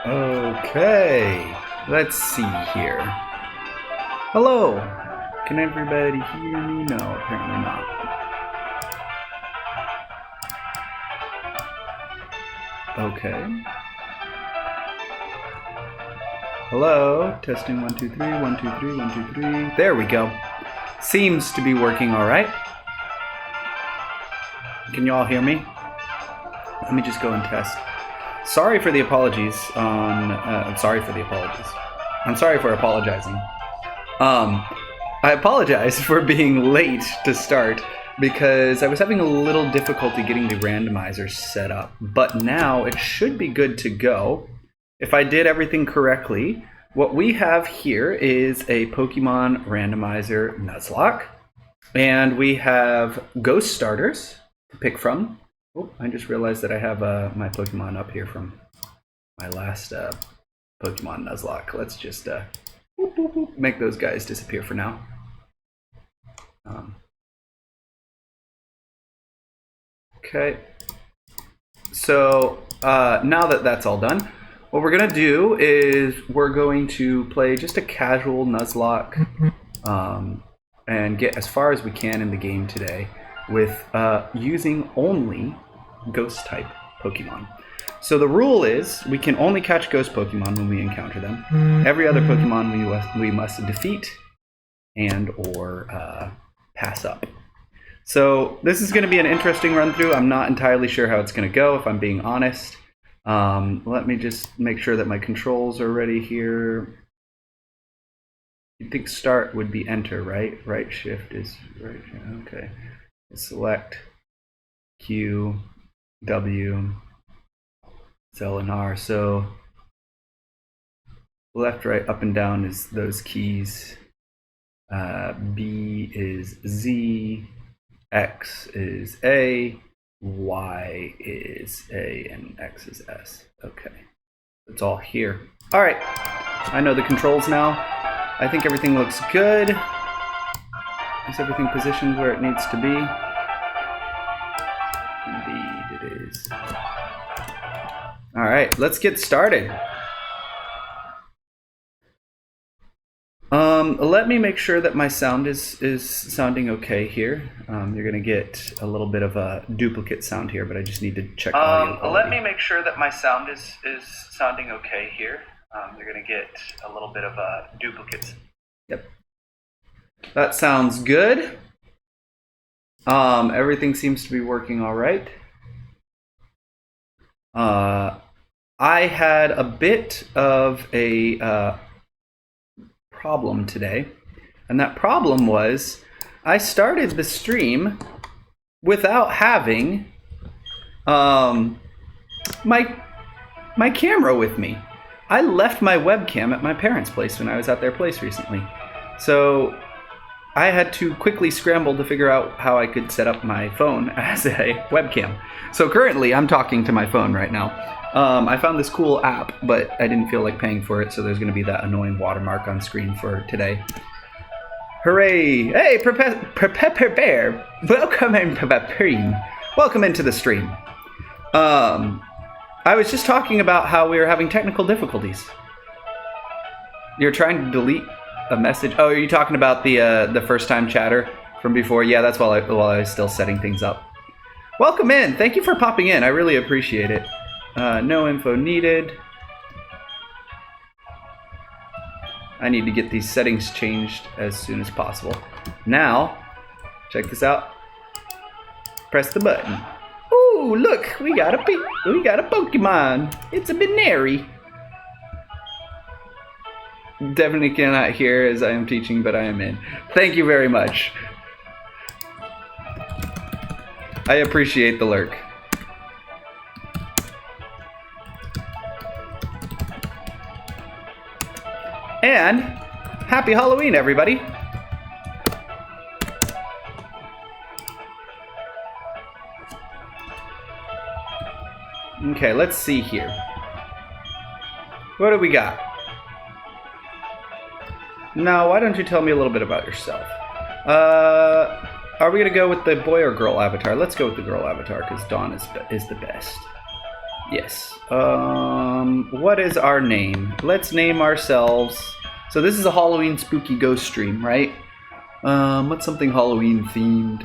Okay, let's see here. Hello! Can everybody hear me? No, apparently not. Okay. Hello? Testing 1, 2, 3, 1, 2, 3, 1, 2, 3. There we go. Seems to be working alright. Can you all hear me? Let me just go and test. Sorry for the apologies on... I'm sorry for the apologies. I'm sorry for apologizing. I apologize for being late to start because I was having a little difficulty getting the randomizer set up. But now it should be good to go. If I did everything correctly, what we have here is a Pokemon randomizer Nuzlocke. And we have ghost starters to pick from. Oh, I just realized that I have my Pokemon up here from my last Pokemon Nuzlocke. Let's just make those guys disappear for now. Okay. So now that that's all done, what we're going to do is we're going to play just a casual Nuzlocke and get as far as we can in the game today with using only ghost type Pokemon. So the rule is we can only catch ghost Pokemon when we encounter them. Every other Pokemon we must defeat and or pass up. So this is going to be an interesting run through. I'm not entirely sure how it's going to go, if I'm being honest. Let me just make sure that my controls are ready here. You'd think start would be enter, right? Right shift is right. Okay. Select Q, W, L, and R. So left, right, up, and down is those keys. B is Z, X is A, Y is A, and X is S. Okay. It's all here. All right. I know the controls now. I think everything looks good. Is everything positioned where it needs to be? Indeed it is. All right, let's get started. Let me make sure that my sound is sounding okay here. You're gonna get a little bit of a duplicate sound here, but I just need to check audio quality. Let me make sure that my sound is sounding okay here. You're gonna get a little bit of a duplicate. Yep. That sounds good. Everything seems to be working all right. I had a bit of a problem today, and that problem was I started the stream without having my camera with me. I left my webcam at my parents' place when I was at their place recently. So I had to quickly scramble to figure out how I could set up my phone as a webcam. So currently I'm talking to my phone right now. I found this cool app, but I didn't feel like paying for it, so there's going to be that annoying watermark on screen for today. Hooray! Hey, Bear! Welcome into the stream. I was just talking about how we were having technical difficulties. You're trying to delete a message. Oh, are you talking about the first time chatter from before? Yeah, that's while I was still setting things up. Welcome in. Thank you for popping in. I really appreciate it. No info needed. I need to get these settings changed as soon as possible. Now, check this out. Press the button. Ooh, look, we got a Pokemon. It's a Binary. Definitely cannot hear as I am teaching, but I am in. Thank you very much. I appreciate the lurk. And happy Halloween, everybody. Okay, let's see here. What do we got? Now, why don't you tell me a little bit about yourself? Are we going to go with the boy or girl avatar? Let's go with the girl avatar, because Dawn is the best. Yes. What is our name? Let's name ourselves. So this is a Halloween spooky ghost stream, right? What's something Halloween themed?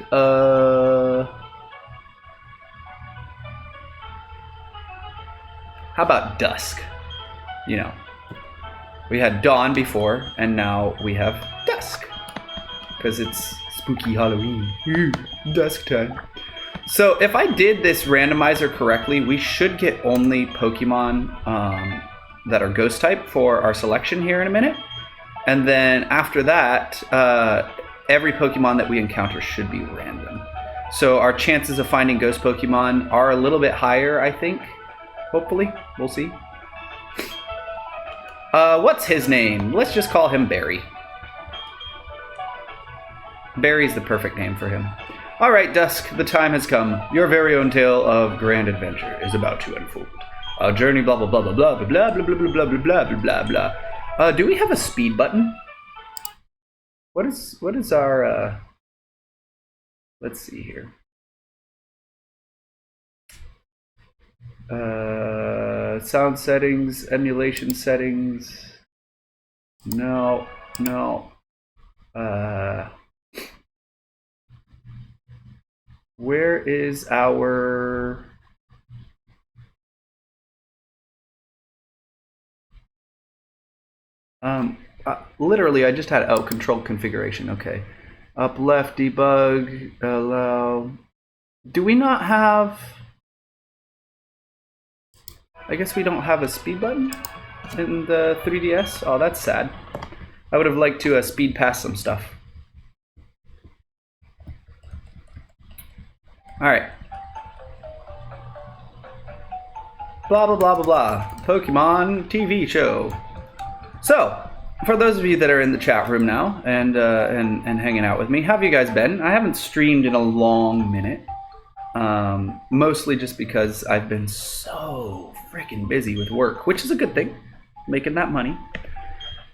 How about dusk? You know, we had dawn before, and now we have dusk. Because it's spooky Halloween. Dusk time. So if I did this randomizer correctly, we should get only Pokemon that are ghost type for our selection here in a minute. And then after that, every Pokemon that we encounter should be random. So our chances of finding ghost Pokemon are a little bit higher, I think. Hopefully. We'll see. What's his name? Let's just call him Barry. Barry's the perfect name for him. All right, Dusk, the time has come. Your very own tale of grand adventure is about to unfold. Our journey, blah, blah, blah, blah, blah, blah, blah, blah, blah, blah, blah, blah, blah, blah, blah. Do we have a speed button? What is our, let's see here. Sound settings, emulation settings. No. Where is our... literally, I just had control configuration. Okay, up, left, debug, allow. Do we not have? I guess we don't have a speed button in the 3DS. Oh, that's sad. I would have liked to speed past some stuff. All right. Blah blah blah blah blah. Pokemon TV show. So, for those of you that are in the chat room now and hanging out with me, how have you guys been? I haven't streamed in a long minute, mostly just because I've been so freaking busy with work, which is a good thing, making that money,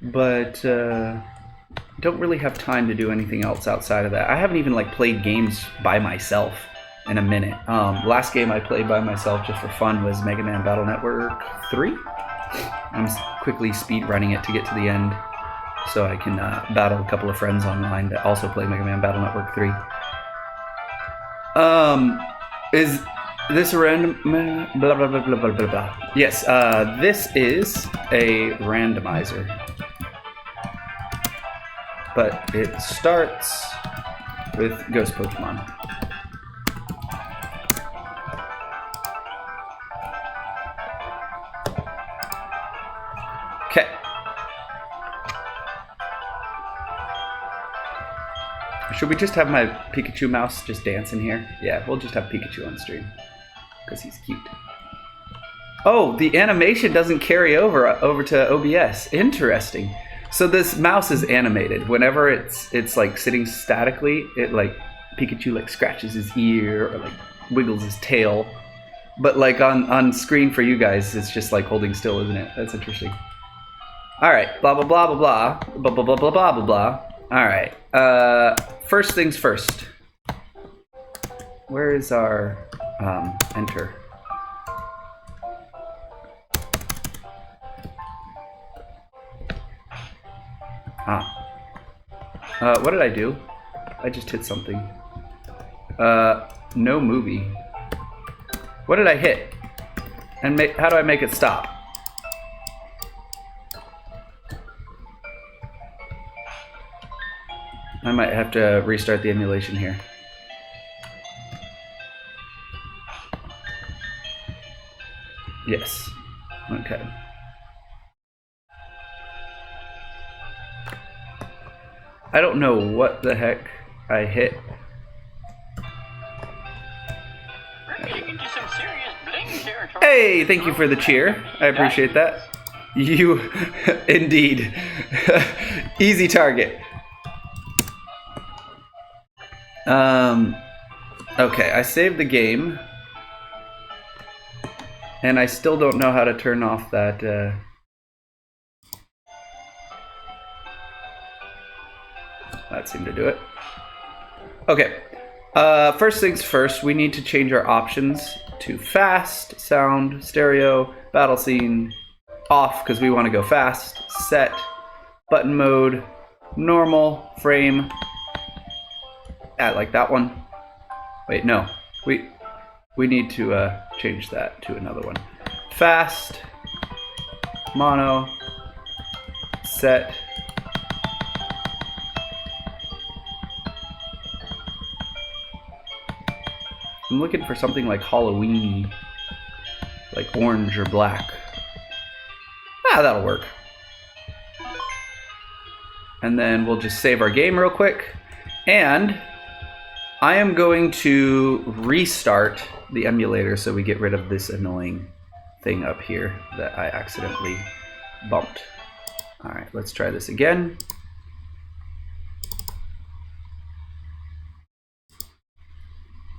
but don't really have time to do anything else outside of that. I haven't even played games by myself in a minute. Last game I played by myself just for fun was Mega Man Battle Network 3. I'm quickly speed running it to get to the end so I can battle a couple of friends online that also play Mega Man Battle Network 3. Is this a random... blah, blah, blah, blah, blah, blah, blah. Yes, this is a randomizer. But it starts with Ghost Pokemon. Okay. Should we just have my Pikachu mouse just dancing here? Yeah, we'll just have Pikachu on stream. Because he's cute. Oh, the animation doesn't carry over to OBS. Interesting. So this mouse is animated. Whenever it's like sitting statically, it Pikachu scratches his ear or wiggles his tail. But on screen for you guys, it's just holding still, isn't it? That's interesting. Alright, blah blah blah blah blah blah blah blah blah blah blah blah. Alright. First things first. Where is our enter? What did I do? I just hit something. No movie. What did I hit? And how do I make it stop? I might have to restart the emulation here. Yes. Okay. I don't know what the heck I hit. Hey, thank you for the cheer. I appreciate that. You, indeed. Easy target. Okay, I saved the game. And I still don't know how to turn off that, that seemed to do it. Okay, First things first, we need to change our options to fast, sound, stereo, battle scene, off because we want to go fast, set, button mode, normal, frame. Like that one. Wait, no. We need to change that to another one. Fast, mono, set. I'm looking for something like Halloween-y, like orange or black. That'll work. And then we'll just save our game real quick. And I am going to restart the emulator so we get rid of this annoying thing up here that I accidentally bumped. All right, let's try this again.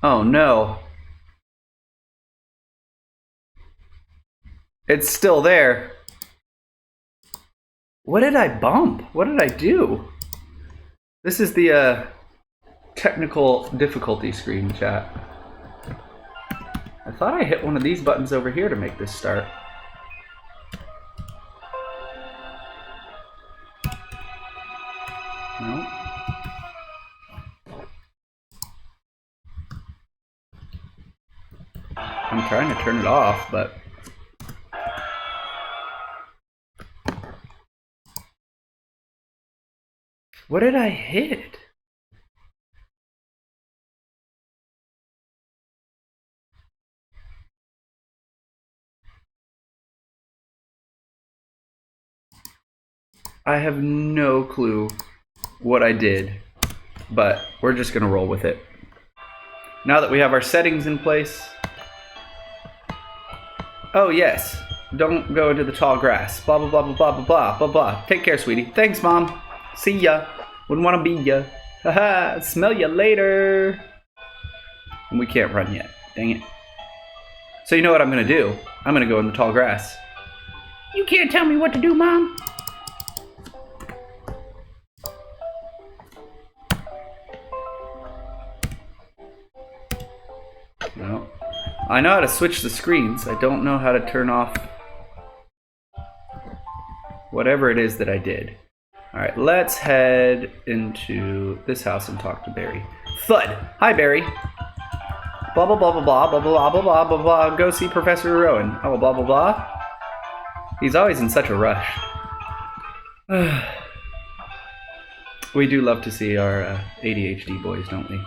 Oh no. It's still there. What did I bump? What did I do? This is the technical difficulty screen, chat. I thought I hit one of these buttons over here to make this start. No. I'm trying to turn it off, but... What did I hit? I have no clue what I did, but we're just gonna roll with it. Now that we have our settings in place. Oh yes, don't go into the tall grass. Blah blah blah blah blah blah blah blah blah. Take care, sweetie. Thanks, Mom. See ya. Wouldn't want to be ya. Haha, smell ya later. And we can't run yet. Dang it. So you know what I'm gonna do? I'm gonna go in the tall grass. You can't tell me what to do, Mom. No. I know how to switch the screens. I don't know how to turn off whatever it is that I did. Alright, let's head into this house and talk to Barry. Thud! Hi, Barry! Blah blah blah blah blah blah blah blah blah blah blah. Go see Professor Rowan. Oh, blah blah blah. He's always in such a rush. We do love to see our ADHD boys, don't we?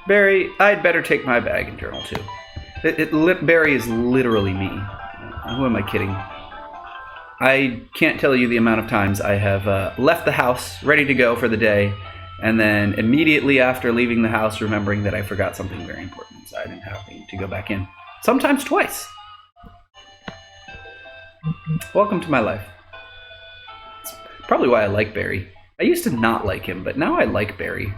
Barry, I'd better take my bag and journal too. Barry is literally me. Who am I kidding? I can't tell you the amount of times I have left the house ready to go for the day, and then immediately after leaving the house remembering that I forgot something very important inside and having to go back in. Sometimes twice. Welcome to my life. It's probably why I like Barry. I used to not like him, but now I like Barry.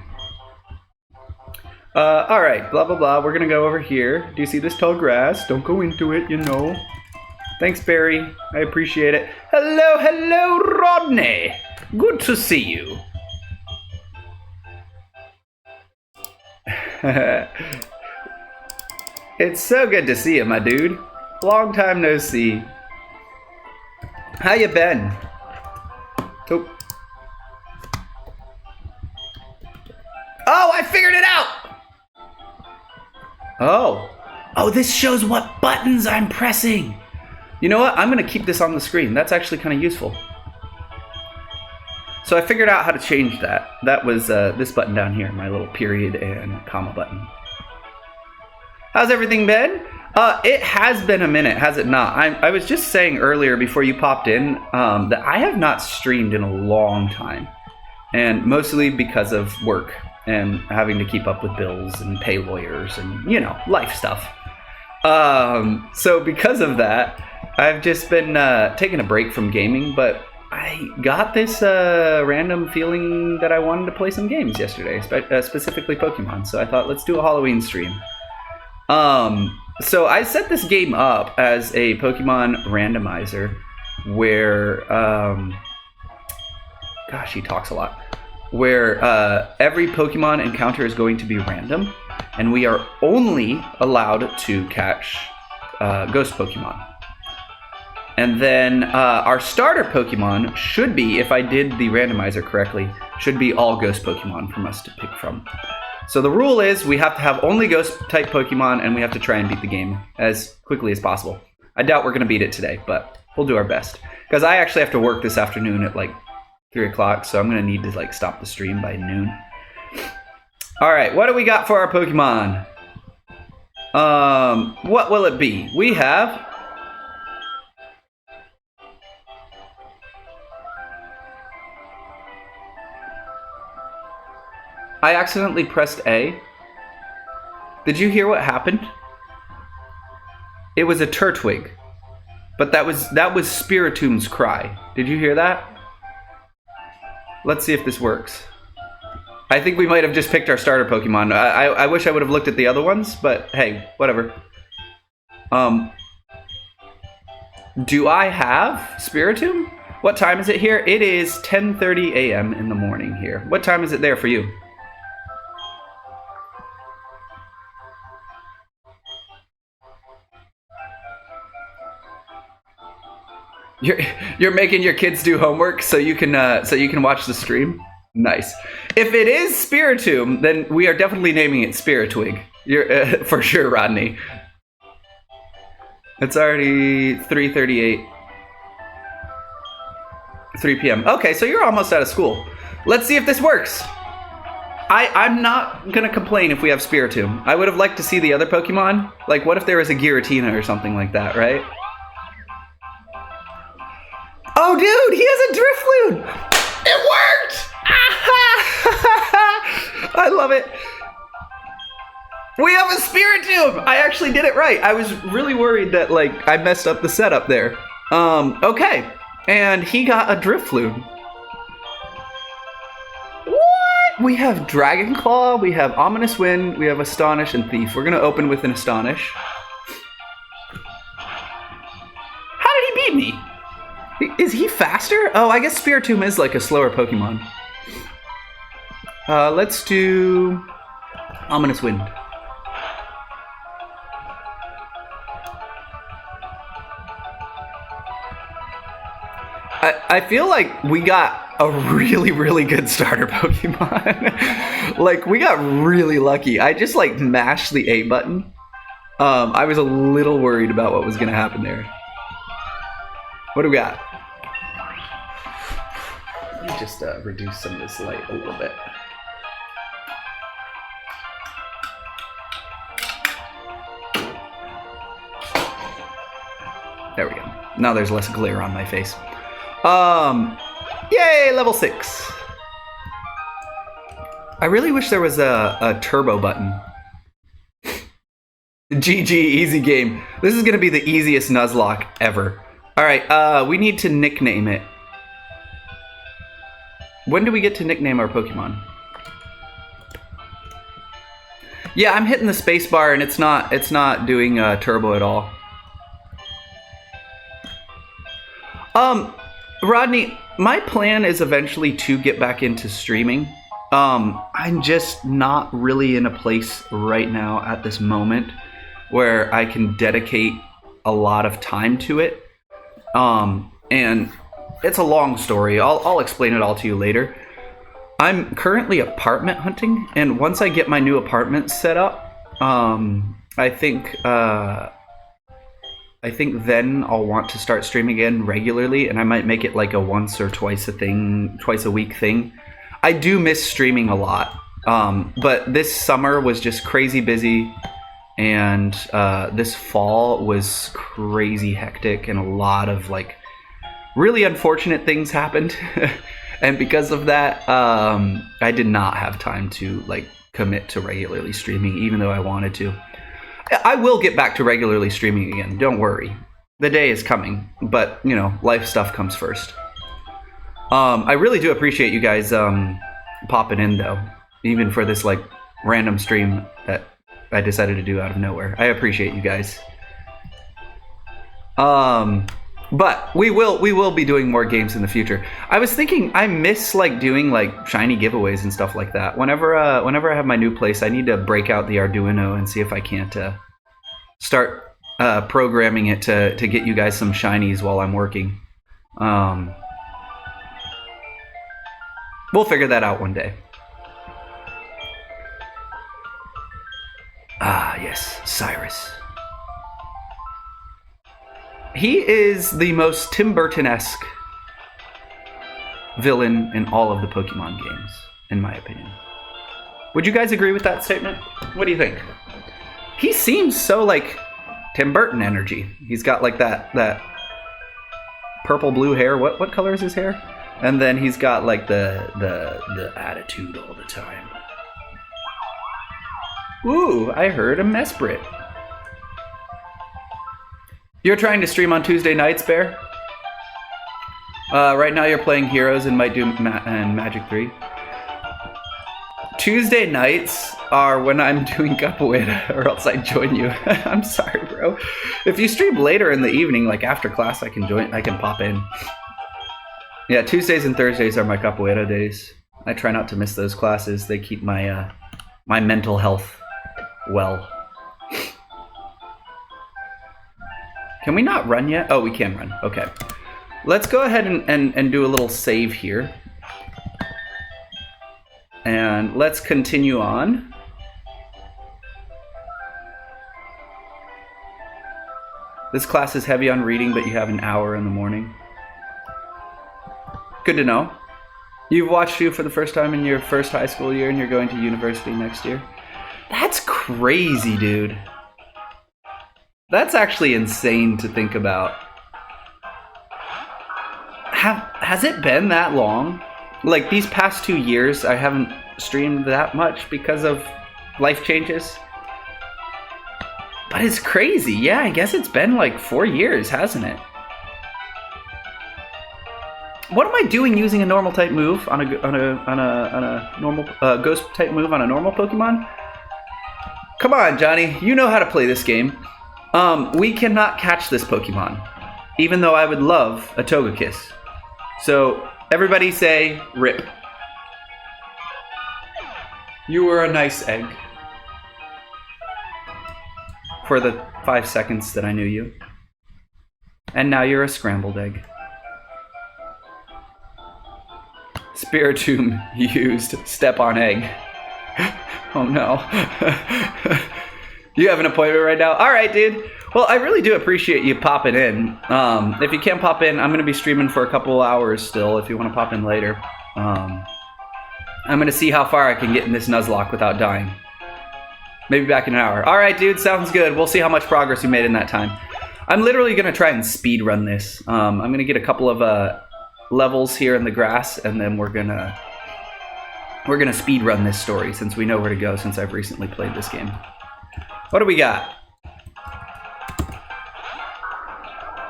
Alright, blah blah blah, we're gonna go over here. Do you see this tall grass? Don't go into it, you know. Thanks, Barry. I appreciate it. Hello, hello, Rodney. Good to see you. It's so good to see you, my dude. Long time no see. How you been? Oh. Oh, I figured it out! Oh, this shows what buttons I'm pressing. You know what? I'm going to keep this on the screen. That's actually kind of useful. So I figured out how to change that. That was this button down here, my little period and comma button. How's everything been? It has been a minute, has it not? I was just saying earlier before you popped in that I have not streamed in a long time. And mostly because of work and having to keep up with bills and pay lawyers and, you know, life stuff. So because of that, I've just been taking a break from gaming, but I got this random feeling that I wanted to play some games yesterday, specifically Pokemon. So I thought, let's do a Halloween stream. So I set this game up as a Pokemon randomizer where gosh, he talks a lot. Where every Pokemon encounter is going to be random, and we are only allowed to catch ghost Pokemon. And then our starter Pokemon should be, if I did the randomizer correctly, should be all ghost Pokemon from us to pick from. So the rule is we have to have only ghost type Pokemon, and we have to try and beat the game as quickly as possible. I doubt we're going to beat it today, but we'll do our best. Because I actually have to work this afternoon at like 3 o'clock, so I'm going to need to like stop the stream by noon. Alright, what do we got for our Pokemon? What will it be? We have... I accidentally pressed A. Did you hear what happened? It was a Turtwig. But that was Spiritom's cry. Did you hear that? Let's see if this works. I think we might have just picked our starter Pokemon. I wish I would have looked at the other ones, but hey, whatever. Do I have Spiritomb? What time is it here? It is 10:30 a.m. in the morning here. What time is it there for you? You're making your kids do homework so you can watch the stream? Nice. If it is Spiritomb, then we are definitely naming it Spiritwig. You're for sure, Rodney. It's already 3:38. 3 p.m. Okay, so you're almost out of school. Let's see if this works. I'm not gonna complain if we have Spiritomb. I would have liked to see the other Pokemon. Like, what if there was a Giratina or something like that, right? Oh, dude, he has a Drifloon! It worked! I love it. We have a Spiritomb! I actually did it right. I was really worried that, like, I messed up the setup there. Okay. And he got a Drifloon. What? We have Dragon Claw, we have Ominous Wind, we have Astonish and Thief. We're gonna open with an Astonish. How did he beat me? Is he faster? Oh, I guess Spiritomb is like a slower Pokemon. Let's do Ominous Wind. I feel like we got a really, really good starter Pokemon. Like, we got really lucky. I just, like, mashed the A button. I was a little worried about what was going to happen there. What do we got? Let me just reduce some of this light a little bit. There we go. Now there's less glare on my face. Yay, level 6. I really wish there was a turbo button. GG, easy game. This is gonna be the easiest Nuzlocke ever. Alright, we need to nickname it. When do we get to nickname our Pokemon? Yeah, I'm hitting the spacebar and it's not doing turbo at all. Rodney, my plan is eventually to get back into streaming. I'm just not really in a place right now at this moment where I can dedicate a lot of time to it. And it's a long story. I'll explain it all to you later. I'm currently apartment hunting, and once I get my new apartment set up, I think then I'll want to start streaming again regularly, and I might make it like a once or twice a week thing. I do miss streaming a lot, but this summer was just crazy busy, and this fall was crazy hectic, and a lot of like really unfortunate things happened. And because of that, I did not have time to like commit to regularly streaming, even though I wanted to. I will get back to regularly streaming again, don't worry. The day is coming, but, you know, life stuff comes first. I really do appreciate you guys popping in, though, even for this, like, random stream that I decided to do out of nowhere. I appreciate you guys. But we will be doing more games in the future. I was thinking I miss like doing like shiny giveaways and stuff like that. Whenever I have my new place, I need to break out the Arduino and see if I can't start programming it to get you guys some shinies while I'm working. We'll figure that out one day. Ah, yes, Cyrus. He is the most Tim Burton-esque villain in all of the Pokemon games, in my opinion. Would you guys agree with that statement? What do you think? He seems so like Tim Burton energy. He's got like that purple blue hair. What color is his hair? And then he's got like the attitude all the time. Ooh, I heard a Mesprit. You're trying to stream on Tuesday nights, Bear? Right now you're playing Heroes and might do and Magic 3. Tuesday nights are when I'm doing Capoeira, or else I'd join you. I'm sorry, bro. If you stream later in the evening, like after class, I can pop in. Yeah, Tuesdays and Thursdays are my Capoeira days. I try not to miss those classes. They keep my my mental health well. Can we not run yet? Oh, we can run. Okay. Let's go ahead and do a little save here. And let's continue on. This class is heavy on reading, but you have an hour in the morning. Good to know. You've watched you for the first time in your first high school year and you're going to university next year. That's crazy, dude. That's actually insane to think about. Has it been that long? Like these past 2 years, I haven't streamed that much because of life changes. But it's crazy. Yeah, I guess it's been like 4 years, hasn't it? What am I doing using a normal type move on a normal ghost type move on a normal Pokemon? Come on, Johnny. You know how to play this game. We cannot catch this Pokemon, even though I would love a Togekiss. So everybody say rip. You were a nice egg. For the 5 seconds that I knew you. And now you're a scrambled egg. Spiritomb used. Step on egg. Oh no. You have an appointment right now? Alright, dude. Well, I really do appreciate you popping in. If you can't pop in, I'm going to be streaming for a couple hours still if you want to pop in later. I'm going to see how far I can get in this Nuzlocke without dying. Maybe back in an hour. Alright, dude. Sounds good. We'll see how much progress we made in that time. I'm literally going to try and speed run this. I'm going to get a couple of levels here in the grass, and then we're gonna speed run this story since we know where to go since I've recently played this game. What do we got?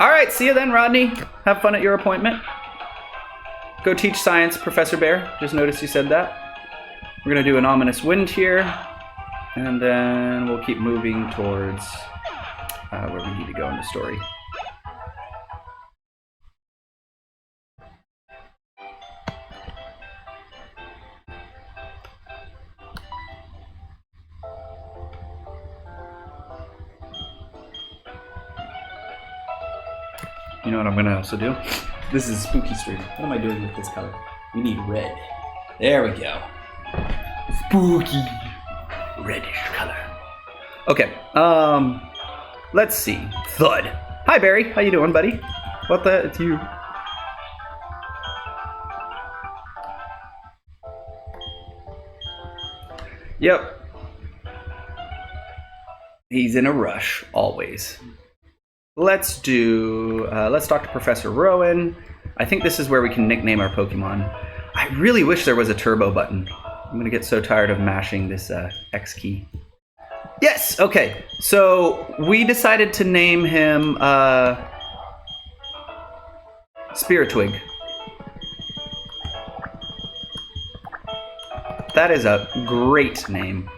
Alright, see you then, Rodney. Have fun at your appointment. Go teach science, Professor Bear. Just noticed you said that. We're gonna do an ominous wind here, and then we'll keep moving towards where we need to go in the story. You know what I'm going to also do? This is a spooky stream. What am I doing with this color? We need red. There we go. Spooky. Reddish color. Okay. Let's see. Thud. Hi, Barry. How you doing, buddy? What the? It's you. Yep. He's in a rush, always. Let's talk to Professor Rowan. I think this is where we can nickname our Pokemon. I really wish there was a turbo button. I'm gonna get so tired of mashing this X key. Yes, okay. So we decided to name him Spiritwig. That is a great name.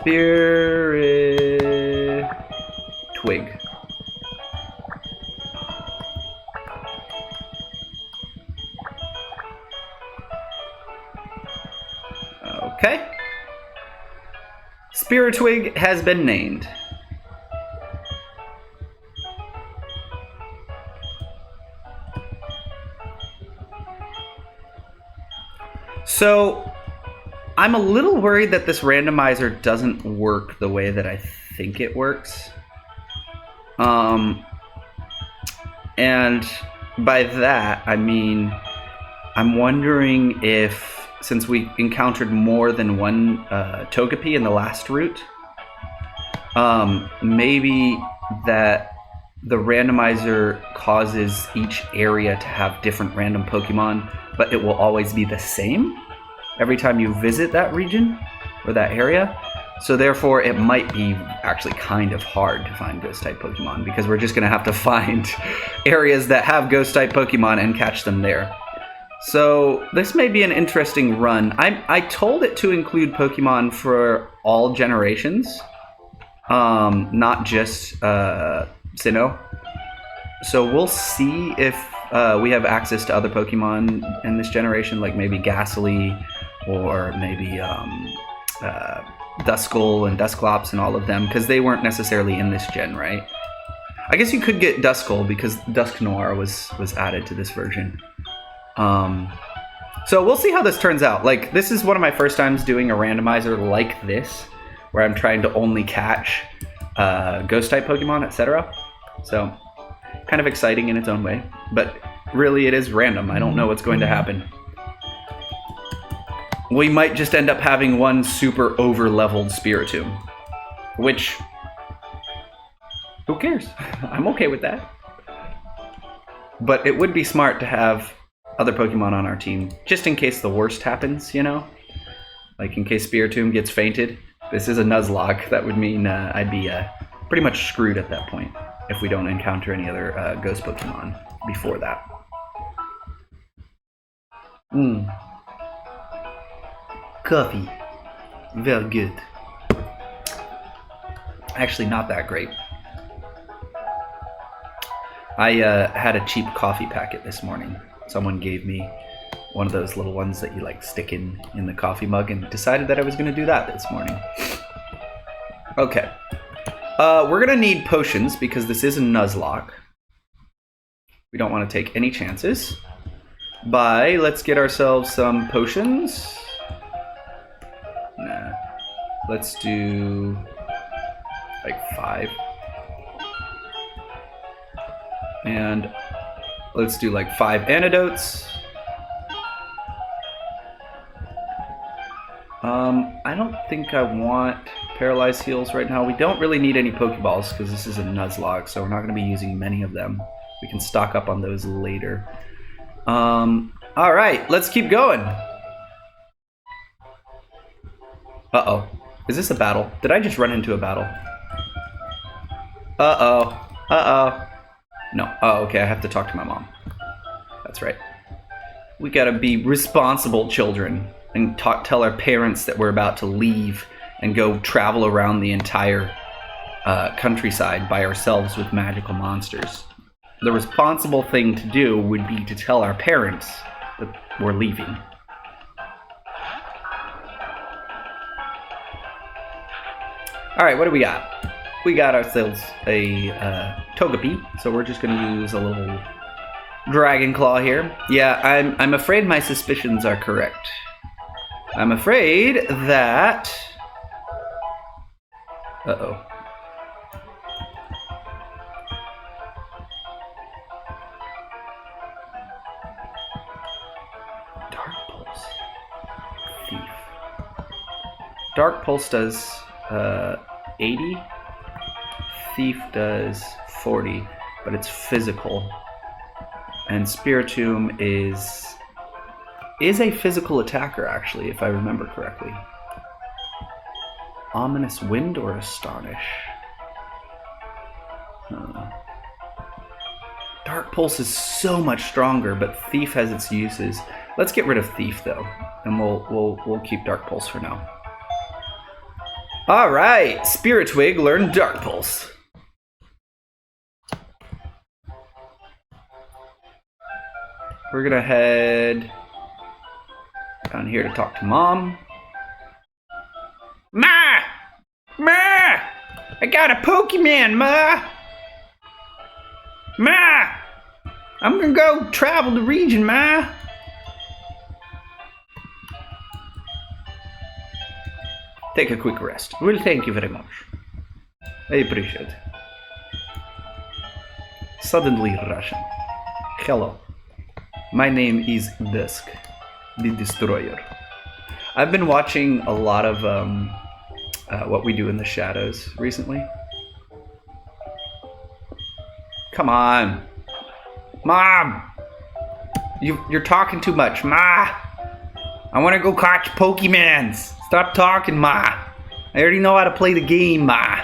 Spirit Okay. Spiritwig has been named. So, I'm a little worried that this randomizer doesn't work the way that I think it works. And by that, I mean, I'm wondering if, since we encountered more than one Togepi in the last route, maybe that the randomizer causes each area to have different random Pokemon, but it will always be the same every time you visit that region or that area. So therefore, it might be actually kind of hard to find Ghost-type Pokemon, because we're just going to have to find areas that have Ghost-type Pokemon and catch them there. So this may be an interesting run. I told it to include Pokemon for all generations, not just Sinnoh. So we'll see if we have access to other Pokemon in this generation, like maybe Ghastly, or maybe Duskull and Dusclops and all of them, because they weren't necessarily in this gen, right? I guess you could get Duskull because Dusknoir was added to this version. So we'll see how this turns out. Like, this is one of my first times doing a randomizer like this, where I'm trying to only catch Ghost-type Pokemon, etc. So, kind of exciting in its own way, but really it is random. I don't know what's going to happen. We might just end up having one super over-leveled Spiritomb, which, who cares? I'm okay with that. But it would be smart to have other Pokemon on our team, just in case the worst happens, you know? Like, in case Spiritomb gets fainted. This is a Nuzlocke. That would mean I'd be pretty much screwed at that point if we don't encounter any other Ghost Pokemon before that. Coffee. Very good. Actually, not that great. I had a cheap coffee packet this morning. Someone gave me one of those little ones that you like stick in the coffee mug, and decided that I was going to do that this morning. Okay. We're going to need potions because this is a Nuzlocke. We don't want to take any chances. Let's get ourselves some potions. Nah. Let's do like 5. And let's do like 5 antidotes. I don't think I want paralyzed heals right now. We don't really need any Pokeballs because this is a Nuzlocke, so we're not going to be using many of them. We can stock up on those later. Alright, let's keep going. Uh-oh. Is this a battle? Did I just run into a battle? Uh-oh. Uh-oh. No. Oh, okay, I have to talk to my mom. That's right. We gotta be responsible children and tell our parents that we're about to leave and go travel around the entire countryside by ourselves with magical monsters. The responsible thing to do would be to tell our parents that we're leaving. Alright, what do we got? We got ourselves a Togepi, so we're just going to use a little Dragon Claw here. Yeah, I'm afraid my suspicions are correct. I'm afraid that... Uh-oh. Dark Pulse. Thief. Dark Pulse does 80. Thief does 40, but it's physical. And Spiritomb is a physical attacker, actually, if I remember correctly. Ominous Wind or Astonish? Dark Pulse is so much stronger, but Thief has its uses. Let's get rid of Thief, though, and we'll keep Dark Pulse for now. All right, Spiritwig learned Dark Pulse. We're gonna head down here to talk to Mom. I got a Pokemon, Ma! Ma! I'm gonna go travel the region, Ma! Take a quick rest. Well, thank you very much. I appreciate it. Suddenly Russian. Hello. My name is Dusk, the Destroyer. I've been watching a lot of What We Do in the Shadows recently. Come on. Mom! You're talking too much, Ma! I want to go catch Pokemons! Stop talking, Ma! I already know how to play the game, Ma!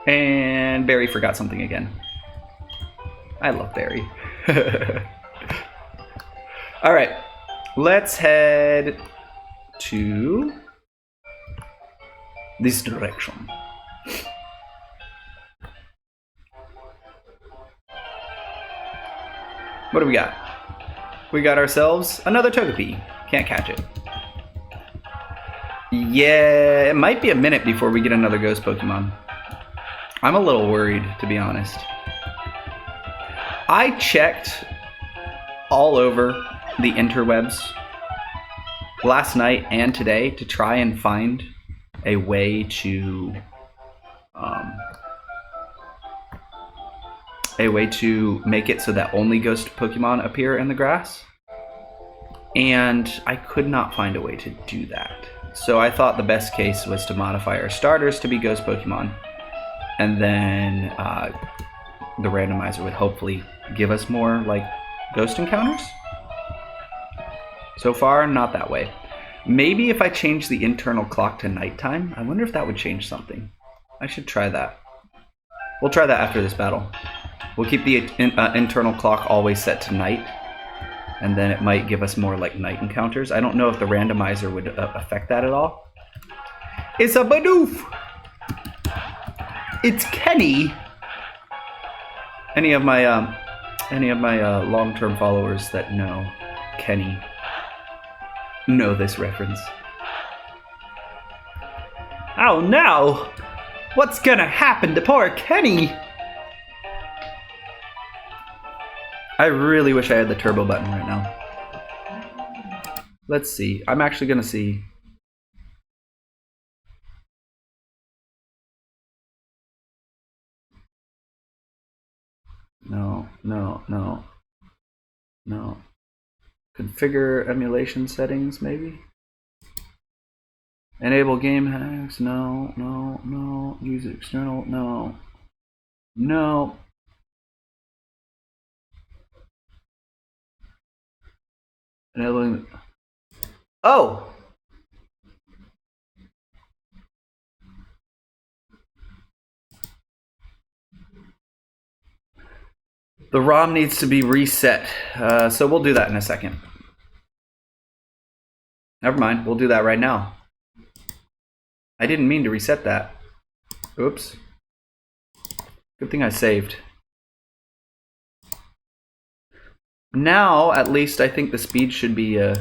And Barry forgot something again. I love Barry. Alright, let's head to this direction. What do we got? We got ourselves another Togepi. Can't catch it. Yeah, it might be a minute before we get another ghost Pokemon. I'm a little worried, to be honest. I checked all over the interwebs last night and today to try and find a way to make it so that only ghost Pokemon appear in the grass, and I could not find a way to do that. So I thought the best case was to modify our starters to be ghost Pokemon, and then the randomizer would hopefully give us more like ghost encounters. So far, not that way. Maybe if I change the internal clock to nighttime, I wonder if that would change something. I should try that. We'll try that after this battle. We'll keep the internal clock always set to night, and then it might give us more like night encounters. I don't know if the randomizer would affect that at all. It's a Bidoof! It's Kenny! Any of my long-term followers that know Kenny know this reference. Oh no! What's gonna happen to poor Kenny? I really wish I had the turbo button right now. Let's see. I'm actually gonna see. No. Configure emulation settings, maybe? Enable game hacks, no. Use external, no. Enabling. Oh! The ROM needs to be reset, so we'll do that in a second. Never mind, we'll do that right now. I didn't mean to reset that. Oops. Good thing I saved. Now, at least, I think the speed should be... I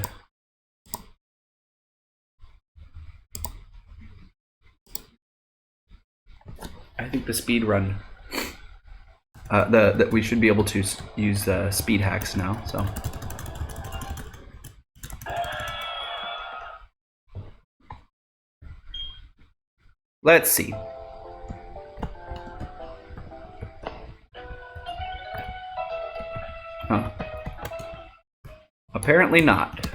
think the speed run... that we should be able to use speed hacks now, so... Let's see. Huh. Apparently not.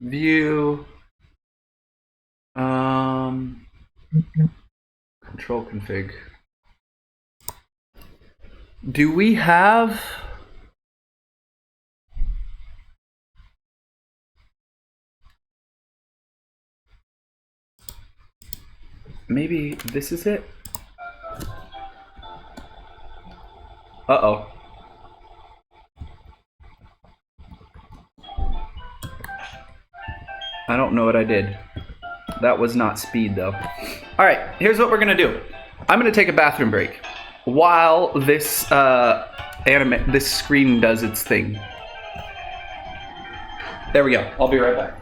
View. Control config. Do we have... Maybe this is it? Uh-oh. I don't know what I did. That was not speed, though. All right, here's what we're gonna do. I'm gonna take a bathroom break while this this screen does its thing. There we go. I'll be right back.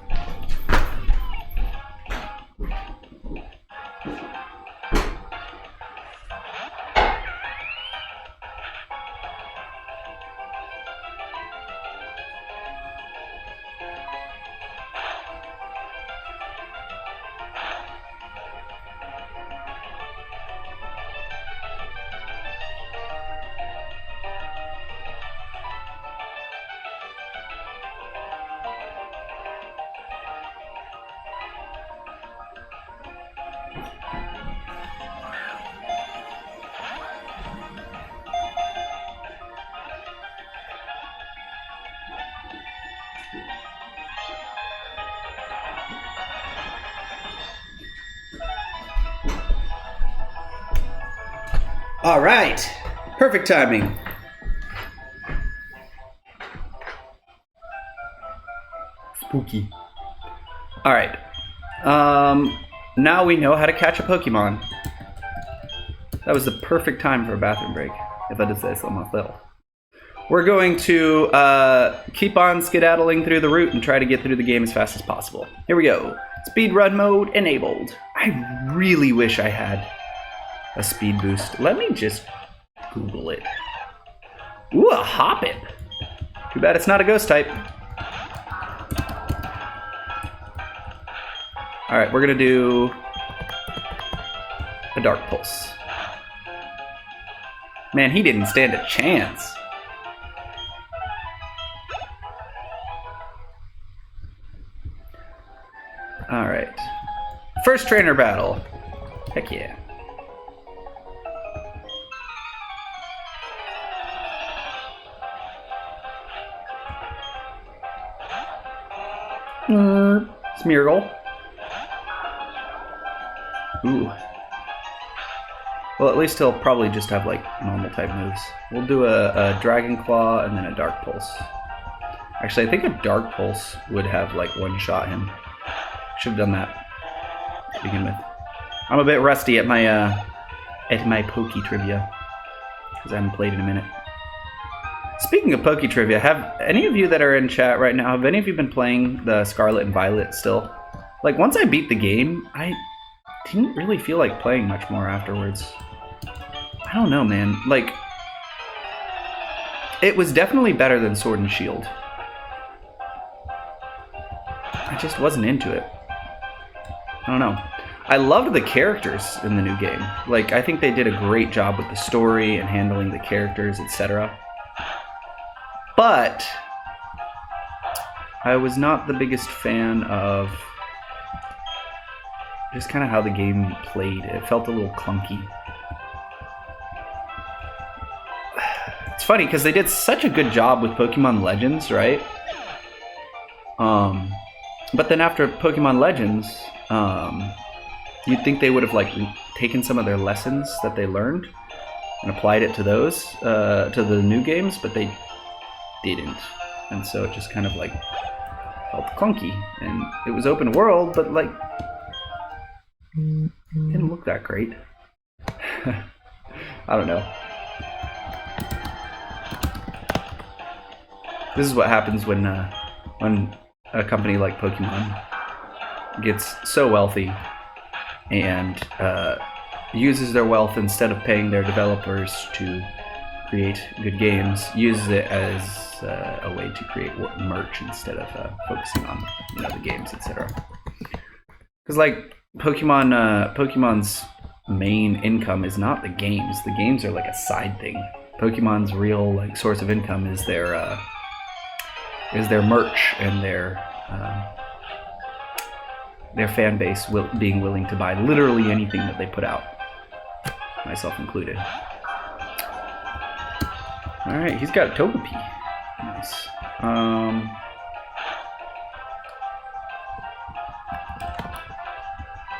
All right, perfect timing. Spooky. All right, now we know how to catch a Pokemon. That was the perfect time for a bathroom break, if I did say so myself. We're going to keep on skedaddling through the route and try to get through the game as fast as possible. Here we go. Speedrun mode enabled. I really wish I had a speed boost. Let me just Google it. Ooh, a Hoppip. Too bad it's not a ghost type. Alright, we're gonna do a Dark Pulse. Man, he didn't stand a chance. Alright. First trainer battle. Heck yeah. Smeargle. Ooh. Well, at least he'll probably just have like normal type moves. We'll do a Dragon Claw and then a Dark Pulse. Actually, I think a Dark Pulse would have like one-shot him. Should have done that to begin with. I'm a bit rusty at my Poke Trivia because I haven't played in a minute. Speaking of Poke Trivia, have any of you that are in chat right now, have any of you been playing the Scarlet and Violet still? Like, once I beat the game, I didn't really feel like playing much more afterwards. I don't know, man. Like, it was definitely better than Sword and Shield. I just wasn't into it. I don't know. I loved the characters in the new game. Like, I think they did a great job with the story and handling the characters, etc. But I was not the biggest fan of just kind of how the game played. It felt a little clunky. It's funny because they did such a good job with Pokemon Legends, right? But then after Pokemon Legends, you'd think they would have like taken some of their lessons that they learned and applied it to those, to the new games, but they didn't. And so it just kind of like felt clunky. And it was open world, but like didn't look that great. I don't know. This is what happens when a company like Pokemon gets so wealthy and uses their wealth, instead of paying their developers to create good games, uses it as a way to create merch instead of focusing on the games, etc. Because like Pokemon's main income is not the games. The games are like a side thing. Pokemon's real like source of income is their merch and their fan base being willing to buy literally anything that they put out, myself included. All right, he's got Togepi. Nice.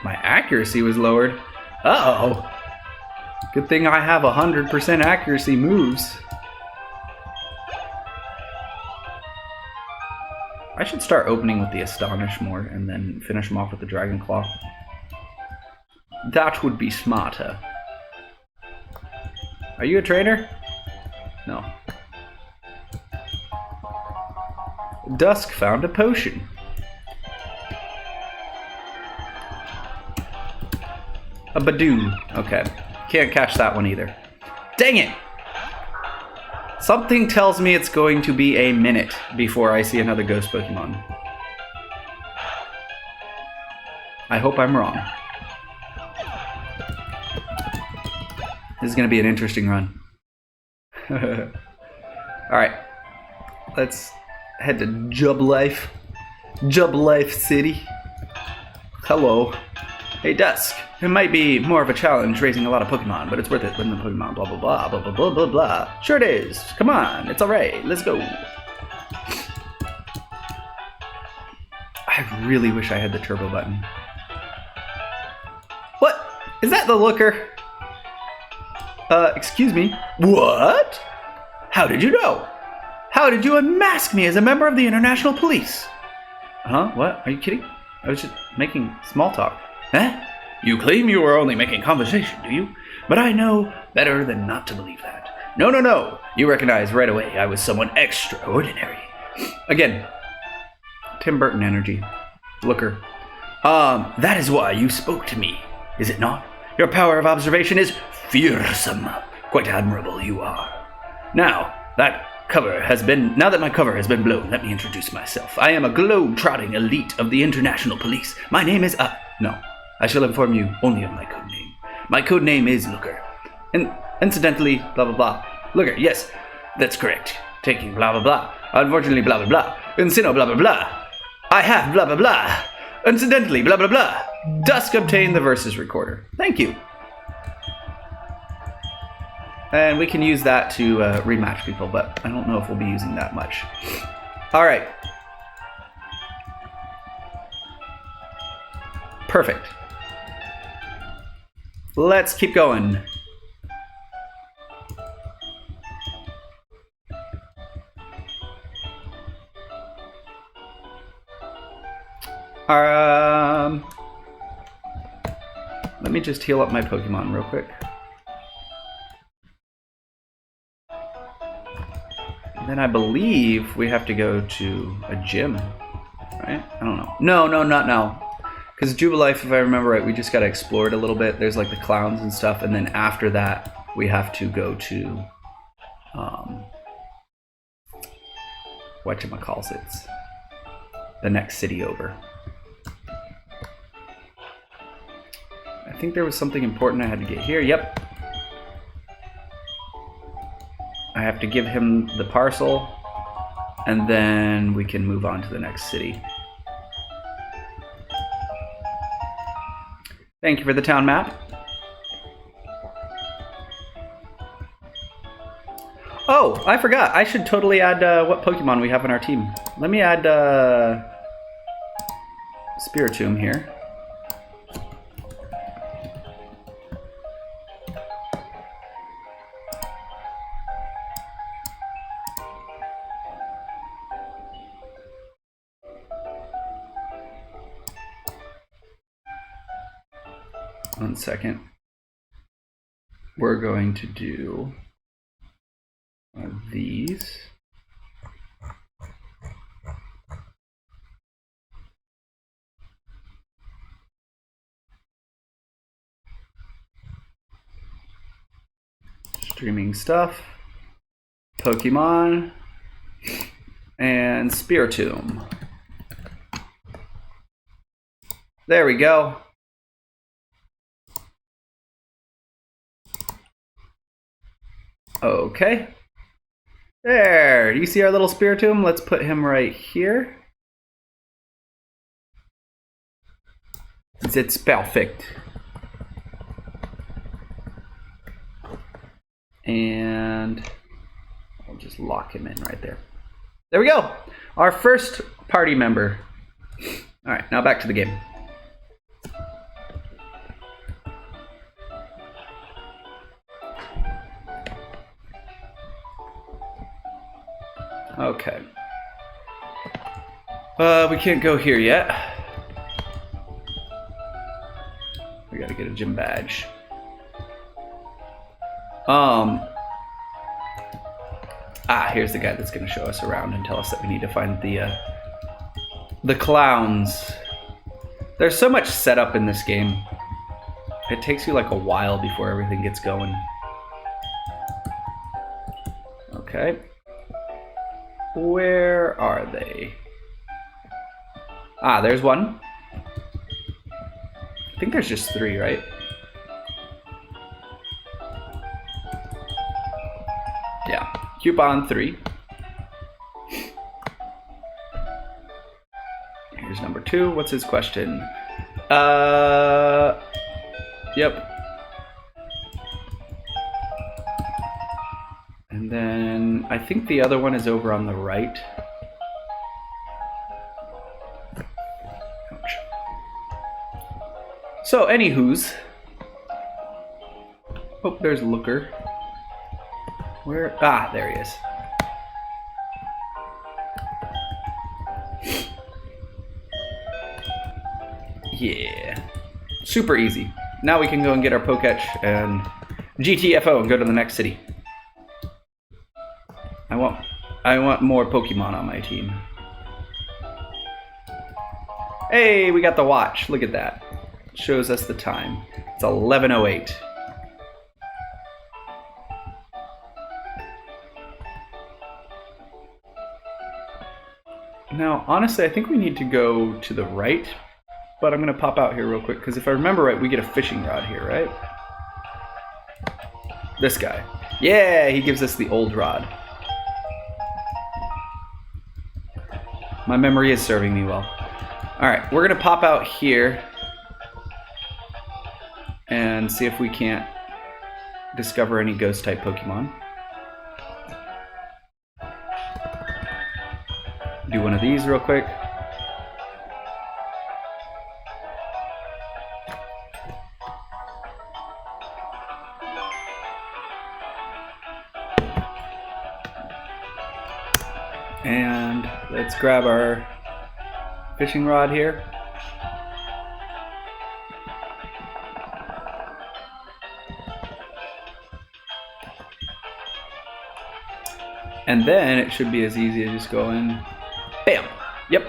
My accuracy was lowered. Uh-oh. Good thing I have 100% accuracy moves. I should start opening with the Astonish more and then finish them off with the Dragon Claw. That would be smarter. Are you a trainer? No. Dusk found a potion. A Badoo. Okay. Can't catch that one either. Dang it! Something tells me it's going to be a minute before I see another ghost Pokemon. I hope I'm wrong. This is going to be an interesting run. Alright. Let's head to Jubilife. Jubilife City. Hello. Hey, Dusk. It might be more of a challenge raising a lot of Pokemon, but it's worth it when the Pokemon blah blah blah blah blah blah blah blah. Sure it is. Come on, it's alright. Let's go. I really wish I had the turbo button. What? Is that the looker? Excuse me. What? How did you know? How did you unmask me as a member of the International Police? Huh? What? Are you kidding? I was just making small talk. Eh? You claim you were only making conversation, do you? But I know better than not to believe that. No, no, no. You recognize right away I was someone extraordinary. Again, Tim Burton energy. Looker. That is why you spoke to me, is it not? Your power of observation is fearsome. Quite admirable you are. Now that my cover has been blown, let me introduce myself. I am a globe-trotting elite of the International Police. My name is, no. I shall inform you only of my code name. My code name is Looker. And incidentally, blah blah blah. Looker, yes, that's correct. Taking blah blah blah. Unfortunately, blah blah blah. Insino blah blah blah. I have blah blah blah. Incidentally, blah blah blah. Dusk obtained the versus recorder. Thank you. And we can use that to rematch people, but I don't know if we'll be using that much. All right. Perfect. Let's keep going. Let me just heal up my Pokemon real quick. Then I believe we have to go to a gym, right? I don't know. No, not now. Because Jubilife, if I remember right, we just got to explore it a little bit. There's like the clowns and stuff, and then after that, we have to go to, whatchamacallits, the next city over. I think there was something important I had to get here. Yep. I have to give him the parcel, and then we can move on to the next city. Thank you for the town map. Oh, I forgot. I should totally add what Pokemon we have in our team. Let me add Spiritomb here. One second. We're going to do one of these. Streaming stuff. Pokemon. And Spiritomb. There we go. Okay. There. You see our little Spiritomb? Let's put him right here. It's perfect. And I'll just lock him in right there. There we go. Our first party member. All right, now back to the game. Okay. We can't go here yet. We gotta get a gym badge. Here's the guy that's gonna show us around and tell us that we need to find the clowns. There's so much setup in this game. It takes you like a while before everything gets going. Okay. Where are they? There's one. I think there's just 3, right? Yeah. Coupon 3. Here's number 2. What's his question? Yep. And then I think the other one is over on the right. Ouch. So, anywho's. Oh, there's Looker. Where? There he is. Yeah. Super easy. Now we can go and get our Poketch and GTFO and go to the next city. I want more Pokemon on my team. Hey, we got the watch. Look at that. Shows us the time. It's 11:08. Now, honestly, I think we need to go to the right, but I'm going to pop out here real quick, because if I remember right, we get a fishing rod here, right? This guy. Yeah, he gives us the old rod. My memory is serving me well. Alright, we're going to pop out here and see if we can't discover any ghost-type Pokemon. Do one of these real quick. And let's grab our fishing rod here. And then it should be as easy as just go in. Bam! Yep.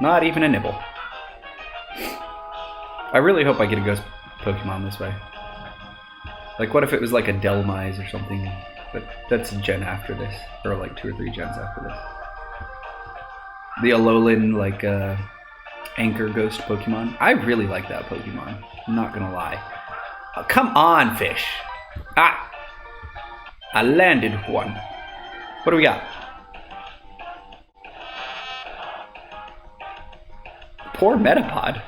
Not even a nibble. I really hope I get a ghost Pokemon this way. Like, what if it was like a Delmise or something? But that's a gen after this. Or like 2 or 3 gens after this. The Alolan, like, Anchor Ghost Pokemon. I really like that Pokemon. I'm not gonna lie. Oh, come on, fish! I landed one. What do we got? Poor Metapod.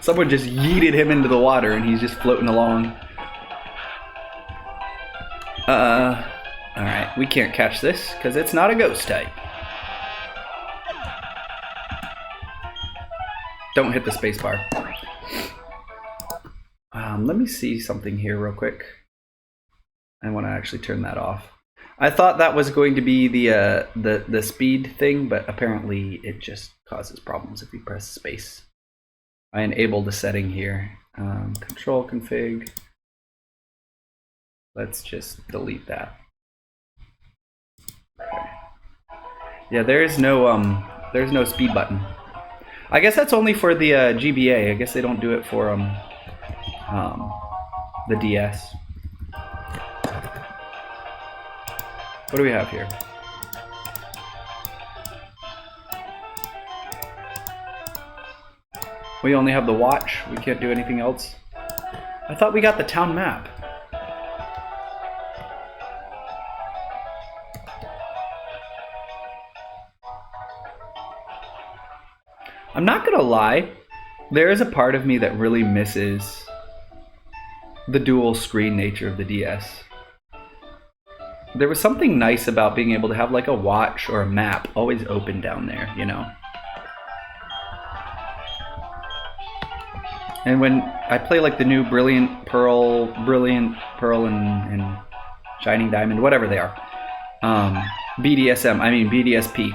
Someone just yeeted him into the water and he's just floating along. Alright, we can't catch this because it's not a ghost type. Don't hit the spacebar. Let me see something here real quick. I want to actually turn that off. I thought that was going to be the speed thing, but apparently it just causes problems if you press space. I enabled the setting here. Control config. Let's just delete that. Okay. Yeah, there's no speed button. I guess that's only for the GBA. I guess they don't do it for the DS. What do we have here? We only have the watch. We can't do anything else. I thought we got the town map. I'm not gonna lie, there is a part of me that really misses the dual screen nature of the DS. There was something nice about being able to have like a watch or a map always open down there, you know? And when I play like the new Brilliant Pearl and Shining Diamond, whatever they are, BDSP.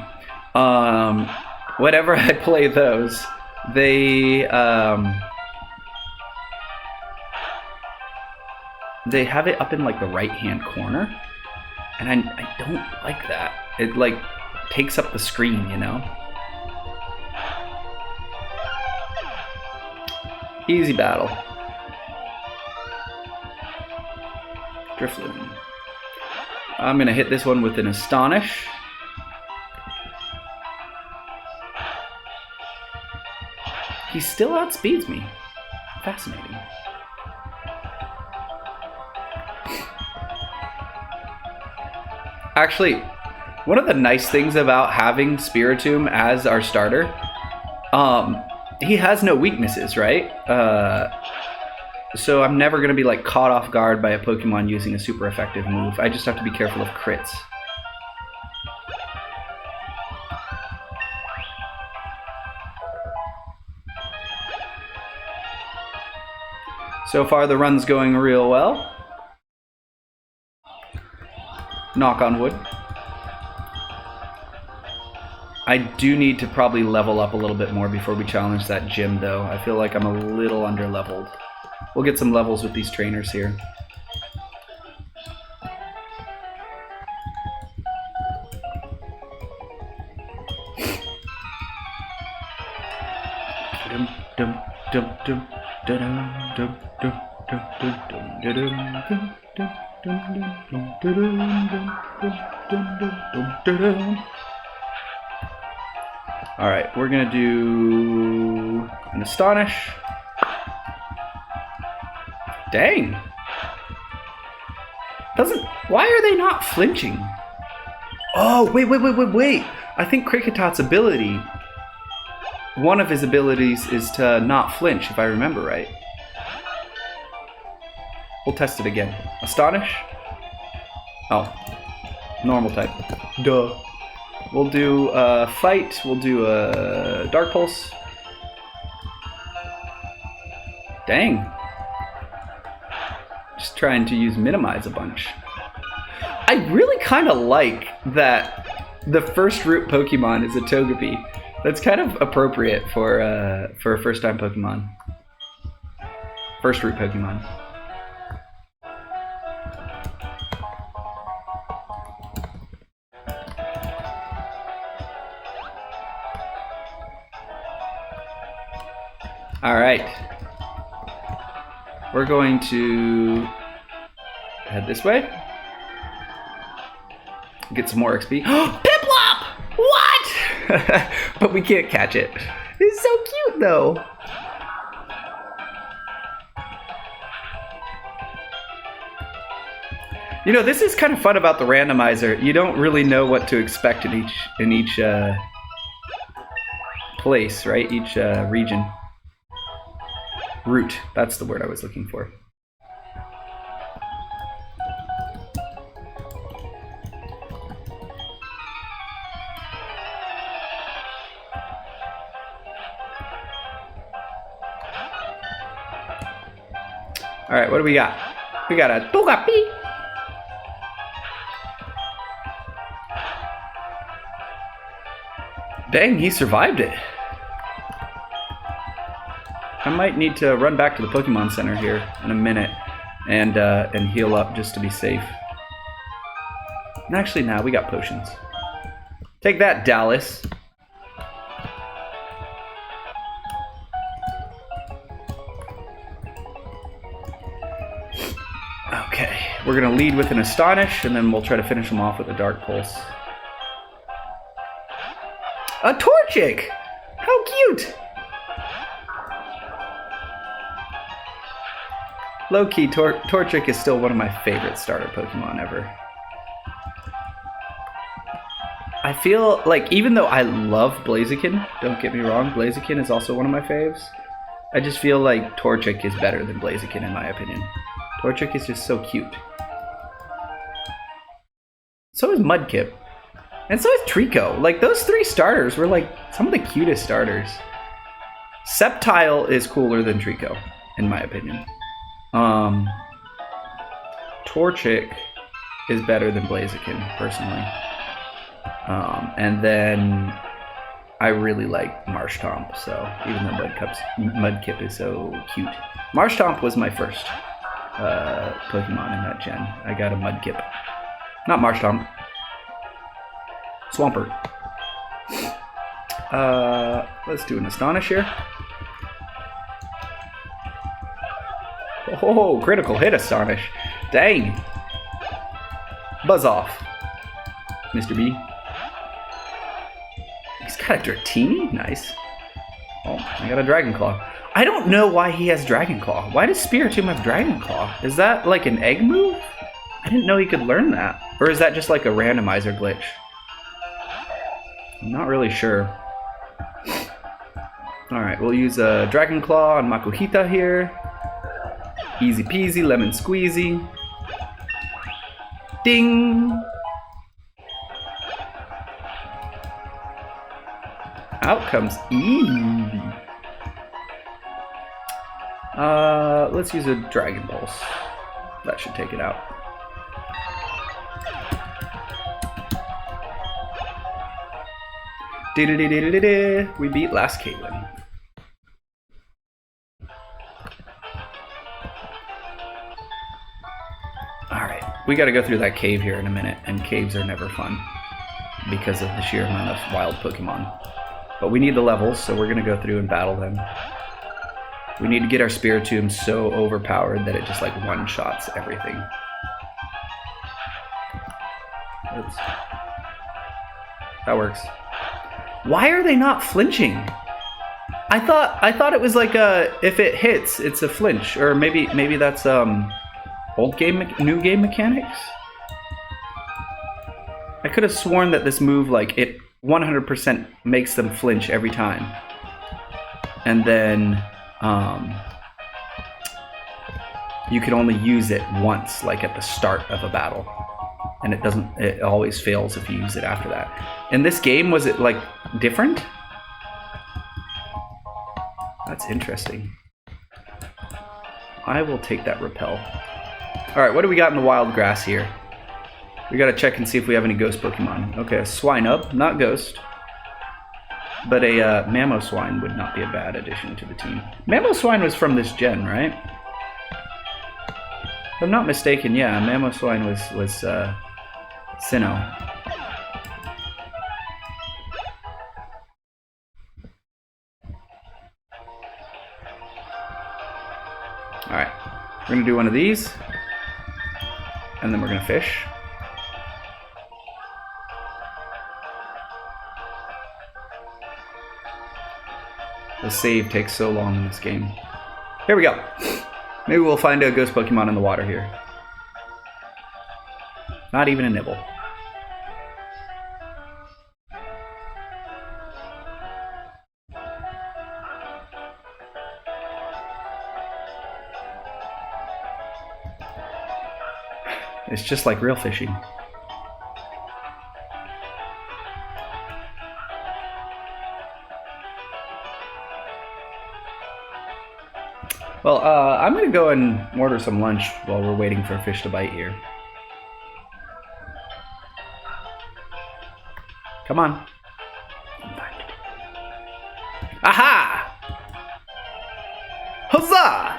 whenever I play those, they have it up in like the right-hand corner, and I don't like that. It like takes up the screen, you know? Easy battle. Drifloon. I'm gonna hit this one with an Astonish. He still outspeeds me. Fascinating. Actually, one of the nice things about having Spiritomb as our starter, he has no weaknesses, right? So I'm never going to be like caught off guard by a Pokemon using a super effective move. I just have to be careful of crits. So far the run's going real well. Knock on wood. I do need to probably level up a little bit more before we challenge that gym, though. I feel like I'm a little under-leveled. We'll get some levels with these trainers here. Alright, we're gonna do an Astonish. Dang. Why are they not flinching? Oh, wait. I think Kricketot's ability, one of his abilities is to not flinch, if I remember right. We'll test it again. Astonish. Oh, normal type. Duh. We'll do a Fight. We'll do a Dark Pulse. Dang. Just trying to use Minimize a bunch. I really kind of like that the first route Pokemon is a Togepi. That's kind of appropriate for a first-time Pokemon. First route Pokemon. All right. We're going to head this way. Get some more XP. Piplup! What? But we can't catch it. It's so cute, though. You know, this is kind of fun about the randomizer. You don't really know what to expect in each place, right? Each region. Route. That's the word I was looking for. All right, what do we got? We got a Togepi. Dang, he survived it. I might need to run back to the Pokemon Center here in a minute and heal up just to be safe. And actually, now we got potions. Take that, Dallas. Okay, we're gonna lead with an Astonish, and then we'll try to finish him off with a Dark Pulse. A Torchic! How cute! Low-key, Torchic is still one of my favorite starter Pokemon ever. I feel like, even though I love Blaziken, don't get me wrong, Blaziken is also one of my faves, I just feel like Torchic is better than Blaziken in my opinion. Torchic is just so cute. So is Mudkip. And so is Trico. Like, those three starters were like some of the cutest starters. Sceptile is cooler than Trico, in my opinion. Torchic is better than Blaziken, personally. And then I really like Marshtomp, so even though Mudkip is so cute. Marshtomp was my first Pokemon in that gen. I got a Mudkip. Not Marshtomp. Swampert. Let's do an Astonish here. Oh, critical hit Astonish. Dang. Buzz off, Mr. B. He's got a Dratini? Nice. Oh, I got a Dragon Claw. I don't know why he has Dragon Claw. Why does Spiritomb have Dragon Claw? Is that like an egg move? I didn't know he could learn that. Or is that just like a randomizer glitch? I'm not really sure. Alright, we'll use a Dragon Claw on Makuhita here. Easy peasy, lemon squeezy. Ding! Out comes Eevee. Let's use a Dragon Pulse. That should take it out. We beat last Caitlyn. Alright, we gotta go through that cave here in a minute, and caves are never fun because of the sheer amount of wild Pokemon. But we need the levels, so we're gonna go through and battle them. We need to get our Spiritomb so overpowered that it just like one-shots everything. Oops. That works. Why are they not flinching? I thought it was like if it hits, it's a flinch, or maybe that's old game, new game mechanics. I could have sworn that this move, like, it 100% makes them flinch every time, and then you can only use it once, like at the start of a battle, and it always fails if you use it after that. In this game, was it like different? That's interesting. I will take that repel. Alright, what do we got in the wild grass here? We gotta check and see if we have any ghost Pokemon. Okay, a Swinub, not ghost. But a Mamoswine would not be a bad addition to the team. Mamoswine was from this gen, right? If I'm not mistaken, yeah, Mamoswine was Sinnoh. Alright, we're gonna do one of these, and then we're gonna fish. The save takes so long in this game. Here we go. Maybe we'll find a ghost Pokemon in the water here. Not even a nibble. It's just like real fishing. Well, I'm gonna go and order some lunch while we're waiting for a fish to bite here. Come on. Aha! Huzzah!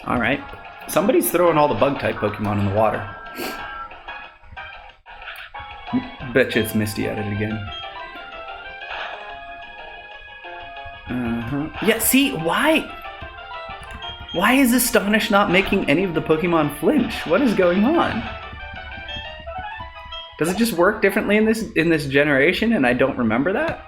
Alright. Somebody's throwing all the bug-type Pokemon in the water. Bet you it's Misty at it again. Yeah, see, why is Astonish not making any of the Pokemon flinch? What is going on? Does it just work differently in this generation and I don't remember that?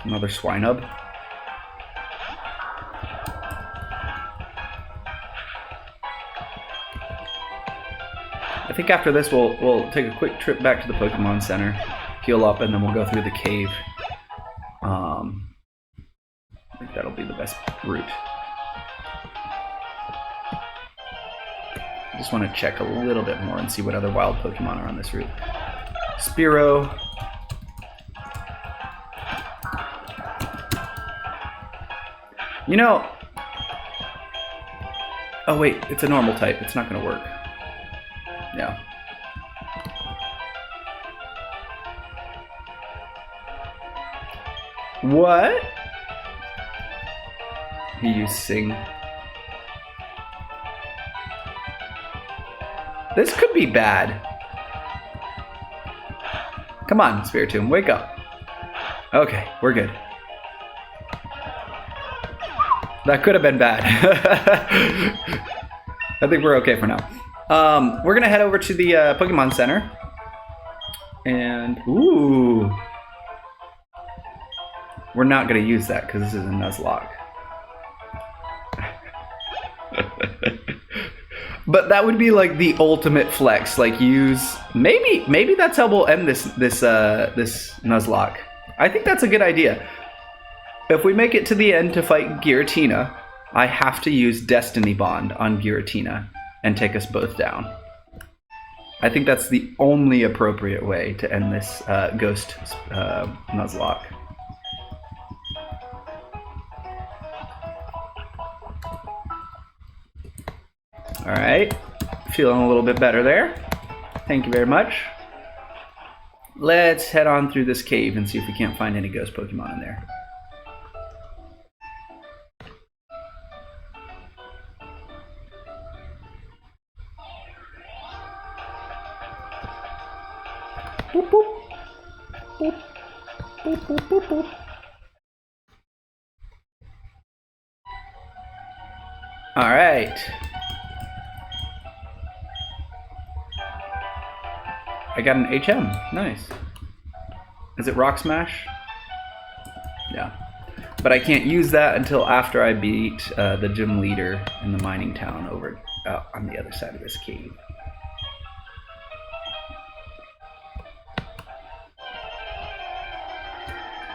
Another Swinub. I think after this we'll take a quick trip back to the Pokemon Center, heal up, and then we'll go through the cave. I think that'll be the best route. I just want to check a little bit more and see what other wild Pokemon are on this route. Spearow. You know... Oh wait, it's a normal type. It's not gonna work. Yeah. What? He used Sing. This could be bad. Come on, Spiritomb, wake up. Okay, we're good. That could have been bad. I think we're okay for now. We're gonna head over to the Pokemon Center. And, ooh. We're not gonna use that because this is a Nuzlocke. But that would be like the ultimate flex. Like use maybe that's how we'll end this Nuzlocke. I think that's a good idea. If we make it to the end to fight Giratina, I have to use Destiny Bond on Giratina and take us both down. I think that's the only appropriate way to end this Ghost Nuzlocke. Alright, feeling a little bit better there. Thank you very much. Let's head on through this cave and see if we can't find any ghost Pokemon in there. Boop, boop. Boop. Boop, boop, boop, boop. Alright. I got an HM. Nice. Is it Rock Smash? Yeah. But I can't use that until after I beat the gym leader in the mining town over on the other side of this cave.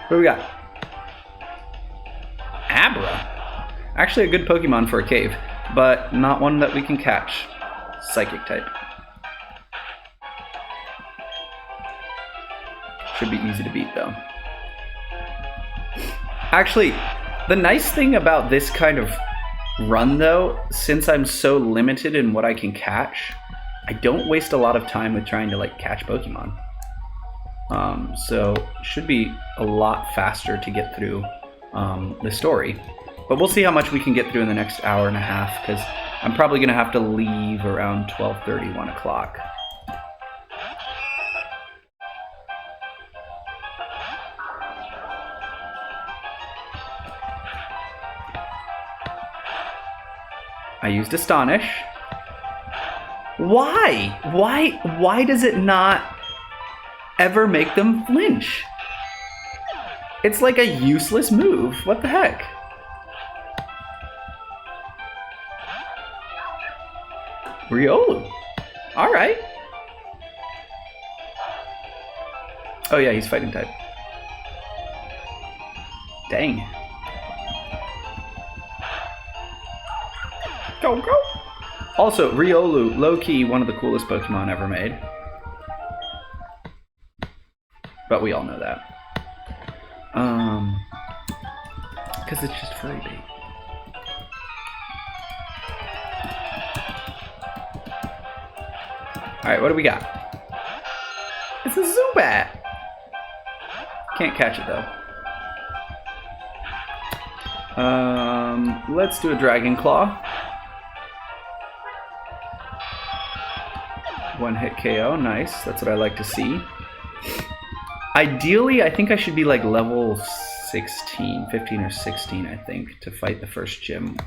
What do we got? Abra. Actually a good Pokemon for a cave, but not one that we can catch. Psychic type. Should be easy to beat though. Actually, the nice thing about this kind of run though, since I'm so limited in what I can catch, I don't waste a lot of time with trying to like catch Pokemon. So it should be a lot faster to get through the story. But we'll see how much we can get through in the next hour and a half, because I'm probably going to have to leave around 12:30, 1 o'clock. I used Astonish. Why? Why does it not ever make them flinch? It's like a useless move. What the heck? Riolu. Alright. Oh yeah, he's fighting type. Dang. Go, go! Also, Riolu, low-key, one of the coolest Pokemon ever made. But we all know that. Because it's just furry bait. Alright, what do we got? It's a Zubat! Can't catch it, though. Let's do a Dragon Claw. One hit KO, nice. That's what I like to see. Ideally, I think I should be like level 16, 15 or 16, I think, to fight the first gym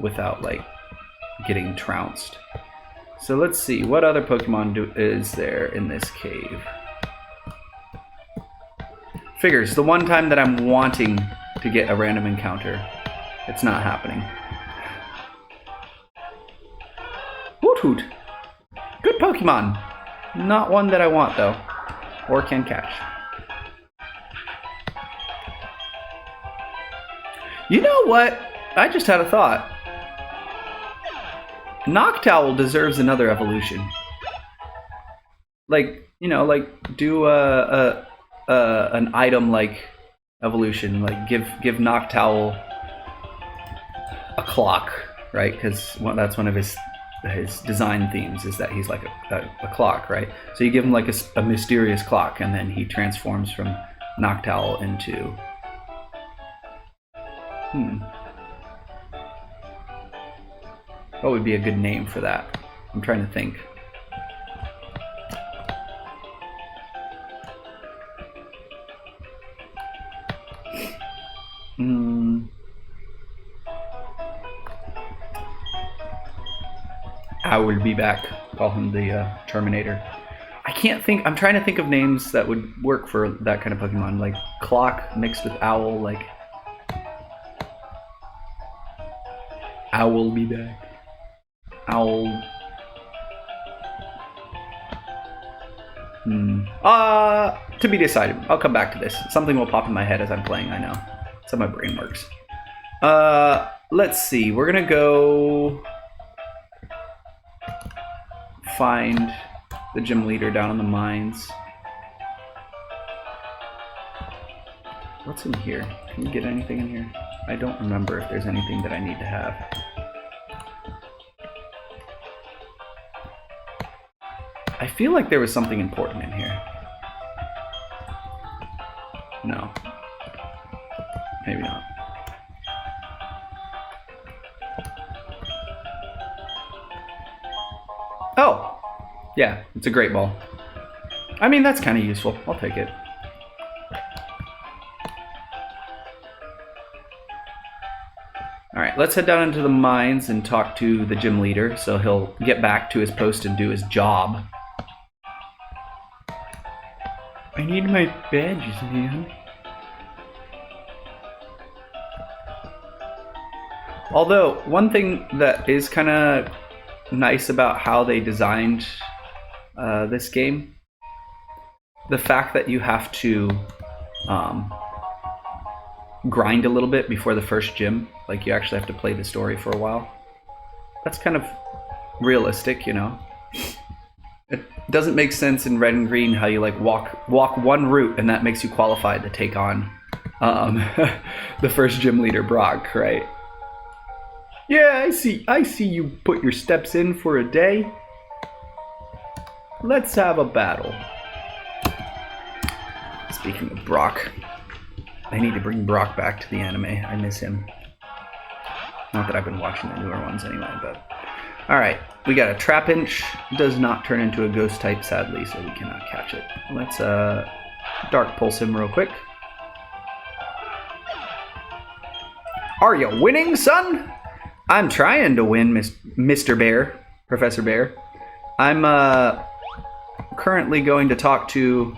without like getting trounced. So let's see, what other Pokemon is there in this cave? Figures, the one time that I'm wanting to get a random encounter, it's not happening. Hoot Hoot. Good Pokemon. Not one that I want though, or can catch. You know what? I just had a thought. Noctowl deserves another evolution. Like, you know, like do an item like evolution. Like give Noctowl a clock, right? Because that's one of his design themes is that he's like a clock, right? So you give him like a mysterious clock, and then he transforms from Noctowl into... What would be a good name for that? I'm trying to think. I will be back. Call him the Terminator. I can't think. I'm trying to think of names that would work for that kind of Pokemon, like clock mixed with owl. Like Owl be back. Owl. To be decided. I'll come back to this. Something will pop in my head as I'm playing. I know. That's how my brain works. Let's see. We're gonna go find the gym leader down in the mines. What's in here? Can we get anything in here? I don't remember if there's anything that I need to have. I feel like there was something important in here. No. Maybe not. Oh! Yeah, it's a great ball. I mean, that's kind of useful. I'll take it. Alright, let's head down into the mines and talk to the gym leader so he'll get back to his post and do his job. I need my badges, man. Although, one thing that is kind of nice about how they designed this game, the fact that you have to grind a little bit before the first gym, like you actually have to play the story for a while. That's kind of realistic, you know. It doesn't make sense in Red and Green how you like walk one route and that makes you qualified to take on the first gym leader, Brock, right? Yeah, I see you put your steps in for a day. Let's have a battle. Speaking of Brock, I need to bring Brock back to the anime. I miss him. Not that I've been watching the newer ones anyway, but... Alright, we got a Trapinch. Does not turn into a ghost type, sadly, so we cannot catch it. Let's Dark Pulse him real quick. Are you winning, son? I'm trying to win, Mr. Bear, Professor Bear. I'm currently going to talk to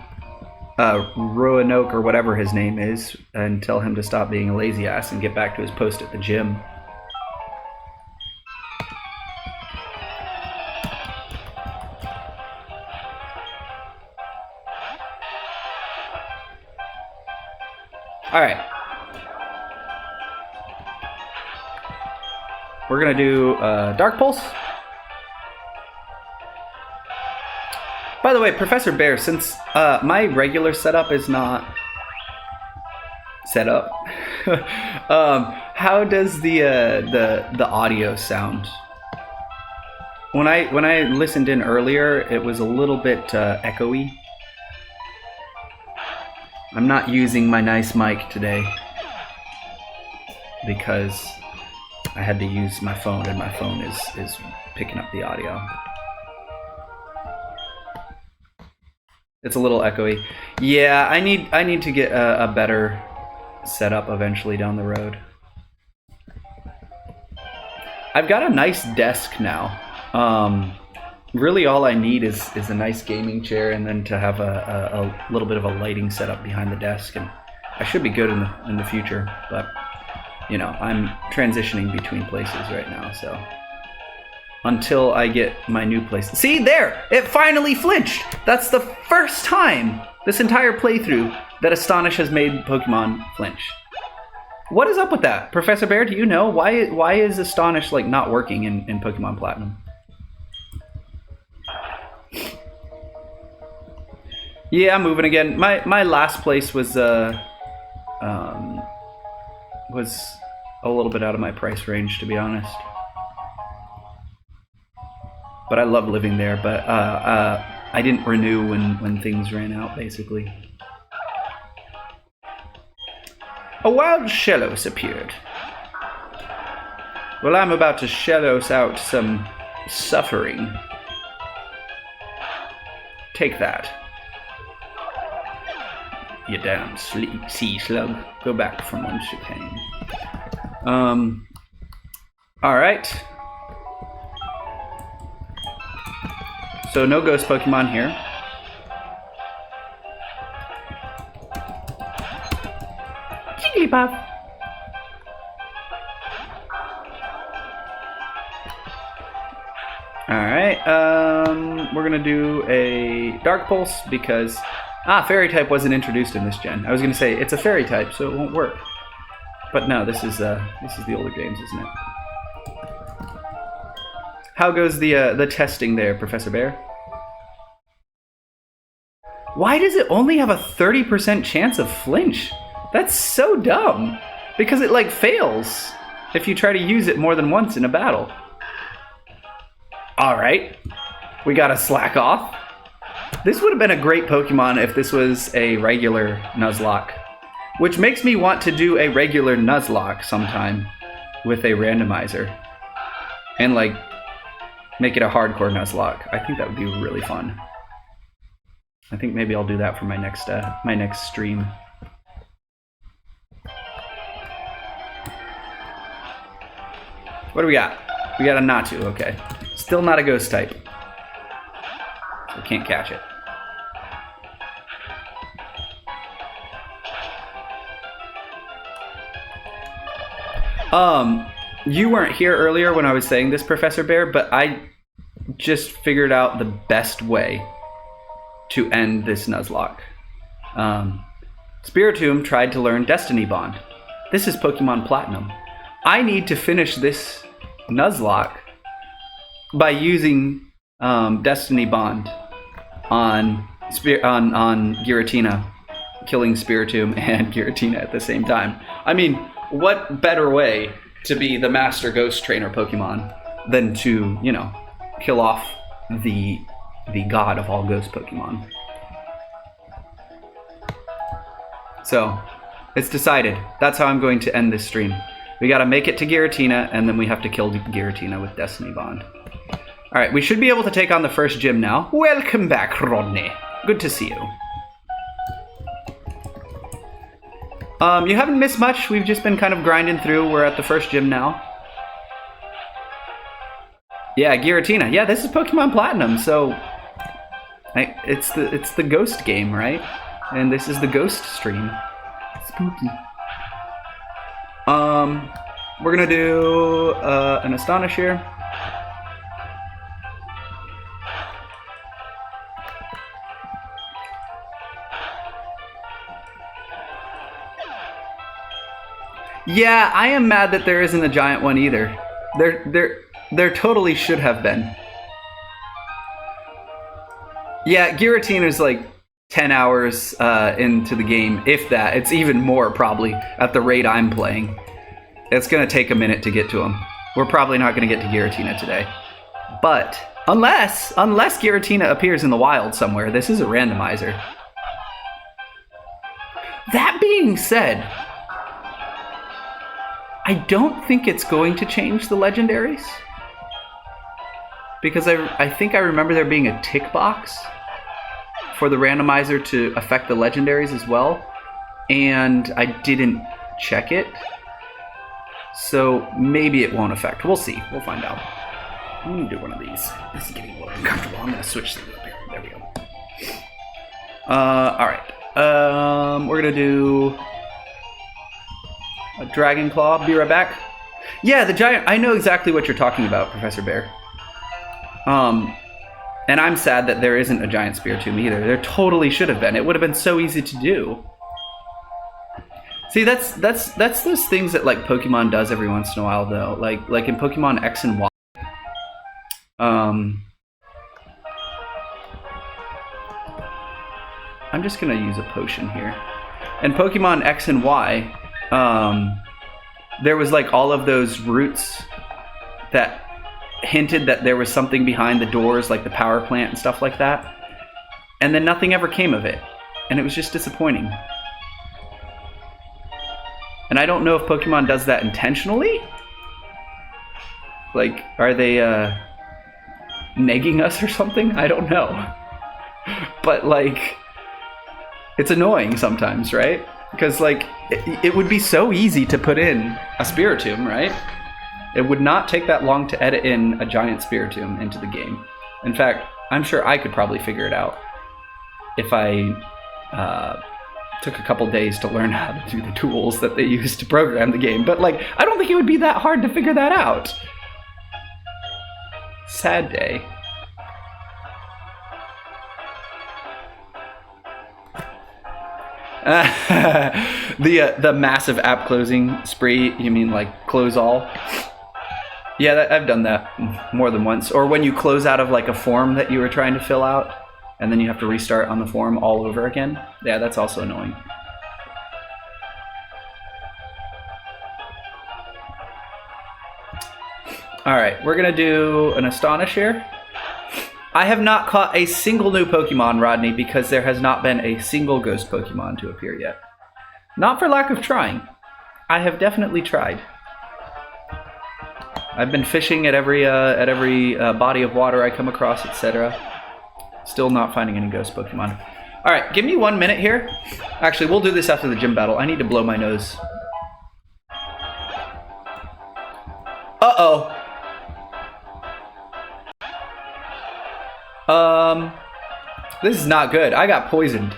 Roanoke or whatever his name is and tell him to stop being a lazy ass and get back to his post at the gym. Alright. We're gonna do Dark Pulse. By the way, Professor Bear, since my regular setup is not set up, how does the audio sound? When I listened in earlier, it was a little bit echoey. I'm not using my nice mic today because I had to use my phone, and my phone is picking up the audio. It's a little echoey. Yeah, I need to get a better setup eventually down the road. I've got a nice desk now. Really all I need is a nice gaming chair and then to have a little bit of a lighting setup behind the desk, and I should be good in the future, but you know, I'm transitioning between places right now, so until I get my new place. See, there! It finally flinched! That's the first time this entire playthrough that Astonish has made Pokemon flinch. What is up with that? Professor Bear, do you know? Why is Astonish like not working in Pokemon Platinum? Yeah, I'm moving again. My last place was a little bit out of my price range, to be honest. But I love living there, but I didn't renew when things ran out, basically. A wild Shellos appeared. Well, I'm about to Shellos out some suffering. Take that. You damn sea slug. Go back from whence you came. Alright. So no ghost Pokemon here. Jigglypuff. Alright, we're gonna do a Dark Pulse because Fairy type wasn't introduced in this gen. I was gonna say it's a Fairy type, so it won't work. But no, this is the older games, isn't it? How goes the testing there, Professor Bear? Why does it only have a 30% chance of flinch? That's so dumb. Because it like fails if you try to use it more than once in a battle. Alright, we gotta slack off. This would have been a great Pokemon if this was a regular Nuzlocke. Which makes me want to do a regular Nuzlocke sometime with a randomizer. And like, make it a hardcore Nuzlocke. I think that would be really fun. I think maybe I'll do that for my next stream. What do we got? We got a Natu, okay. Still not a ghost type. So can't catch it. You weren't here earlier when I was saying this, Professor Bear, but I just figured out the best way to end this Nuzlocke. Spiritomb tried to learn Destiny Bond. This is Pokemon Platinum. I need to finish this Nuzlocke by using Destiny Bond on Giratina, killing Spiritomb and Giratina at the same time. I mean, what better way to be the master ghost trainer Pokemon than to, you know, kill off the god of all ghost Pokemon. So, it's decided. That's how I'm going to end this stream. We gotta make it to Giratina, and then we have to kill Giratina with Destiny Bond. Alright, we should be able to take on the first gym now. Welcome back, Rodney. Good to see you. You haven't missed much. We've just been kind of grinding through. We're at the first gym now. Yeah, Giratina. Yeah, this is Pokemon Platinum, so it's the ghost game, right? And this is the ghost stream. Spooky. We're gonna do an Astonish here. Yeah, I am mad that there isn't a giant one either. There totally should have been. Yeah, Giratina's like 10 hours into the game, if that. It's even more, probably, at the rate I'm playing. It's going to take a minute to get to him. We're probably not going to get to Giratina today. But, unless Giratina appears in the wild somewhere, this is a randomizer. That being said, I don't think it's going to change the legendaries. Because I think I remember there being a tick box for the randomizer to affect the legendaries as well. And I didn't check it. So maybe it won't affect. We'll see. We'll find out. I'm going to do one of these. This is getting a little uncomfortable. I'm going to switch things up here. There we go. Alright. We're going to do a Dragon Claw. Be right back. Yeah, the giant. I know exactly what you're talking about, Professor Bear. And I'm sad that there isn't a giant Spiritomb either. There totally should have been. It would have been so easy to do. See, that's those things that like Pokemon does every once in a while, though. Like in Pokemon X and Y. I'm just gonna use a potion here. In Pokemon X and Y, there was like all of those roots that hinted that there was something behind the doors, like the power plant and stuff like that. And then nothing ever came of it. And it was just disappointing. And I don't know if Pokemon does that intentionally. Like, are they negging us or something? I don't know. But like, it's annoying sometimes, right? Because like, it would be so easy to put in a Spiritomb, right? It would not take that long to edit in a giant Spiritomb into the game. In fact, I'm sure I could probably figure it out if I took a couple days to learn how to do the tools that they use to program the game. But like, I don't think it would be that hard to figure that out. Sad day. The massive app closing spree, you mean like close all? Yeah, I've done that more than once. Or when you close out of like a form that you were trying to fill out, and then you have to restart on the form all over again. Yeah, that's also annoying. Alright, we're gonna do an Astonish here. I have not caught a single new Pokemon, Rodney, because there has not been a single ghost Pokemon to appear yet. Not for lack of trying. I have definitely tried. I've been fishing at every body of water I come across, etc. Still not finding any ghost Pokemon. Alright, give me 1 minute here. Actually, we'll do this after the gym battle. I need to blow my nose. Uh-oh. This is not good. I got poisoned.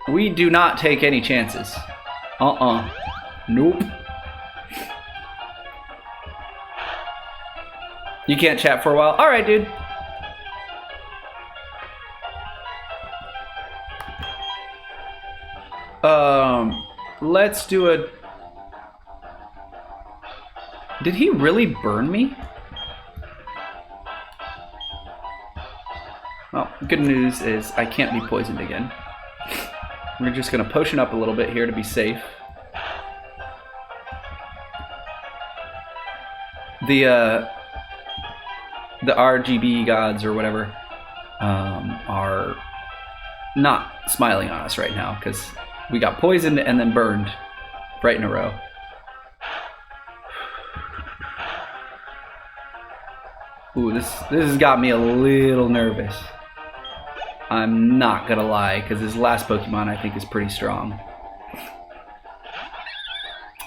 We do not take any chances. Nope. You can't chat for a while? Alright, dude. Let's do a... Did he really burn me? Well, good news is I can't be poisoned again. We're just gonna potion up a little bit here to be safe. The RGB gods or whatever are not smiling on us right now because we got poisoned and then burned right in a row. Ooh, this has got me a little nervous. I'm not gonna lie, because this last Pokemon I think is pretty strong.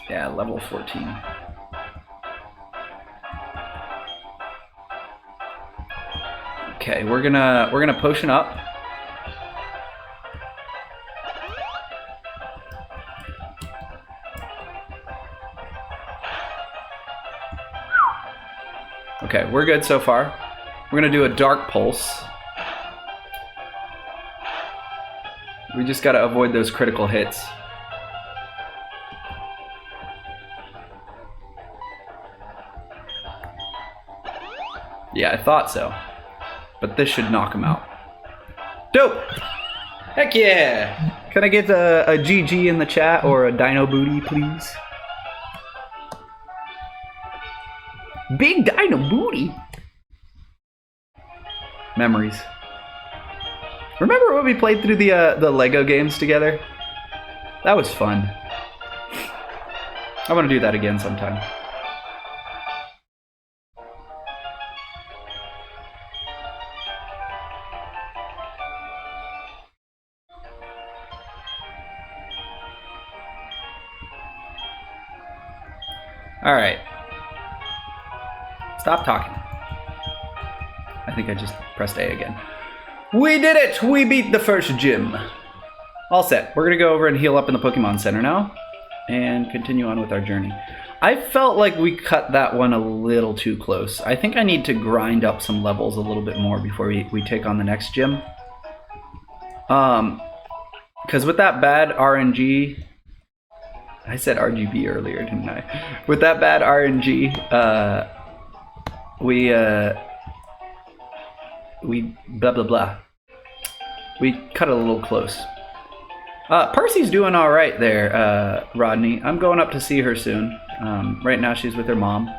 Yeah, level 14. Okay, we're gonna potion up. Okay, we're good so far. We're gonna do a Dark Pulse. We just gotta avoid those critical hits. Yeah, I thought so. But this should knock him out. Dope! Heck yeah! Can I get a GG in the chat or a Dino Booty, please? Big Dino Booty! Memories. Remember when we played through the Lego games together? That was fun. I want to do that again sometime. All right. Stop talking. I think I just pressed A again. We did it! We beat the first gym. All set. We're gonna go over and heal up in the Pokemon Center now and continue on with our journey. I felt like we cut that one a little too close. I think I need to grind up some levels a little bit more before we take on the next gym. Because with that bad RNG... I said RGB earlier, didn't I? With that bad RNG, we blah blah blah. We cut it a little close. Percy's doing all right there, Rodney. I'm going up to see her soon. Right now she's with her mom.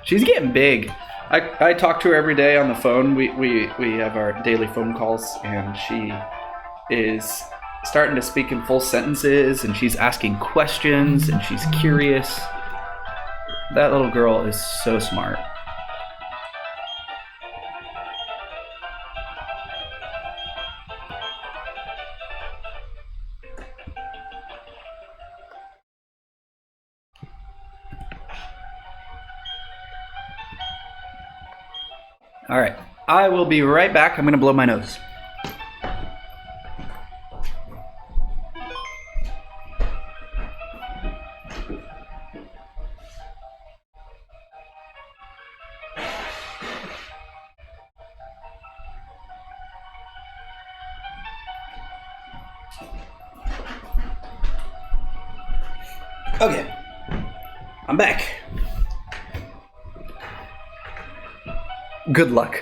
She's getting big. I talk to her every day on the phone. We have our daily phone calls, and she is starting to speak in full sentences, and she's asking questions, and she's curious. That little girl is so smart. All right, I will be right back. I'm gonna blow my nose. Okay, I'm back. Good luck.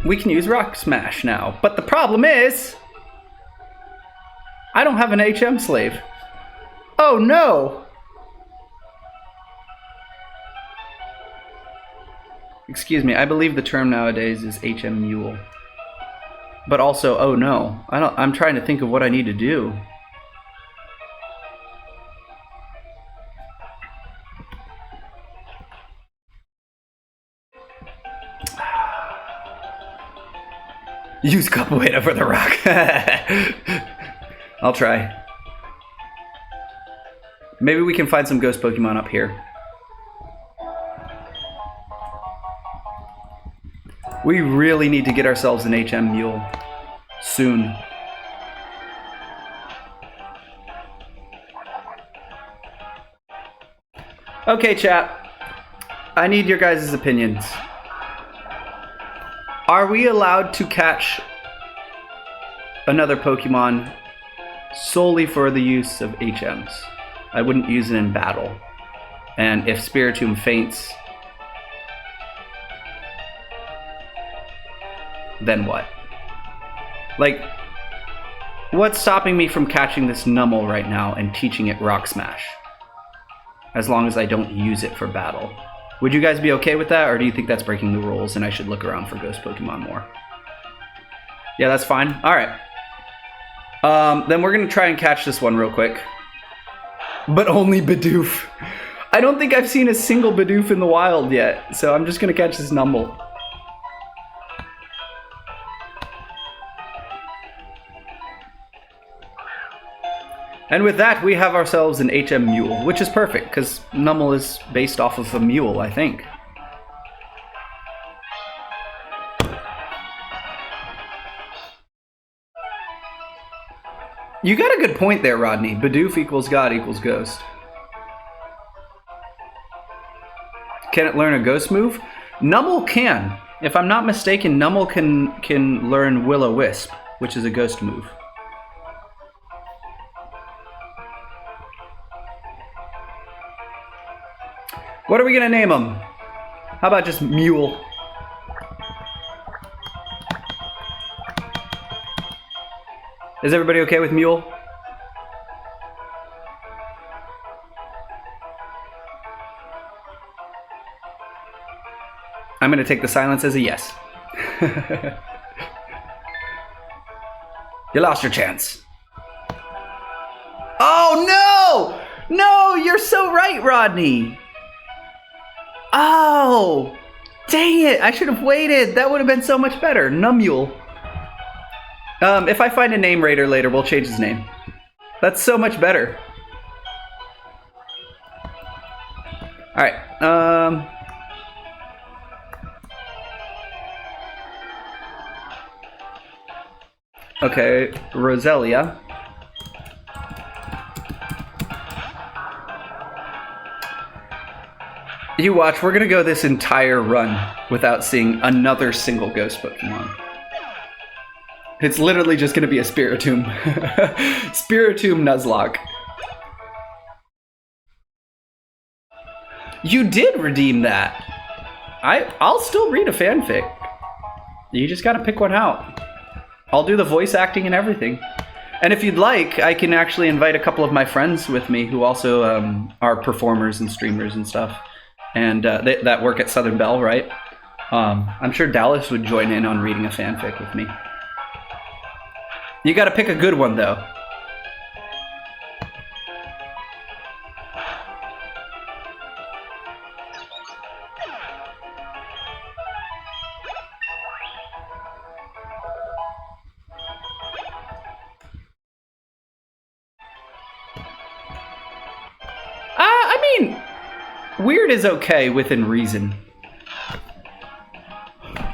We can use Rock Smash now, but the problem is I don't have an HM slave. Oh no! Excuse me, I believe the term nowadays is HM Mule. But also, oh no, I'm trying to think of what I need to do. Use Capoeira for the rock. I'll try. Maybe we can find some ghost Pokemon up here. We really need to get ourselves an HM Mule soon. Okay, chat. I need your guys' opinions. Are we allowed to catch another Pokemon solely for the use of HMs? I wouldn't use it in battle. And if Spiritomb faints, then what? Like, what's stopping me from catching this Numel right now and teaching it Rock Smash? As long as I don't use it for battle. Would you guys be okay with that, or do you think that's breaking the rules and I should look around for ghost Pokemon more? Yeah, that's fine. Alright. Then we're going to try and catch this one real quick. But only Bidoof. I don't think I've seen a single Bidoof in the wild yet, so I'm just going to catch this Numel. And with that, we have ourselves an HM Mule, which is perfect, because Numel is based off of a mule, I think. You got a good point there, Rodney. Bidoof equals God equals Ghost. Can it learn a Ghost move? Numel can. If I'm not mistaken, Numel can learn Will-O-Wisp, which is a Ghost move. What are we gonna name him? How about just Mule? Is everybody okay with Mule? I'm gonna take the silence as a yes. You lost your chance. Oh no! No, you're so right, Rodney! Oh, dang it! I should have waited. That would have been so much better. Numule. If I find a name raider later, we'll change his name. That's so much better. All right. Okay, Roselia. You watch, we're gonna go this entire run without seeing another single ghost Pokemon. It's literally just gonna be a Spiritomb. Spiritomb Nuzlocke. You did redeem that. I'll still read a fanfic. You just gotta pick one out. I'll do the voice acting and everything. And if you'd like, I can actually invite a couple of my friends with me who also are performers and streamers and stuff, and that work at Southern Bell, right? I'm sure Dallas would join in on reading a fanfic with me. You gotta pick a good one, though. I mean, weird is okay within reason.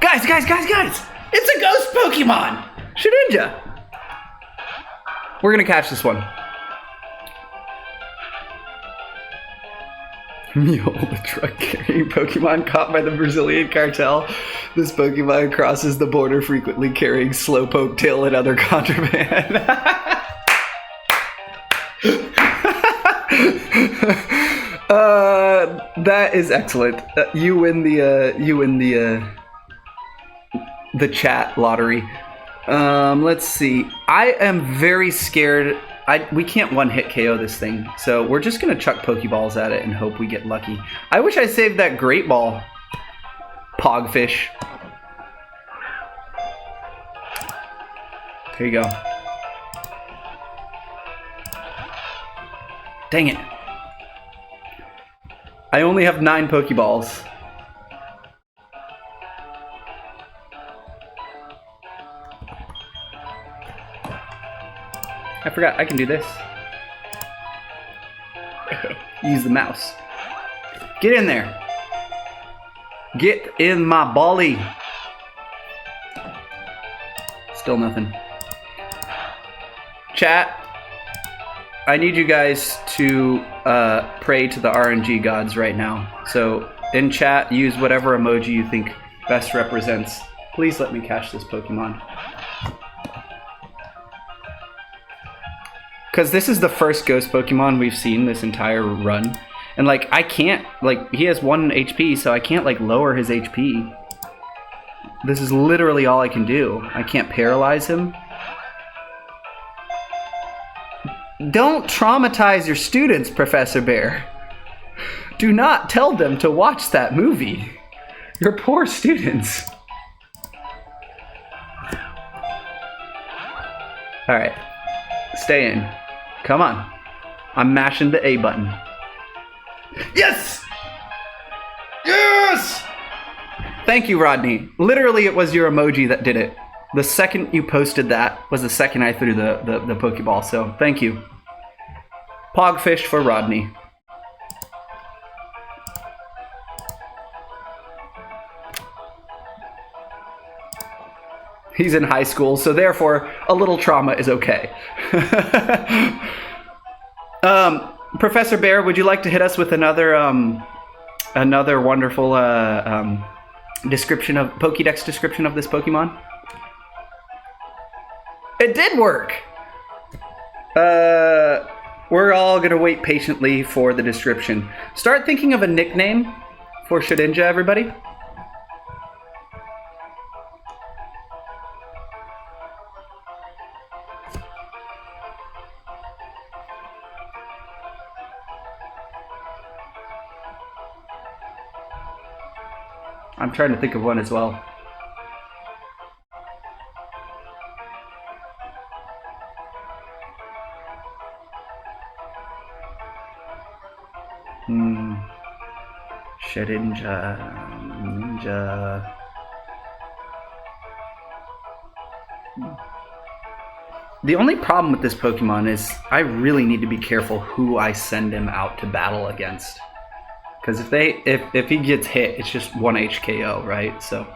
Guys! It's a ghost Pokemon! Shedinja! We're gonna catch this one. Mule, the truck-carrying Pokemon caught by the Brazilian cartel. This Pokemon crosses the border frequently carrying Slowpoke, Tail, and other contraband. That is excellent. You win the chat lottery. Let's see. I am very scared. We can't one-hit KO this thing, so we're just gonna chuck Pokeballs at it and hope we get lucky. I wish I saved that Great Ball. Pogfish. Here you go. Dang it. I only have 9 Pokeballs. I forgot I can do this. Use the mouse. Get in there. Get in my bally. Still nothing. Chat, I need you guys to pray to the RNG gods right now. So in chat, use whatever emoji you think best represents. Please let me catch this Pokemon. Because this is the first ghost Pokemon we've seen this entire run. And like, I can't, like, he has 1 HP, so I can't like lower his HP. This is literally all I can do. I can't paralyze him. Don't traumatize your students, Professor Bear. Do not tell them to watch that movie. You're poor students. Alright. Stay in. Come on. I'm mashing the A button. Yes! Yes! Thank you, Rodney. Literally, it was your emoji that did it. The second you posted that was the second I threw the Pokeball, so thank you. Pogfish for Rodney. He's in high school, so therefore a little trauma is okay. Professor Bear, would you like to hit us with another wonderful Pokédex description of this Pokemon? It did work. We're all gonna wait patiently for the description. Start thinking of a nickname for Shedinja, everybody. I'm trying to think of one as well. Shedinja, Ninja. The only problem with this Pokemon is I really need to be careful who I send him out to battle against. Because if he gets hit, it's just 1 HKO, right? So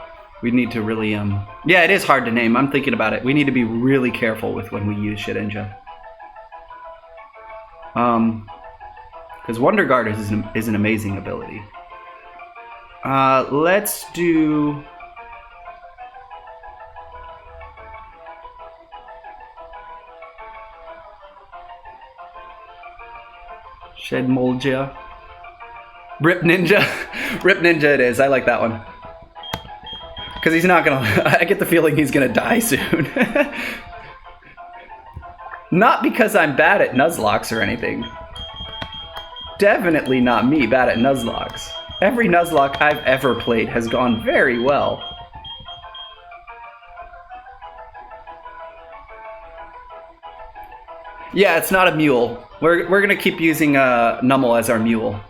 we need to really yeah, it is hard to name. I'm thinking about it. We need to be really careful with when we use Shedinja. Because Wonder Guard is an amazing ability. Let's do... Shedmolja. Rip Ninja. Rip Ninja it is. I like that one. Because he's not gonna... I get the feeling he's gonna die soon. Not because I'm bad at Nuzlocks or anything. Definitely not me bad at Nuzlocks. Every Nuzlocke I've ever played has gone very well. Yeah, it's not a mule. We're gonna keep using Nummel as our mule.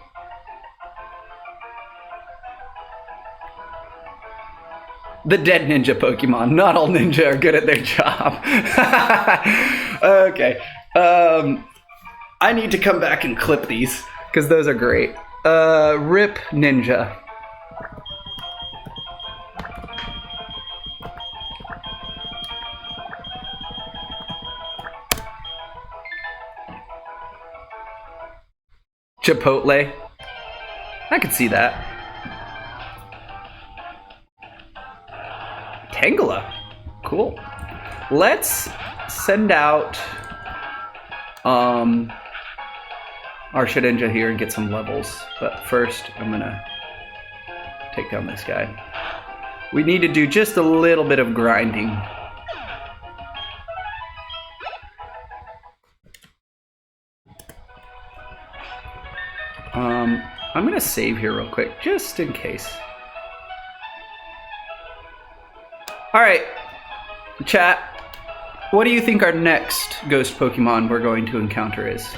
The dead ninja Pokemon. Not all ninja are good at their job. Okay. I need to come back and clip these, because those are great. Rip Ninja. Chipotle. I could see that. Tangela. Cool. Let's send out our Shedinja here and get some levels. But first, I'm gonna take down this guy. We need to do just a little bit of grinding. I'm gonna save here real quick, just in case. Alright, chat, what do you think our next ghost Pokemon we're going to encounter is?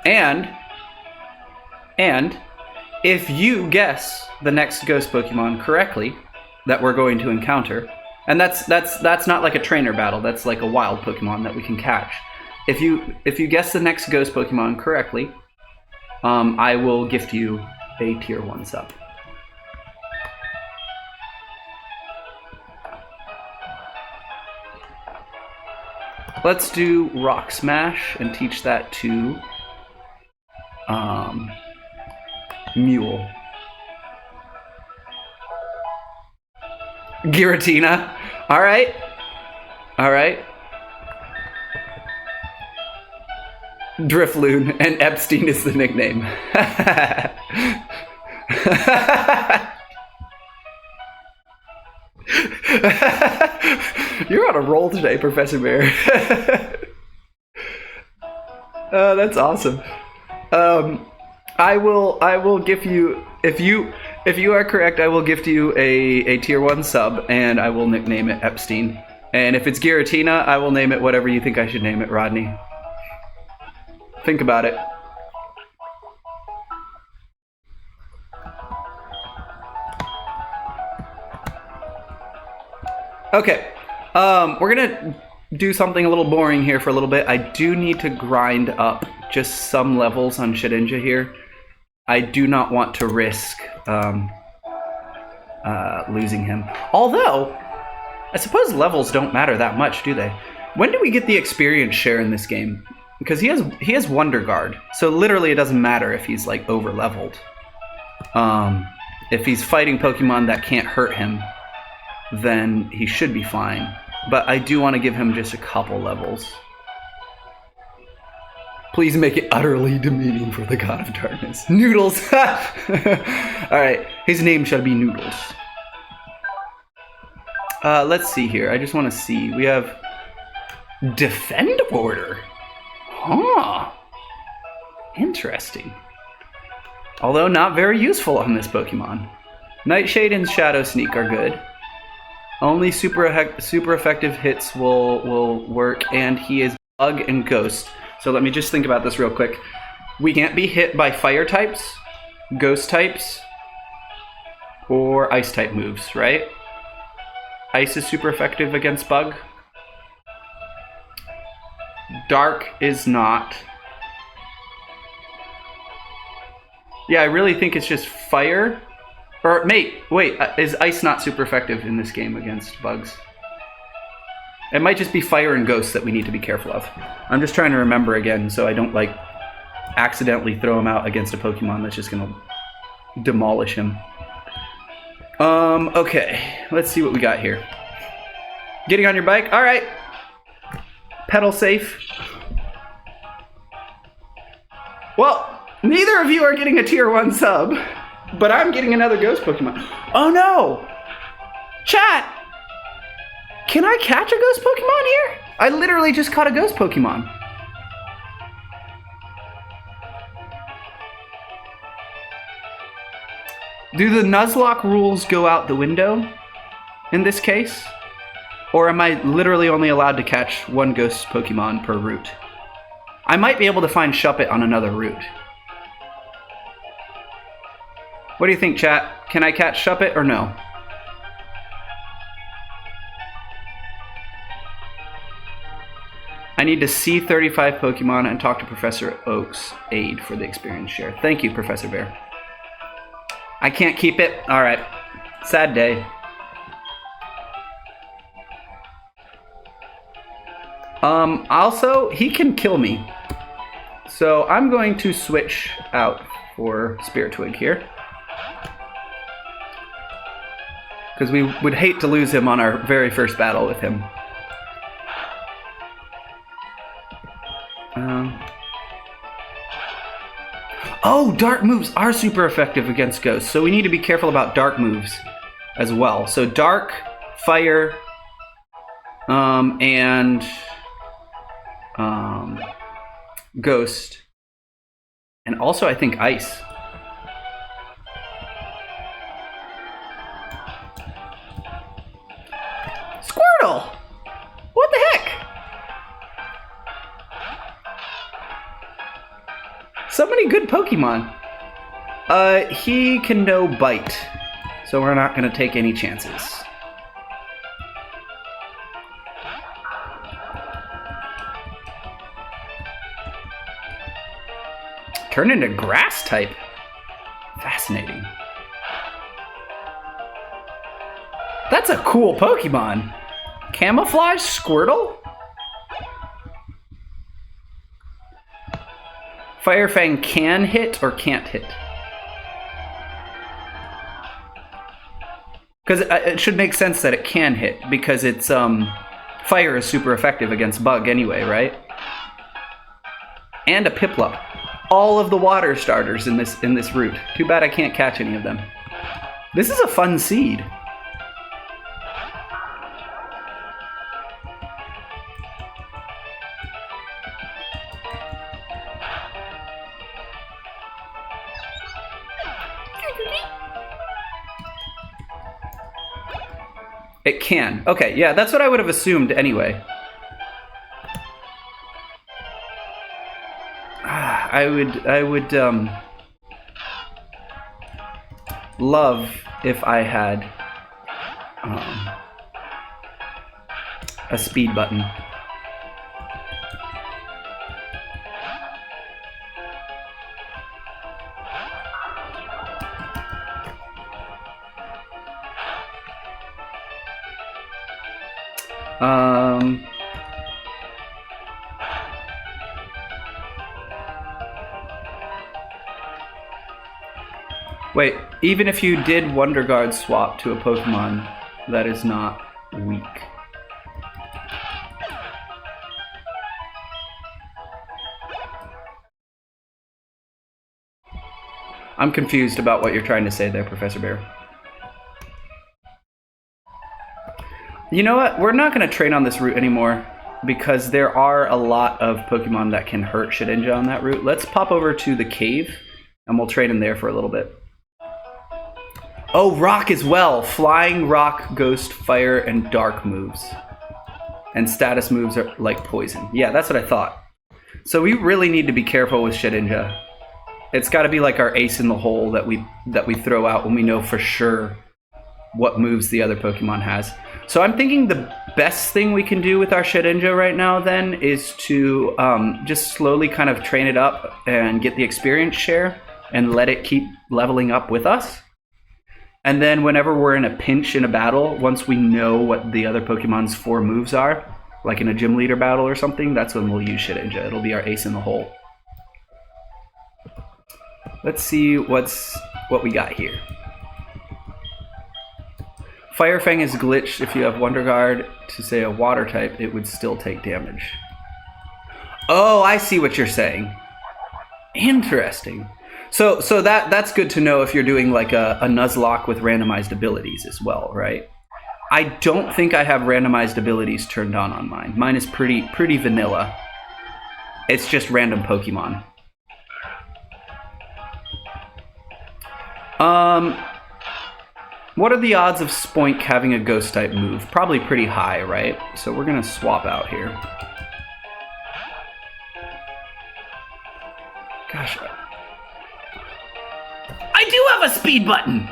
And if you guess the next ghost Pokemon correctly that we're going to encounter, and that's not like a trainer battle, that's like a wild Pokemon that we can catch. If you guess the next ghost Pokemon correctly, I will gift you a tier 1 sub. Let's do Rock Smash and teach that to Mule. Giratina. Alright. Alright. Drifloon, and Epstein is the nickname. You're on a roll today, Professor Bear. That's awesome. I will give you, if you are correct, I will gift you a tier 1 sub, and I will nickname it Epstein. And if it's Giratina, I will name it whatever you think I should name it, Rodney. Think about it. Okay, we're gonna do something a little boring here for a little bit. I do need to grind up just some levels on Shedinja here. I do not want to risk losing him. Although, I suppose levels don't matter that much, do they? When do we get the experience share in this game? Because he has Wonder Guard, so literally it doesn't matter if he's like over leveled. If he's fighting Pokemon that can't hurt him, then he should be fine. But I do want to give him just a couple levels. Please make it utterly demeaning for the God of Darkness. Noodles! Alright, his name shall be Noodles. Let's see here. I just want to see. We have Defend Order. Huh. Interesting. Although not very useful on this Pokemon. Nightshade and Shadow Sneak are good. Only super effective hits will work, and he is Bug and Ghost. So let me just think about this real quick. We can't be hit by Fire types, Ghost types, or Ice type moves, right? Ice is super effective against Bug. Dark is not. Yeah, I really think it's just Fire. Or, wait, is Ice not super effective in this game against Bugs? It might just be Fire and Ghost that we need to be careful of. I'm just trying to remember again so I don't, like, accidentally throw him out against a Pokemon that's just gonna demolish him. Okay, let's see what we got here. Getting on your bike? Alright. Pedal safe. Well, neither of you are getting a tier 1 sub. But I'm getting another ghost Pokemon. Oh no! Chat! Can I catch a ghost Pokemon here? I literally just caught a ghost Pokemon. Do the Nuzlocke rules go out the window in this case? Or am I literally only allowed to catch one ghost Pokemon per route? I might be able to find Shuppet on another route. What do you think, chat? Can I catch Shuppet or no? I need to see 35 Pokemon and talk to Professor Oak's aide for the experience share. Thank you, Professor Bear. I can't keep it? Alright. Sad day. Also, he can kill me. So I'm going to switch out for Spirit Twig here. Because we would hate to lose him on our very first battle with him. Oh, dark moves are super effective against ghosts, so we need to be careful about dark moves as well. So dark, fire, and ghost, and also I think ice. Squirtle! What the heck? So many good Pokemon. He can no bite, so we're not going to take any chances. Turn into grass type. Fascinating. That's a cool Pokemon. Camouflage Squirtle? Fire Fang can hit or can't hit? Because it should make sense that it can hit, because it's fire is super effective against bug anyway, right? And a Piplup. All of the water starters in this route. Too bad I can't catch any of them. This is a fun seed. It can. Okay, yeah, that's what I would have assumed anyway. I would love if I had a speed button. Wait, even if you did Wonder Guard swap to a Pokemon that is not weak. I'm confused about what you're trying to say there, Professor Bear. You know what? We're not going to train on this route anymore because there are a lot of Pokemon that can hurt Shedinja on that route. Let's pop over to the cave and we'll train him there for a little bit. Oh, rock as well. Flying, rock, ghost, fire, and dark moves. And status moves are like poison. Yeah, that's what I thought. So we really need to be careful with Shedinja. It's got to be like our ace in the hole that we throw out when we know for sure what moves the other Pokemon has. So I'm thinking the best thing we can do with our Shedinja right now then is to just slowly kind of train it up and get the experience share and let it keep leveling up with us. And then whenever we're in a pinch in a battle, once we know what the other Pokemon's 4 moves are, like in a gym leader battle or something, that's when we'll use Shedinja. It'll be our ace in the hole. Let's see what we got here. Fire Fang is glitched. If you have Wonder Guard to say a water type, it would still take damage. Oh, I see what you're saying. Interesting. So that's good to know if you're doing like a Nuzlocke with randomized abilities as well, right? I don't think I have randomized abilities turned on mine. Mine is pretty vanilla. It's just random Pokemon. What are the odds of Spoink having a ghost type move? Probably pretty high, right? So we're gonna swap out here. Gosh. I do have a speed button!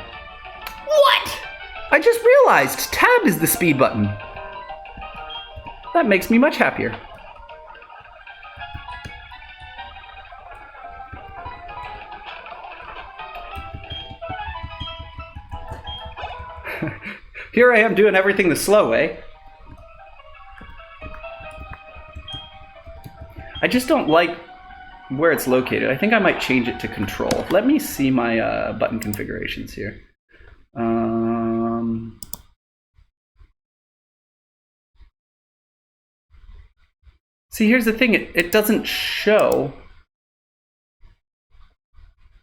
What? I just realized tab is the speed button. That makes me much happier. Here I am doing everything the slow way. I just don't like where it's located. I think I might change it to control. Let me see my button configurations here. See, here's the thing. It doesn't show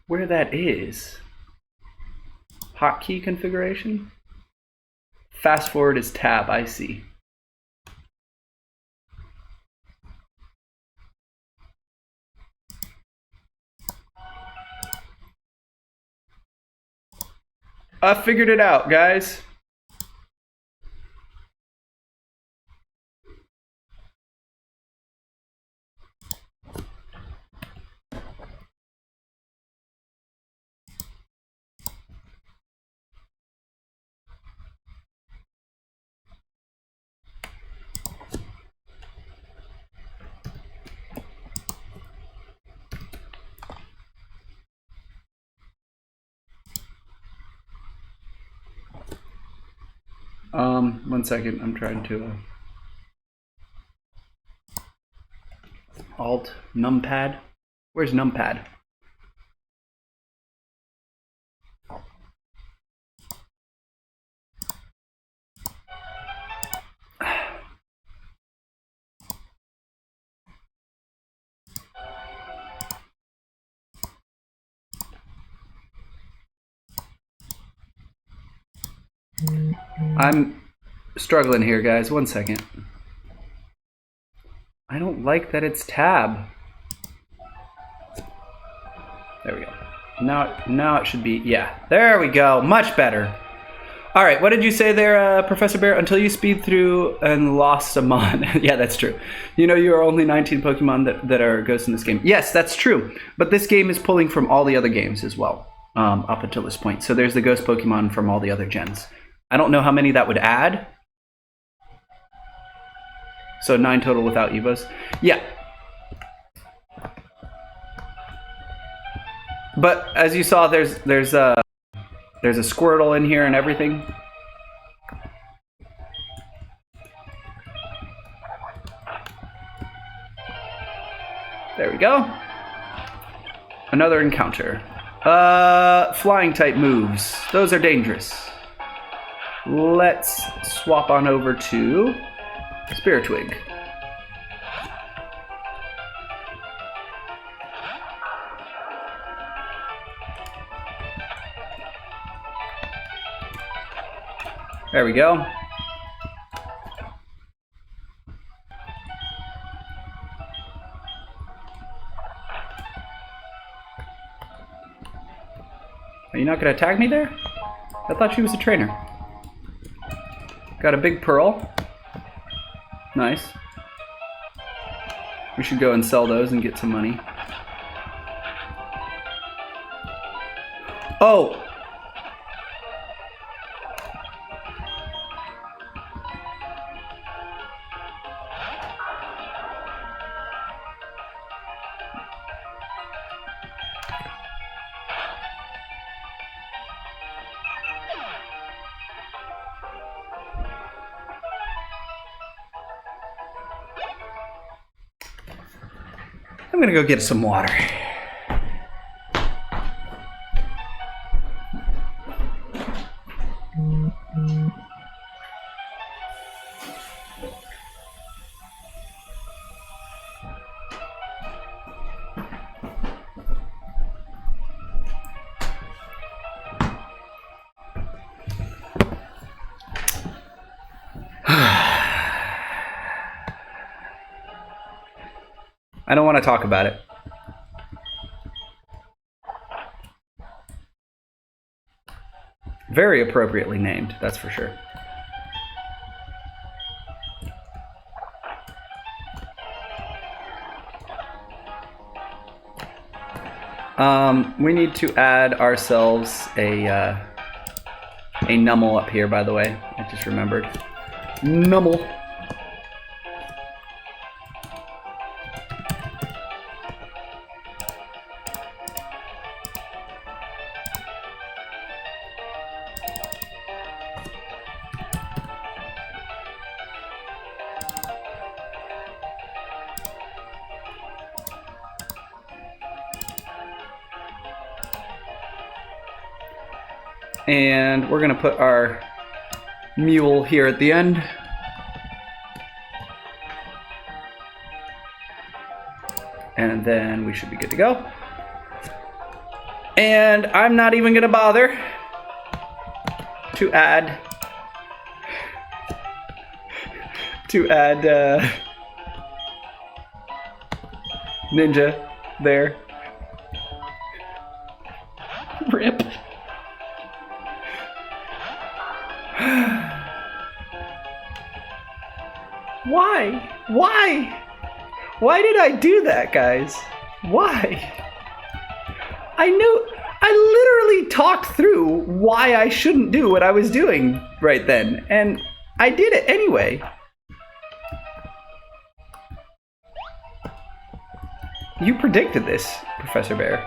where that is. Hotkey configuration. Fast forward is tab, I see. I figured it out, guys. One second, I'm trying to Alt numpad. Where's numpad? I'm struggling here, guys. One second. I don't like that it's tab. There we go. Now it should be, yeah. There we go. Much better. All right, what did you say there, Professor Bear? Until you speed through and lost a mon. Yeah, that's true. You know, you are only 19 Pokemon that are ghosts in this game. Yes, that's true. But this game is pulling from all the other games as well, up until this point. So there's the ghost Pokemon from all the other gens. I don't know how many that would add. So 9 total without Evos. Yeah. But as you saw, there's a Squirtle in here and everything. There we go. Another encounter. Flying type moves. Those are dangerous. Let's swap on over to Spiritwig. There we go. Are you not going to attack me there? I thought she was a trainer. Got a big pearl. Nice. We should go and sell those and get some money. Oh! I'm gonna go get some water. I don't want to talk about it. Very appropriately named, that's for sure. We need to add ourselves a Nummel up here, by the way. I just remembered. Nummel. And we're going to put our mule here at the end. And then we should be good to go. And I'm not even going to bother to add Ninja there. Rip. Why? Why? Why did I do that, guys? Why? I literally talked through why I shouldn't do what I was doing right then, and I did it anyway. You predicted this, Professor Bear,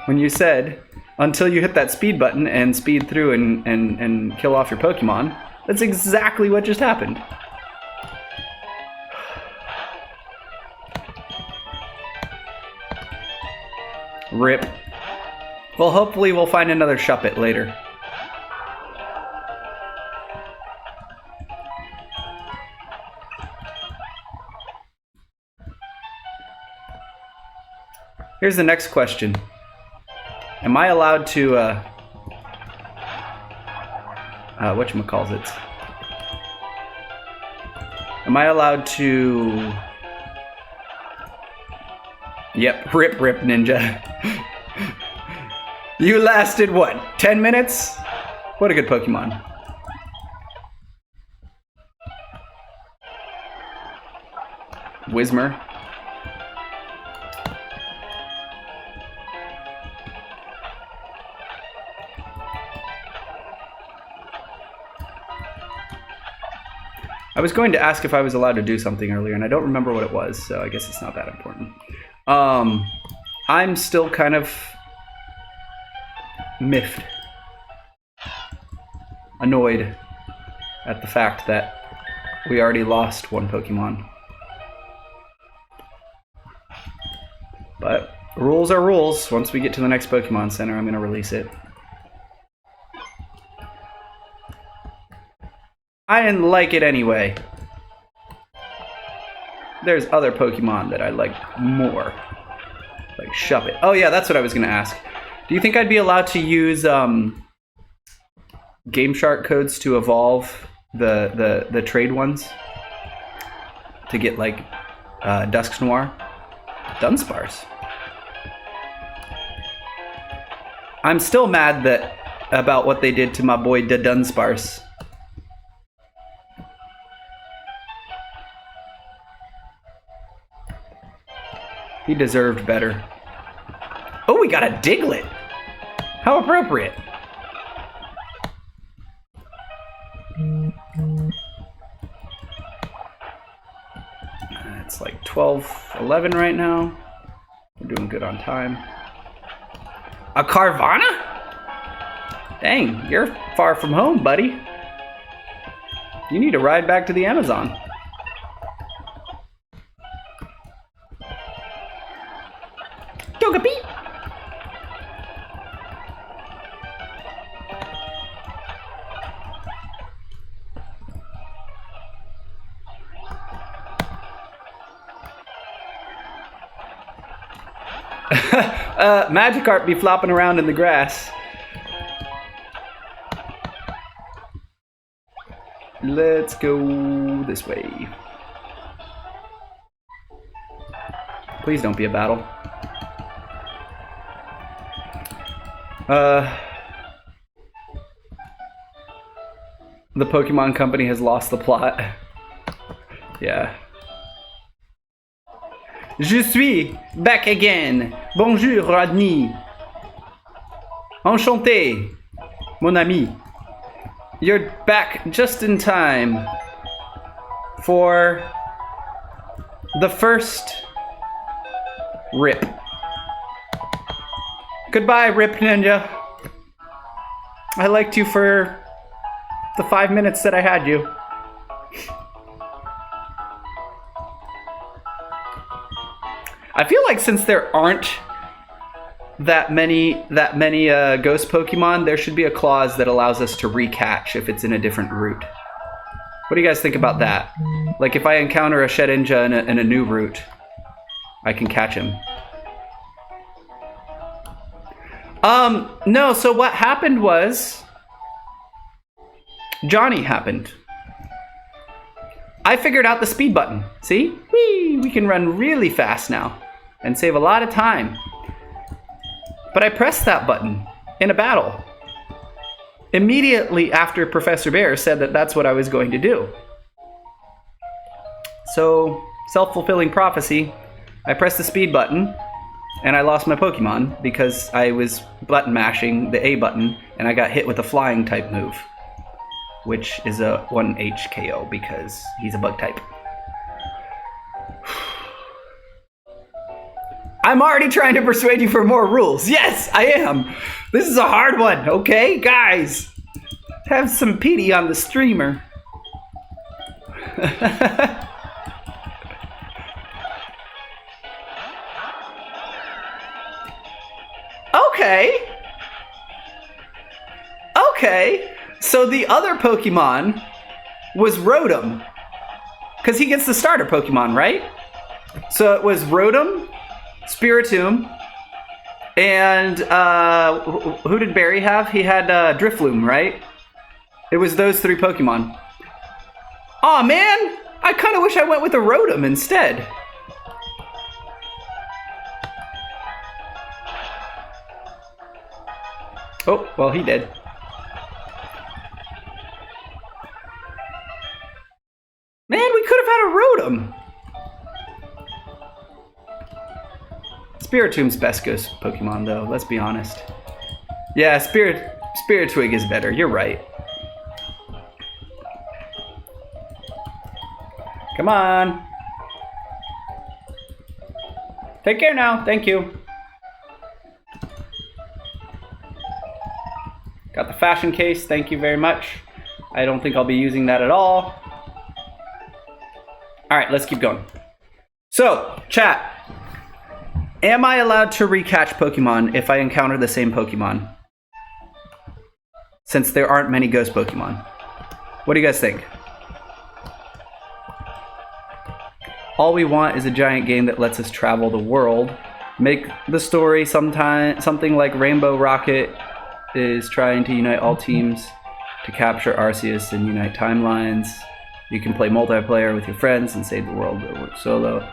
when you said, until you hit that speed button and speed through and kill off your Pokemon. That's exactly what just happened. Rip. Well, hopefully we'll find another Shuppet later. Here's the next question. Am I allowed to, whatchamacallits? Am I allowed to... Yep, rip Ninja. You lasted, what, 10 minutes? What a good Pokemon. Whismur. I was going to ask if I was allowed to do something earlier, and I don't remember what it was, so I guess it's not that important. I'm still kind of miffed, annoyed at the fact that we already lost one Pokemon. But rules are rules. Once we get to the next Pokemon Center, I'm going to release it. I didn't like it anyway. There's other Pokemon that I like more. Like Shuppet. Oh yeah, that's what I was gonna ask. Do you think I'd be allowed to use Game Shark codes to evolve the trade ones? To get like Dusk Noir? Dunsparce. I'm still mad about what they did to my boy Dunsparce. He deserved better. Oh, we got a Diglett! How appropriate! It's like 12:11 right now. We're doing good on time. A Carvana? Dang, you're far from home, buddy. You need to ride back to the Amazon. Magikarp be flopping around in the grass. Let's go this way. Please don't be a battle. The Pokemon Company has lost the plot. Yeah. Je suis back again. Bonjour, Rodney. Enchanté, mon ami. You're back just in time for the first rip. Goodbye, Rip Ninja. I liked you for the 5 minutes that I had you. I feel like since there aren't that many ghost Pokemon, there should be a clause that allows us to recatch if it's in a different route. What do you guys think about that? Like if I encounter a Shedinja in a new route, I can catch him. No, so what happened was Johnny happened. I figured out the speed button. See? Whee! We can run really fast now and save a lot of time. But I pressed that button in a battle immediately after Professor Bear said that that's what I was going to do. So, self-fulfilling prophecy, I pressed the speed button and I lost my Pokemon because I was button mashing the A button and I got hit with a flying type move, which is a 1H KO because he's a bug type. I'm already trying to persuade you for more rules. Yes, I am. This is a hard one, okay? Guys, have some pity on the streamer. Okay. So the other Pokemon was Rotom. Because he gets the starter Pokemon, right? So it was Rotom, Spiritomb, and who did Barry have? He had Drifloon, right? It was those 3 Pokemon. Aw, man! I kind of wish I went with a Rotom instead. Oh, well, he did. Man, we could have had a Rotom. Spiritomb's best ghost Pokemon, though. Let's be honest. Yeah, Spiritwig is better. You're right. Come on. Take care now. Thank you. Got the fashion case. Thank you very much. I don't think I'll be using that at all. All right, let's keep going. So, chat. Am I allowed to recatch Pokemon if I encounter the same Pokemon? Since there aren't many ghost Pokemon. What do you guys think? All we want is a giant game that lets us travel the world. Make the story something like Rainbow Rocket is trying to unite all teams to capture Arceus and unite timelines. You can play multiplayer with your friends and save the world or work solo.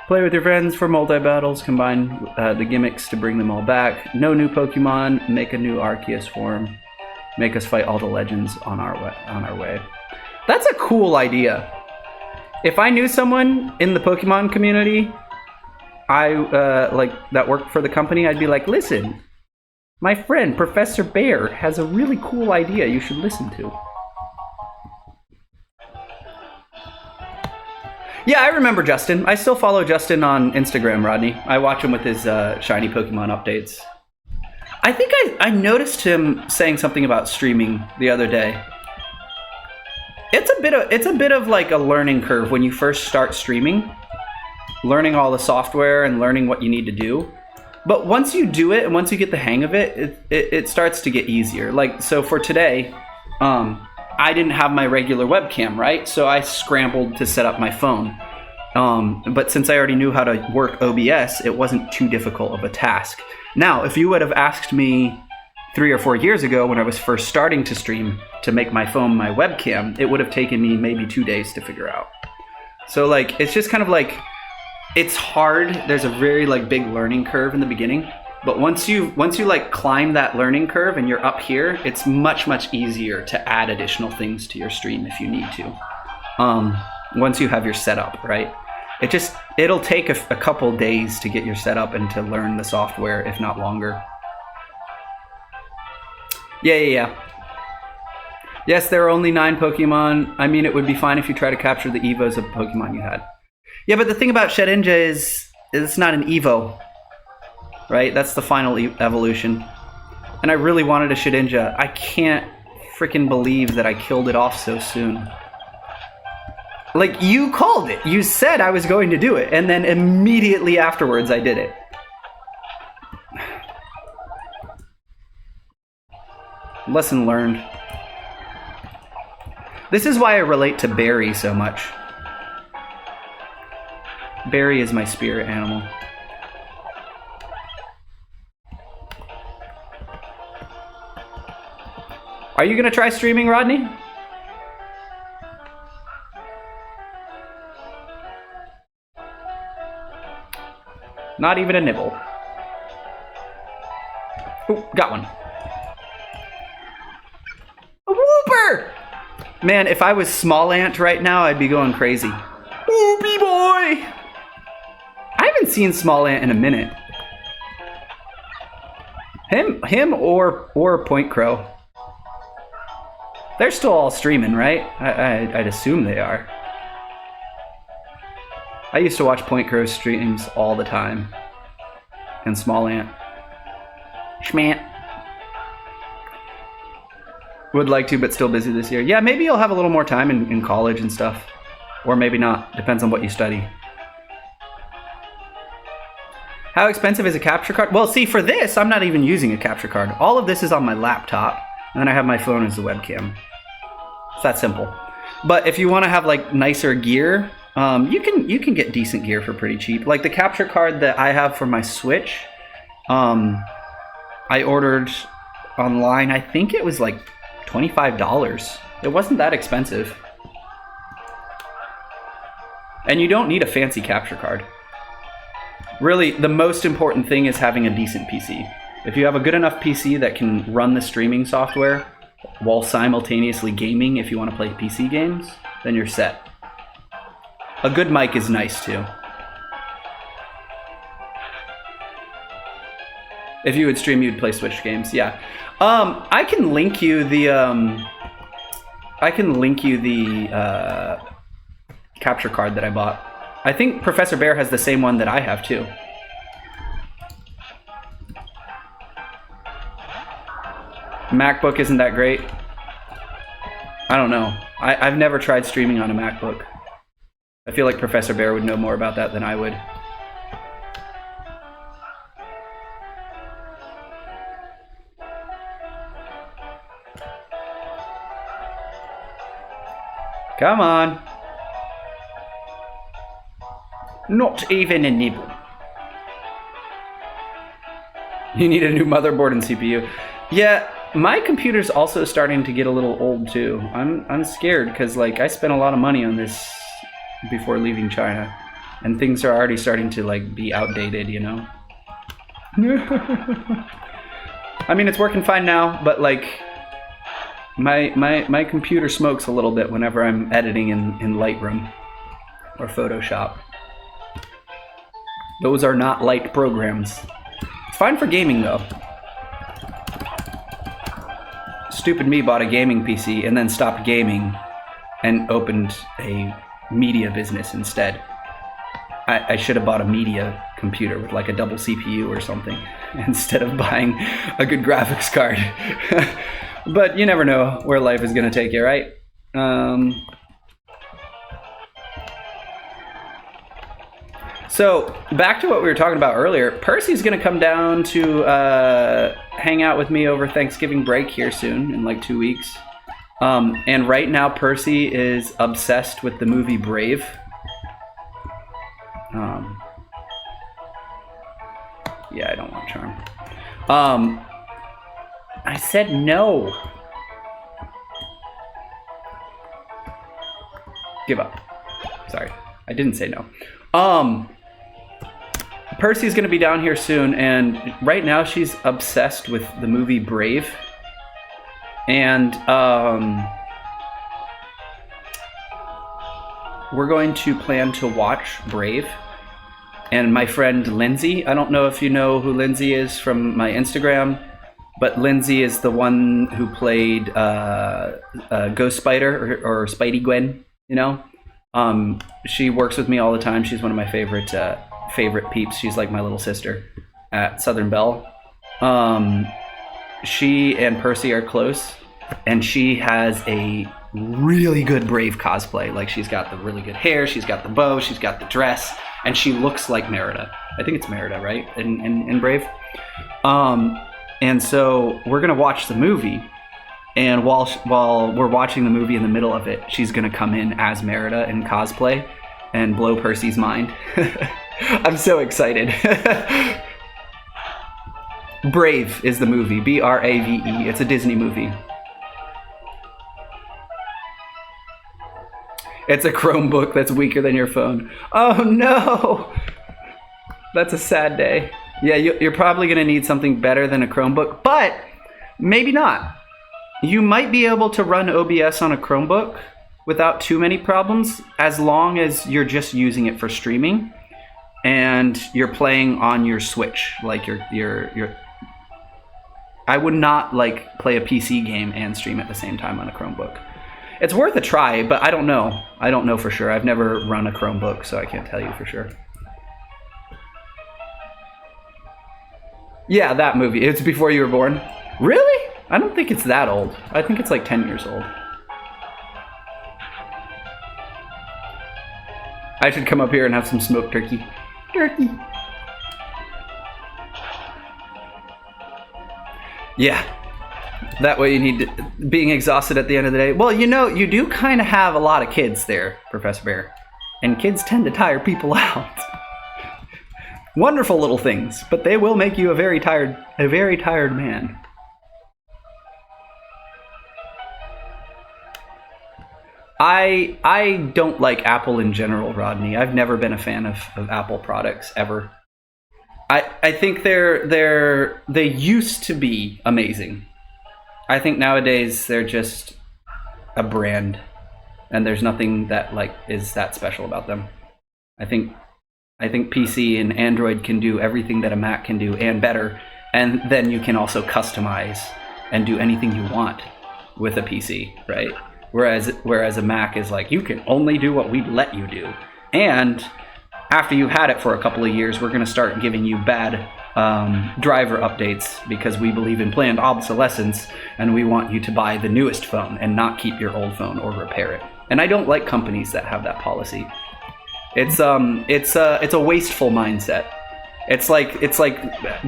Play with your friends for multi-battles, combine the gimmicks to bring them all back. No new Pokemon, make a new Arceus form. Make us fight all the legends on our way. That's a cool idea. If I knew someone in the Pokemon community, that worked for the company, I'd be like, listen, my friend Professor Bear has a really cool idea you should listen to. Yeah, I remember Justin. I still follow Justin on Instagram, Rodney. I watch him with his shiny Pokemon updates. I think I noticed him saying something about streaming the other day. It's a bit of like a learning curve when you first start streaming, learning all the software and learning what you need to do. But once you do it and once you get the hang of it, it starts to get easier. Like, so for today, I didn't have my regular webcam, right? So I scrambled to set up my phone. But since I already knew how to work OBS, it wasn't too difficult of a task. Now, if you would have asked me 3 or 4 years ago when I was first starting to stream to make my phone my webcam, it would have taken me maybe 2 days to figure out. So like, it's just kind of like it's hard. There's a very like big learning curve in the beginning, but once you like climb that learning curve and you're up here, it's much easier to add additional things to your stream if you need to. Once you have your setup, right? It'll take a couple days to get your setup and to learn the software, if not longer. Yeah. Yes, there are only 9 Pokemon. I mean, it would be fine if you try to capture the Evos of Pokemon you had. Yeah, but the thing about Shedinja is it's not an Evo, right? That's the final evolution. And I really wanted a Shedinja. I can't freaking believe that I killed it off so soon. Like, you called it. You said I was going to do it. And then immediately afterwards, I did it. Lesson learned. This is why I relate to Barry so much. Barry is my spirit animal. Are you gonna try streaming, Rodney? Not even a nibble. Ooh, got one. A whooper! Man, if I was Small Ant right now, I'd be going crazy. Whoopie boy! I haven't seen Small Ant in a minute. Him or Point Crow. They're still all streaming, right? I'd assume they are. I used to watch Point Crow streams all the time. And Small Ant. Schmant. Would like to, but still busy this year. Yeah, maybe you'll have a little more time in college and stuff. Or maybe not. Depends on what you study. How expensive is a capture card? Well, see, for this, I'm not even using a capture card. All of this is on my laptop. And then I have my phone as the webcam. It's that simple. But if you want to have like nicer gear, you can get decent gear for pretty cheap. Like the capture card that I have for my Switch, I ordered online. I think it was like $25. It wasn't that expensive. And you don't need a fancy capture card. Really, the most important thing is having a decent PC. If you have a good enough PC that can run the streaming software while simultaneously gaming, if you want to play PC games, then you're set. A good mic is nice too. If you would stream, you'd play Switch games, yeah. I can link you the capture card that I bought. I think Professor Bear has the same one that I have too. MacBook isn't that great. I don't know. I've never tried streaming on a MacBook. I feel like Professor Bear would know more about that than I would. Come on. Not even a nibble. You need a new motherboard and CPU. Yeah, my computer's also starting to get a little old too. I'm scared because like I spent a lot of money on this before leaving China, and things are already starting to like be outdated, you know. I mean, it's working fine now, but like my computer smokes a little bit whenever I'm editing in Lightroom or Photoshop. Those are not light programs. It's fine for gaming though. Stupid me bought a gaming PC and then stopped gaming and opened a media business instead. I should have bought a media computer with like a double CPU or something instead of buying a good graphics card. But you never know where life is going to take you, right? So back to what we were talking about earlier. Percy's going to come down to hang out with me over Thanksgiving break here soon in like 2 weeks. And right now Percy is obsessed with the movie Brave. Yeah, I don't want Charm. I said no. Give up. Sorry, I didn't say no. Percy's going to be down here soon, and right now she's obsessed with the movie Brave. And we're going to plan to watch Brave. And my friend Lindsay, I don't know if you know who Lindsay is from my Instagram, but Lindsay is the one who played Ghost Spider or Spidey Gwen, you know? She works with me all the time. She's one of my favorite peeps. She's like my little sister at Southern Belle. She and Percy are close, and she has a really good Brave cosplay. Like, she's got the really good hair, she's got the bow, she's got the dress, and she looks like Merida. I think it's Merida, right? In Brave. And so we're gonna watch the movie, and while we're watching the movie, in the middle of it, she's gonna come in as Merida in cosplay and blow Percy's mind. I'm so excited. Brave is the movie. B-R-A-V-E. It's a Disney movie. It's a Chromebook that's weaker than your phone. Oh no! That's a sad day. Yeah, you're probably going to need something better than a Chromebook, but maybe not. You might be able to run OBS on a Chromebook without too many problems, as long as you're just using it for streaming and you're playing on your Switch. Like your I would not like play a PC game and stream at the same time on a Chromebook. It's worth a try, but I don't know. I don't know for sure. I've never run a Chromebook, so I can't tell you for sure. Yeah, that movie. It's before you were born. Really? I don't think it's that old. I think it's like 10 years old. I should come up here and have some smoked turkey. Turkey. Yeah. That way you need being exhausted at the end of the day. Well, you know, you do kind of have a lot of kids there, Professor Bear. And kids tend to tire people out. Wonderful little things, but they will make you a very tired man. I don't like Apple in general, Rodney. I've never been a fan of Apple products ever. I think they used to be amazing. I think nowadays they're just a brand, and there's nothing that like is that special about them. I think PC and Android can do everything that a Mac can do and better, and then you can also customize and do anything you want with a PC, right? Whereas a Mac is like, you can only do what we let you do. And after you've had it for a couple of years, we're going to start giving you bad driver updates because we believe in planned obsolescence, and we want you to buy the newest phone and not keep your old phone or repair it. And I don't like companies that have that policy. It's a wasteful mindset. It's like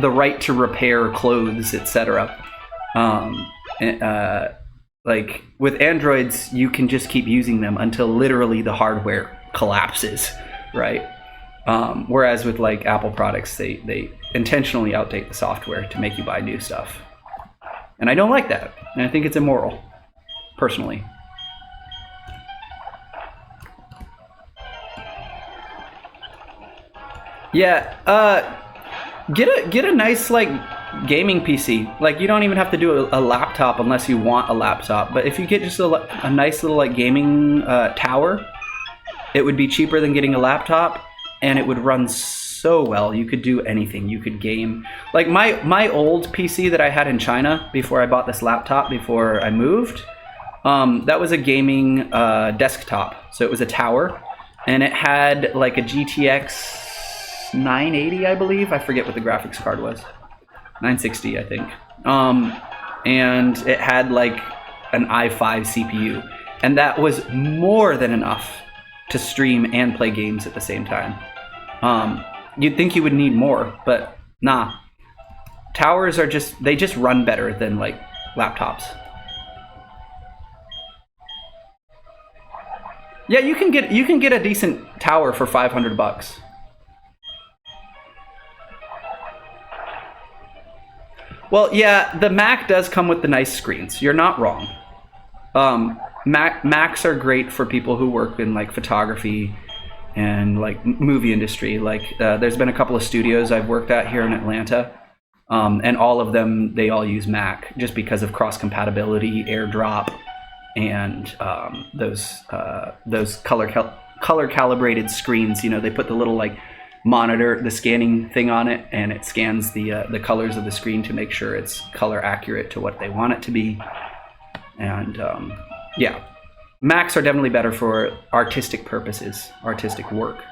the right to repair clothes, etc. Like with Androids, you can just keep using them until literally the hardware collapses, right? Whereas with like Apple products, they intentionally outdate the software to make you buy new stuff. And I don't like that. And I think it's immoral, personally. Yeah, get a nice like gaming PC. Like, you don't even have to do a laptop unless you want a laptop. But if you get just a nice little like gaming tower, it would be cheaper than getting a laptop, and it would run so well. You could do anything. You could game. Like my old PC that I had in China before I bought this laptop before I moved, that was a gaming desktop. So it was a tower, and it had like a GTX 980, I believe. I forget what the graphics card was. 960, I think. And it had like an i5 CPU, and that was more than enough to stream and play games at the same time. You'd think you would need more, but nah. Towers are they just run better than like laptops. Yeah, you can get a decent tower for $500. Well, yeah, the Mac does come with the nice screens. You're not wrong. Macs are great for people who work in like photography and like movie industry. Like there's been a couple of studios I've worked at here in Atlanta, and all of them, they all use Mac just because of cross compatibility, AirDrop, and those color calibrated screens. You know, they put the little like monitor, the scanning thing on it, and it scans the colors of the screen to make sure it's color accurate to what they want it to be. And yeah, Macs are definitely better for artistic purposes, artistic work.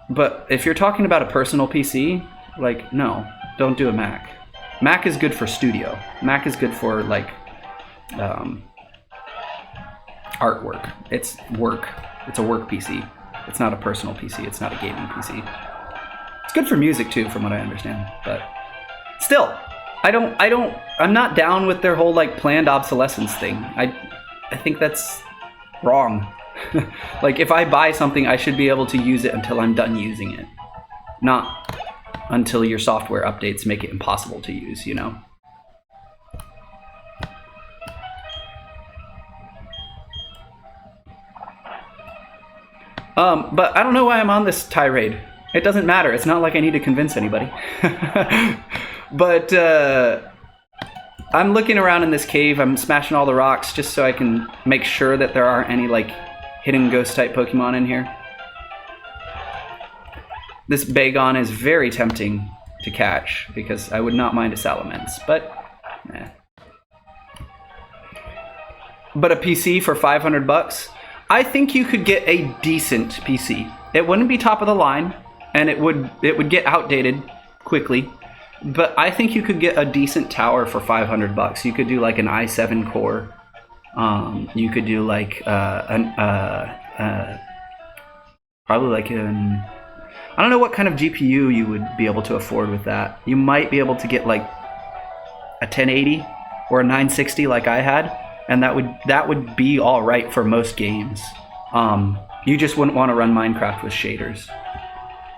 But if you're talking about a personal PC, like, no, don't do a Mac. Mac is good for studio. Mac is good for like artwork. It's work. It's a work PC. It's not a personal PC. It's not a gaming PC. It's good for music too, from what I understand. But still, I'm not down with their whole like planned obsolescence thing. I think that's wrong. Like, if I buy something, I should be able to use it until I'm done using it, not until your software updates make it impossible to use, you know? But I don't know why I'm on this tirade. It doesn't matter. It's not like I need to convince anybody. But I'm looking around in this cave. I'm smashing all the rocks just so I can make sure that there aren't any like hidden ghost type Pokemon in here. This Bagon is very tempting to catch because I would not mind a Salamence, but eh. But a PC for $500? I think you could get a decent PC. It wouldn't be top of the line, and it would get outdated quickly. But I think you could get a decent tower for $500. You could do like an i7 core. You could do like probably like an, I don't know what kind of GPU you would be able to afford with that. You might be able to get like a 1080 or a 960 like I had, and that would be all right for most games. You just wouldn't want to run Minecraft with shaders.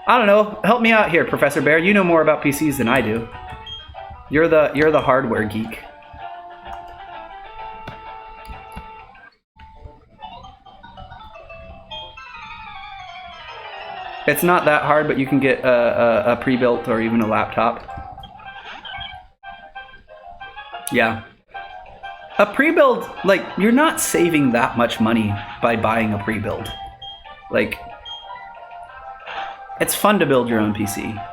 I don't know. Help me out here, Professor Bear. You know more about PCs than I do. You're the hardware geek. It's not that hard, but you can get a pre-built or even a laptop. Yeah. A pre-build, like, you're not saving that much money by buying a pre-build. Like, it's fun to build your own PC,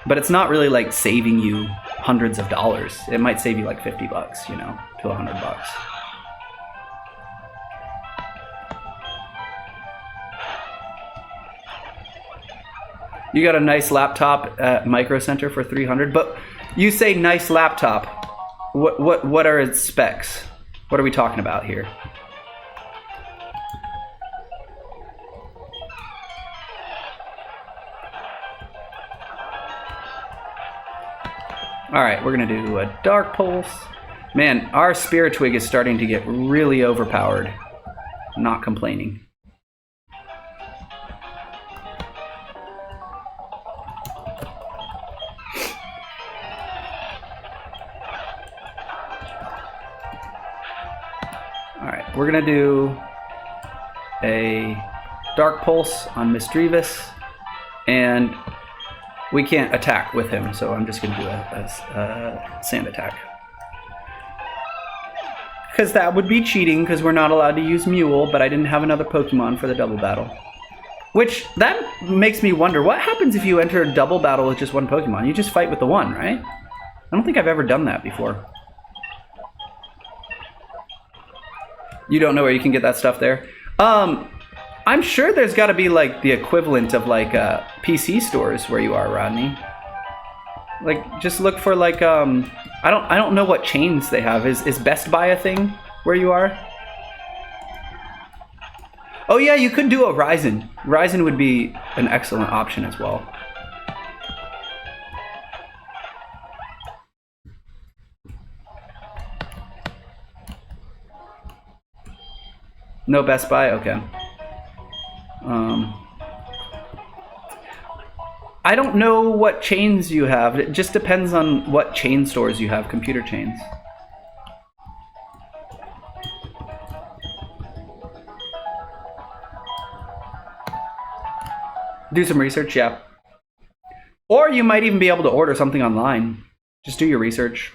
but it's not really like saving you hundreds of dollars. It might save you like $50, you know, to $100. You got a nice laptop at Micro Center for $300, but you say nice laptop. What are its specs? What are we talking about here? All right, we're gonna do a Dark Pulse. Man, our Spirit Twig is starting to get really overpowered. Not complaining. All right, we're gonna do a Dark Pulse on Misdreavus, and we can't attack with him, so I'm just going to do a sand attack. Because that would be cheating, because we're not allowed to use Mule, but I didn't have another Pokemon for the double battle. Which, that makes me wonder, what happens if you enter a double battle with just one Pokemon? You just fight with the one, right? I don't think I've ever done that before. You don't know where you can get that stuff there? I'm sure there's got to be like the equivalent of like PC stores where you are, Rodney. Like, just look for like I don't know what chains they have. Is Best Buy a thing where you are? Oh yeah, you could do a Ryzen. Ryzen would be an excellent option as well. No Best Buy? Okay. I don't know what chains you have. It just depends on what chain stores you have, computer chains. Do some research, yeah. Or you might even be able to order something online. Just do your research.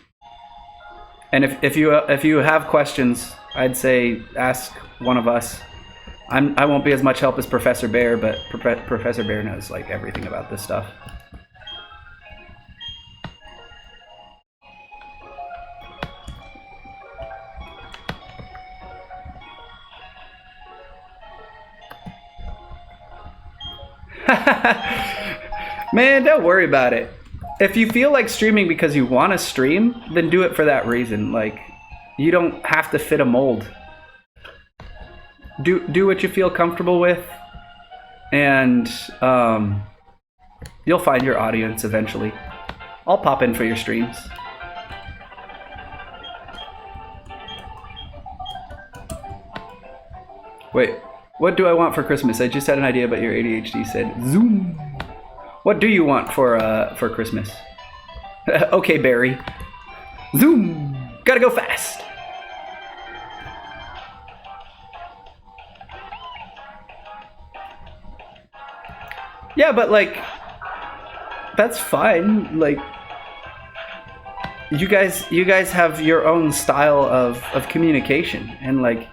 And if you have questions, I'd say ask one of us. I won't be as much help as Professor Bear, but Professor Bear knows like everything about this stuff. Man, don't worry about it. If you feel like streaming because you want to stream, then do it for that reason. Like, you don't have to fit a mold. Do what you feel comfortable with, and you'll find your audience eventually. I'll pop in for your streams. Wait, what do I want for Christmas? I just had an idea, but your ADHD said Zoom. What do you want for Christmas? Okay, Barry. Zoom. Gotta go fast. Yeah, but like, that's fine. Like, you guys have your own style of communication, and like,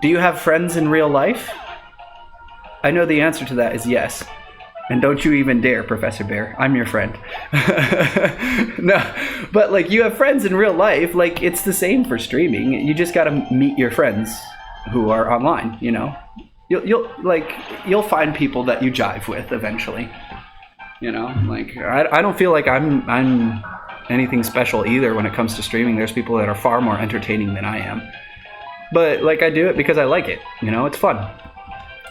do you have friends in real life? I know the answer to that is yes. And don't you even dare, Professor Bear. I'm your friend. No, but like, you have friends in real life. Like, it's the same for streaming. You just gotta meet your friends who are online. You know, you'll find people that you jive with eventually. You know, like I don't feel like I'm anything special either when it comes to streaming. There's people that are far more entertaining than I am. But like, I do it because I like it. You know, it's fun.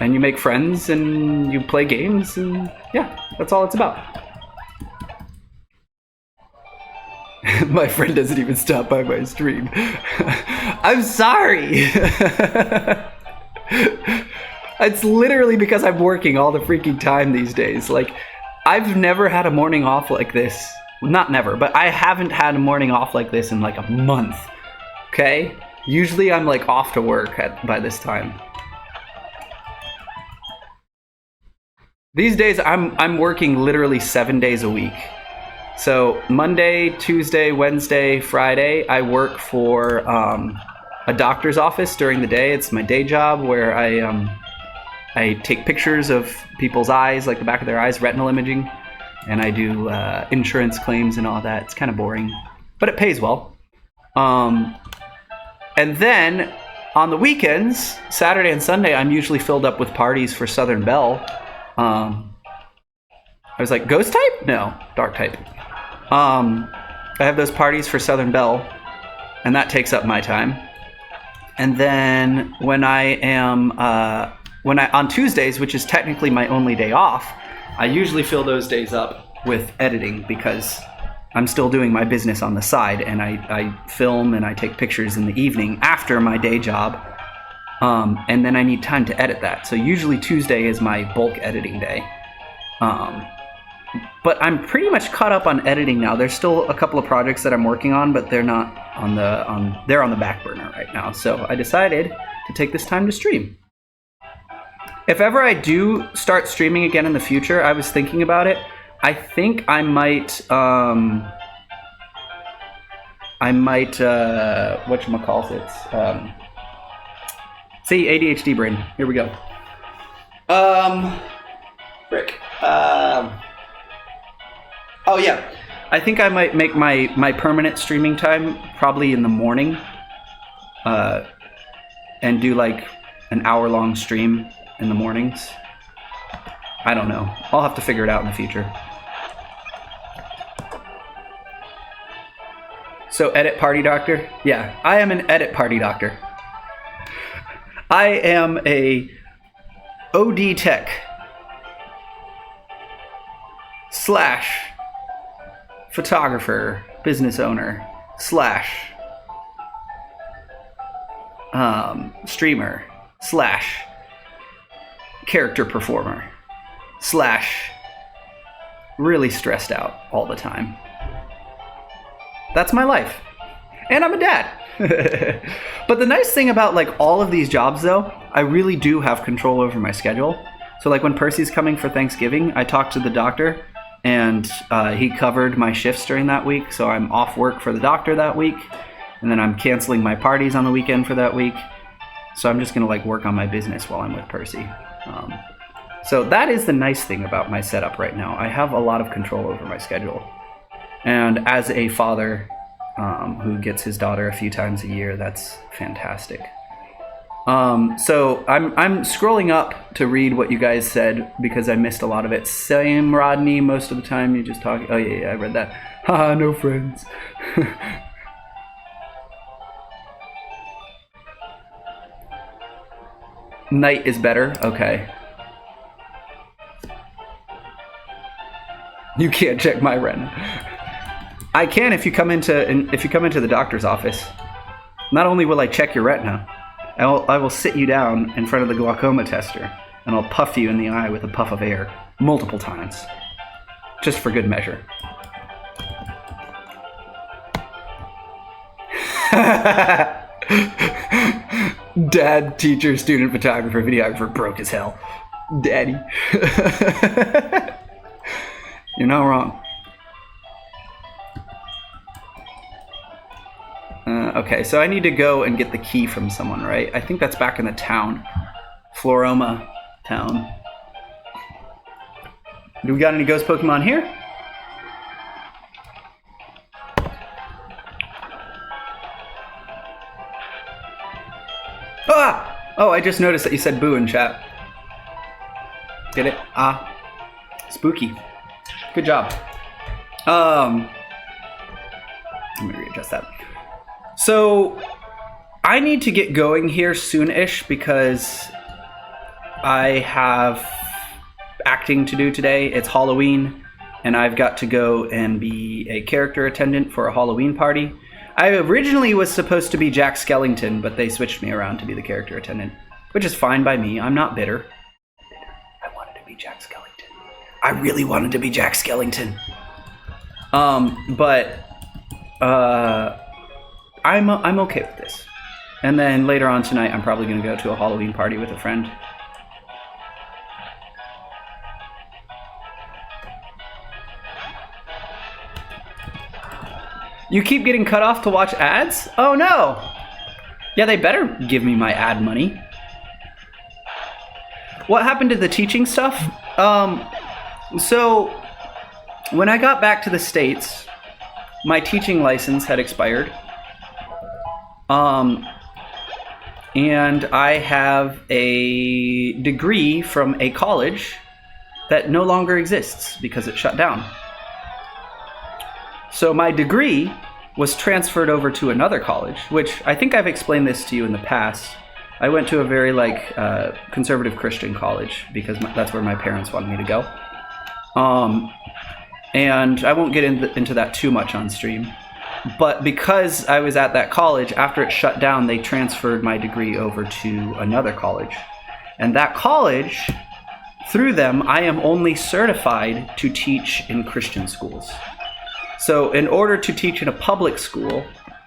And you make friends and you play games, and yeah, that's all it's about. My friend doesn't even stop by my stream. I'm sorry. It's literally because I'm working all the freaking time these days. Like, I've never had a morning off like this. Not never, but I haven't had a morning off like this in like a month. Okay? Usually I'm like off to work by this time. These days, I'm working literally 7 days a week. So Monday, Tuesday, Wednesday, Friday, I work for a doctor's office during the day. It's my day job where I take pictures of people's eyes, like the back of their eyes, retinal imaging, and I do insurance claims and all that. It's kind of boring, but it pays well. And then on the weekends, Saturday and Sunday, I'm usually filled up with parties for Southern Belle. I was like, ghost type? No, dark type. I have those parties for Southern Belle, and that takes up my time. And then when I am, on Tuesdays, which is technically my only day off, I usually fill those days up with editing because I'm still doing my business on the side, and I film and I take pictures in the evening after my day job. And then I need time to edit that. So usually Tuesday is my bulk editing day. But I'm pretty much caught up on editing now. There's still a couple of projects that I'm working on, but they're not they're on the back burner right now. So I decided to take this time to stream. If ever I do start streaming again in the future, I was thinking about it. I think I might whatchamacallit, see, ADHD brain. Here we go. Frick. Oh yeah. I think I might make my permanent streaming time probably in the morning. And do like an hour-long stream in the mornings. I don't know. I'll have to figure it out in the future. So, edit party doctor? Yeah, I am an edit party doctor. I am a OD tech / photographer, business owner / streamer / character performer / really stressed out all the time. That's my life. And I'm a dad. But the nice thing about like all of these jobs though, I really do have control over my schedule. So like when Percy's coming for Thanksgiving, I talked to the doctor, and he covered my shifts during that week. So I'm off work for the doctor that week, and then I'm canceling my parties on the weekend for that week. So I'm just gonna like work on my business while I'm with Percy. So that is the nice thing about my setup right now. I have a lot of control over my schedule. And as a father who gets his daughter a few times a year, that's fantastic. So I'm scrolling up to read what you guys said because I missed a lot of it. Same, Rodney, most of the time you just talk. Oh yeah, I read that. Haha, no friends. Night is better. Okay. You can't check my retina. I can if you come into the doctor's office. Not only will I check your retina, I will sit you down in front of the glaucoma tester, and I'll puff you in the eye with a puff of air multiple times, just for good measure. Dad, teacher, student, photographer, videographer, broke as hell. Daddy. You're not wrong. Okay, so I need to go and get the key from someone, right? I think that's back in the town. Floroma town. Do we got any ghost Pokemon here? Ah! Oh, I just noticed that you said boo in chat. Get it? Ah. Spooky. Good job. Let me readjust that. So, I need to get going here soon-ish because I have acting to do today. It's Halloween, and I've got to go and be a character attendant for a Halloween party. I originally was supposed to be Jack Skellington, but they switched me around to be the character attendant, which is fine by me. I'm not bitter. I wanted to be Jack Skellington. I really wanted to be Jack Skellington. I'm okay with this. And then later on tonight, I'm probably going to go to a Halloween party with a friend. You keep getting cut off to watch ads? Oh no! Yeah, they better give me my ad money. What happened to the teaching stuff? So, when I got back to the States, my teaching license had expired. And I have a degree from a college that no longer exists because it shut down. So my degree was transferred over to another college, which I think I've explained this to you in the past. I went to a very conservative Christian college because that's where my parents wanted me to go. And I won't get into that too much on stream. But because I was at that college, after it shut down, they transferred my degree over to another college. And that college, through them, I am only certified to teach in Christian schools. So in order to teach in a public school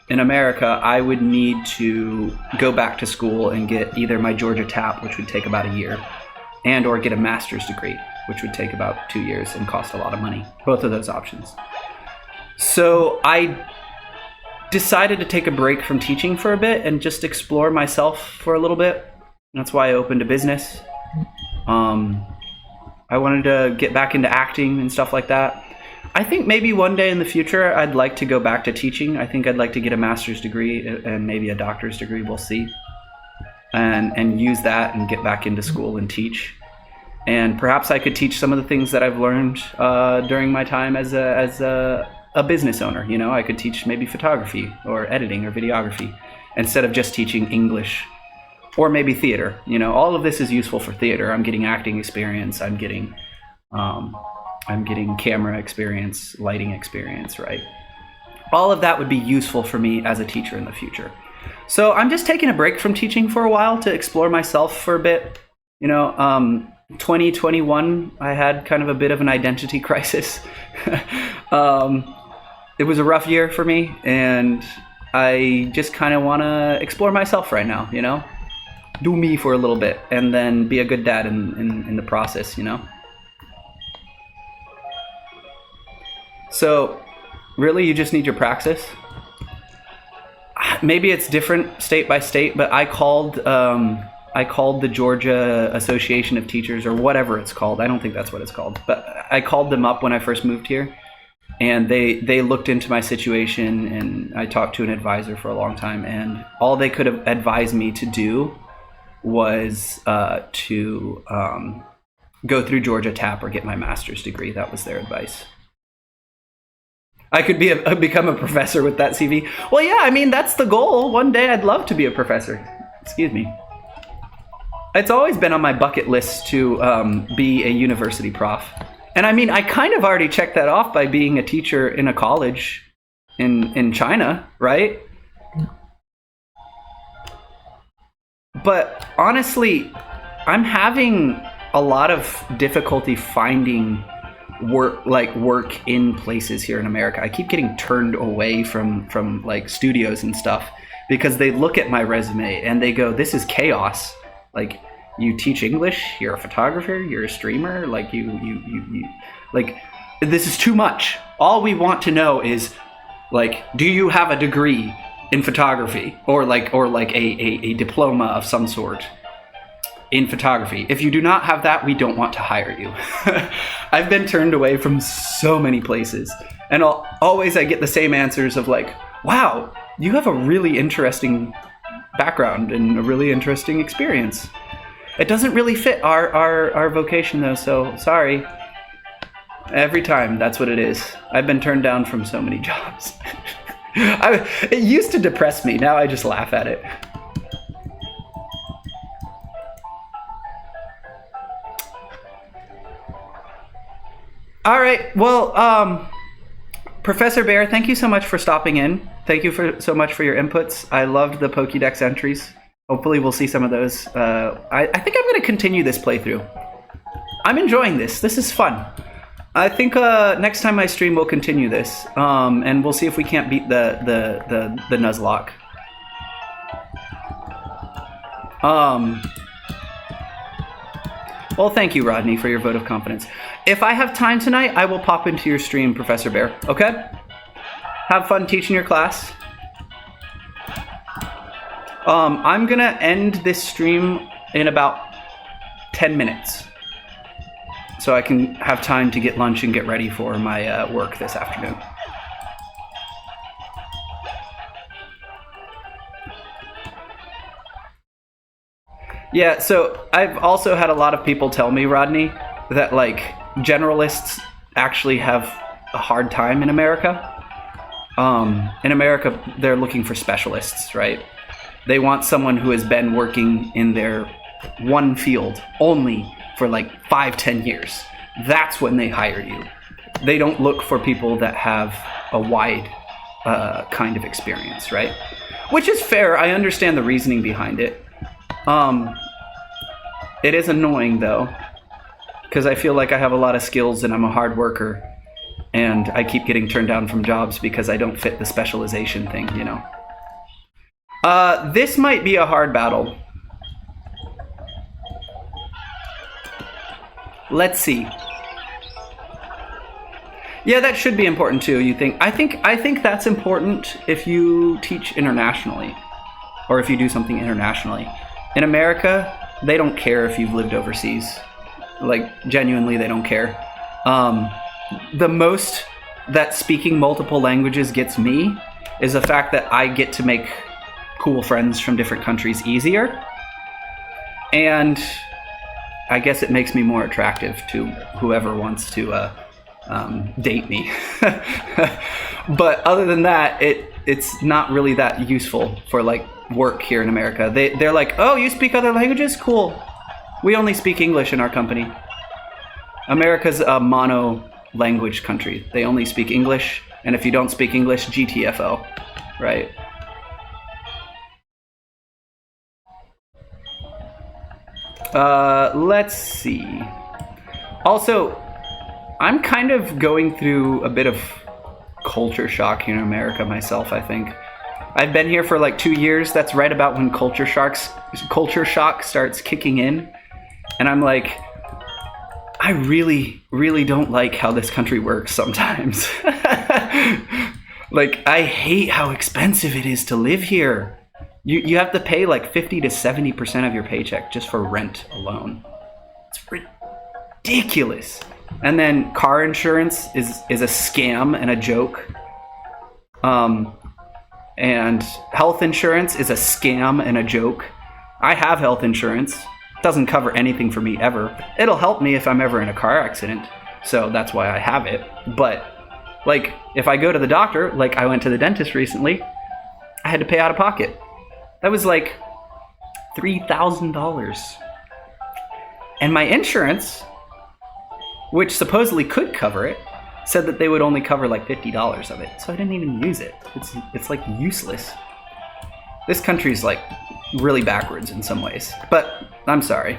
in America, I would need to go back to school and get either my Georgia TAP, which would take about a year, and or get a master's degree, which would take about 2 years and cost a lot of money. Both of those options. So I decided to take a break from teaching for a bit and just explore myself for a little bit. That's why I opened a business. I wanted to get back into acting and stuff like that. I think maybe one day in the future I'd like to go back to teaching. I think I'd like to get a master's degree and maybe a doctor's degree, we'll see. And use that and get back into school and teach. And perhaps I could teach some of the things that I've learned during my time as a business owner. You know, I could teach maybe photography or editing or videography instead of just teaching English or maybe theater. You know, all of this is useful for theater. I'm getting acting experience. I'm getting camera experience, lighting experience, right? All of that would be useful for me as a teacher in the future. So I'm just taking a break from teaching for a while to explore myself for a bit. You know, 2021, I had kind of a bit of an identity crisis. It was a rough year for me, and I just kind of want to explore myself right now, you know? do me for a little bit and then be a good dad in the process, you know? So really you just need your praxis. Maybe it's different state by state, but I called the Georgia Association of Teachers, or whatever it's called. I don't think that's what it's called, but I called them up when I first moved here, and they looked into my situation, and I talked to an advisor for a long time, and all they could have advised me to do was to go through Georgia TAP or get my master's degree. That was their advice. I could become a professor with that CV. Well, yeah, I mean, that's the goal. One day I'd love to be a professor. Excuse me. It's always been on my bucket list to be a university prof. And I mean, I kind of already checked that off by being a teacher in a college in China, right? But honestly, I'm having a lot of difficulty finding work in places here in America. I keep getting turned away from like studios and stuff because they look at my resume and they go, "This is chaos. Like, you teach English, you're a photographer, you're a streamer, like you like, this is too much. All we want to know is, like, do you have a degree in photography or a diploma of some sort in photography? If you do not have that, we don't want to hire you." I've been turned away from so many places, and always I get the same answers of like, "Wow, you have a really interesting background and a really interesting experience. It doesn't really fit our vocation though, so sorry." Every time, that's what it is. I've been turned down from so many jobs. It used to depress me, now I just laugh at it. All right, well, Professor Bear, thank you so much for stopping in. Thank you so much for your inputs. I loved the Pokédex entries. Hopefully we'll see some of those. I think I'm going to continue this playthrough. I'm enjoying this. This is fun. I think next time I stream we'll continue this, and we'll see if we can't beat the Nuzlocke. Well, thank you, Rodney, for your vote of confidence. If I have time tonight, I will pop into your stream, Professor Bear, okay? Have fun teaching your class. I'm gonna end this stream in about 10 minutes, so I can have time to get lunch and get ready for my work this afternoon. Yeah, so I've also had a lot of people tell me, Rodney, that like generalists actually have a hard time in America. In America, they're looking for specialists, right? They want someone who has been working in their one field only for like 5-10 years. That's when they hire you. They don't look for people that have a wide kind of experience, right? Which is fair. I understand the reasoning behind it. It is annoying though, because I feel like I have a lot of skills and I'm a hard worker, and I keep getting turned down from jobs because I don't fit the specialization thing, you know. This might be a hard battle. Let's see. Yeah, that should be important too, you think? I think that's important if you teach internationally, or if you do something internationally. In America, they don't care if you've lived overseas. Like, genuinely, they don't care. The most that speaking multiple languages gets me is the fact that I get to make cool friends from different countries easier. And I guess it makes me more attractive to whoever wants to date me. But other than that, it's not really that useful for like work here in America. They're like, "Oh, you speak other languages? Cool. We only speak English in our company." America's a mono language country. They only speak English, and if you don't speak English, GTFO, right? Let's see. Also, I'm kind of going through a bit of culture shock here in America myself, I think. I've been here for like 2 years. That's right about when culture shock starts kicking in. And I'm like, I really, really don't like how this country works sometimes. Like, I hate how expensive it is to live here. You have to pay like 50 to 70% of your paycheck just for rent alone. It's ridiculous. And then car insurance is a scam and a joke. And health insurance is a scam and a joke. I have health insurance. It doesn't cover anything for me ever. It'll help me if I'm ever in a car accident. So that's why I have it. But like, if I go to the doctor, like I went to the dentist recently, I had to pay out of pocket. That was like $3,000. And my insurance, which supposedly could cover it, said that they would only cover like $50 of it. So I didn't even use it. It's like useless. This country's like really backwards in some ways, but I'm sorry.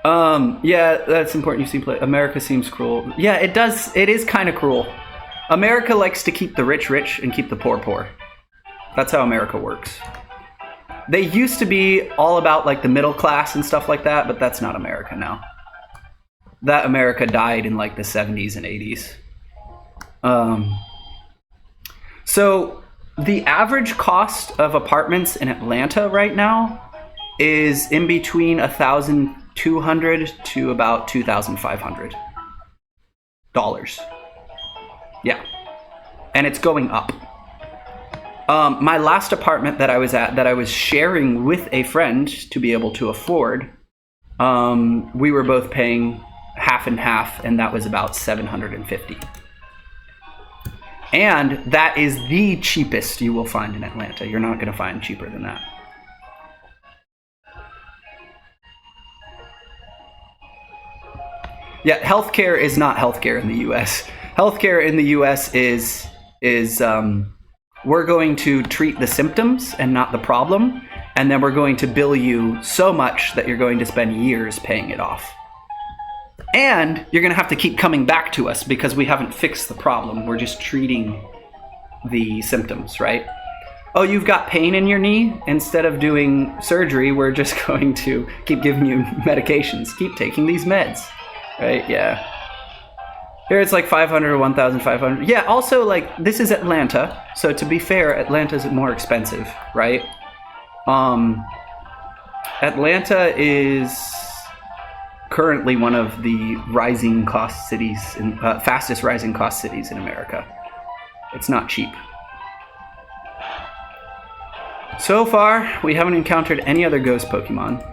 Yeah, that's important. You see, America seems cruel. Yeah, it does. It is kind of cruel. America likes to keep the rich rich and keep the poor poor. That's how America works. They used to be all about like the middle class and stuff like that, but that's not America now. That America died in like the 70s and 80s. So the average cost of apartments in Atlanta right now is in between $1,200 to about $2,500. Yeah. And it's going up. My last apartment that I was at, that I was sharing with a friend to be able to afford, we were both paying half and half, and that was about $750. And that is the cheapest you will find in Atlanta. You're not going to find cheaper than that. Yeah, healthcare is not healthcare in the U.S. Healthcare in the U.S. is we're going to treat the symptoms and not the problem, and then we're going to bill you so much that you're going to spend years paying it off. And you're going to have to keep coming back to us because we haven't fixed the problem. We're just treating the symptoms, right? Oh, you've got pain in your knee? Instead of doing surgery, we're just going to keep giving you medications. Keep taking these meds, right? Yeah. Here it's like 500 or 1,500. Yeah, also, like, this is Atlanta. So to be fair, Atlanta's more expensive, right? Atlanta is currently one of the rising cost cities, fastest rising cost cities in America. It's not cheap. So far, we haven't encountered any other ghost Pokemon.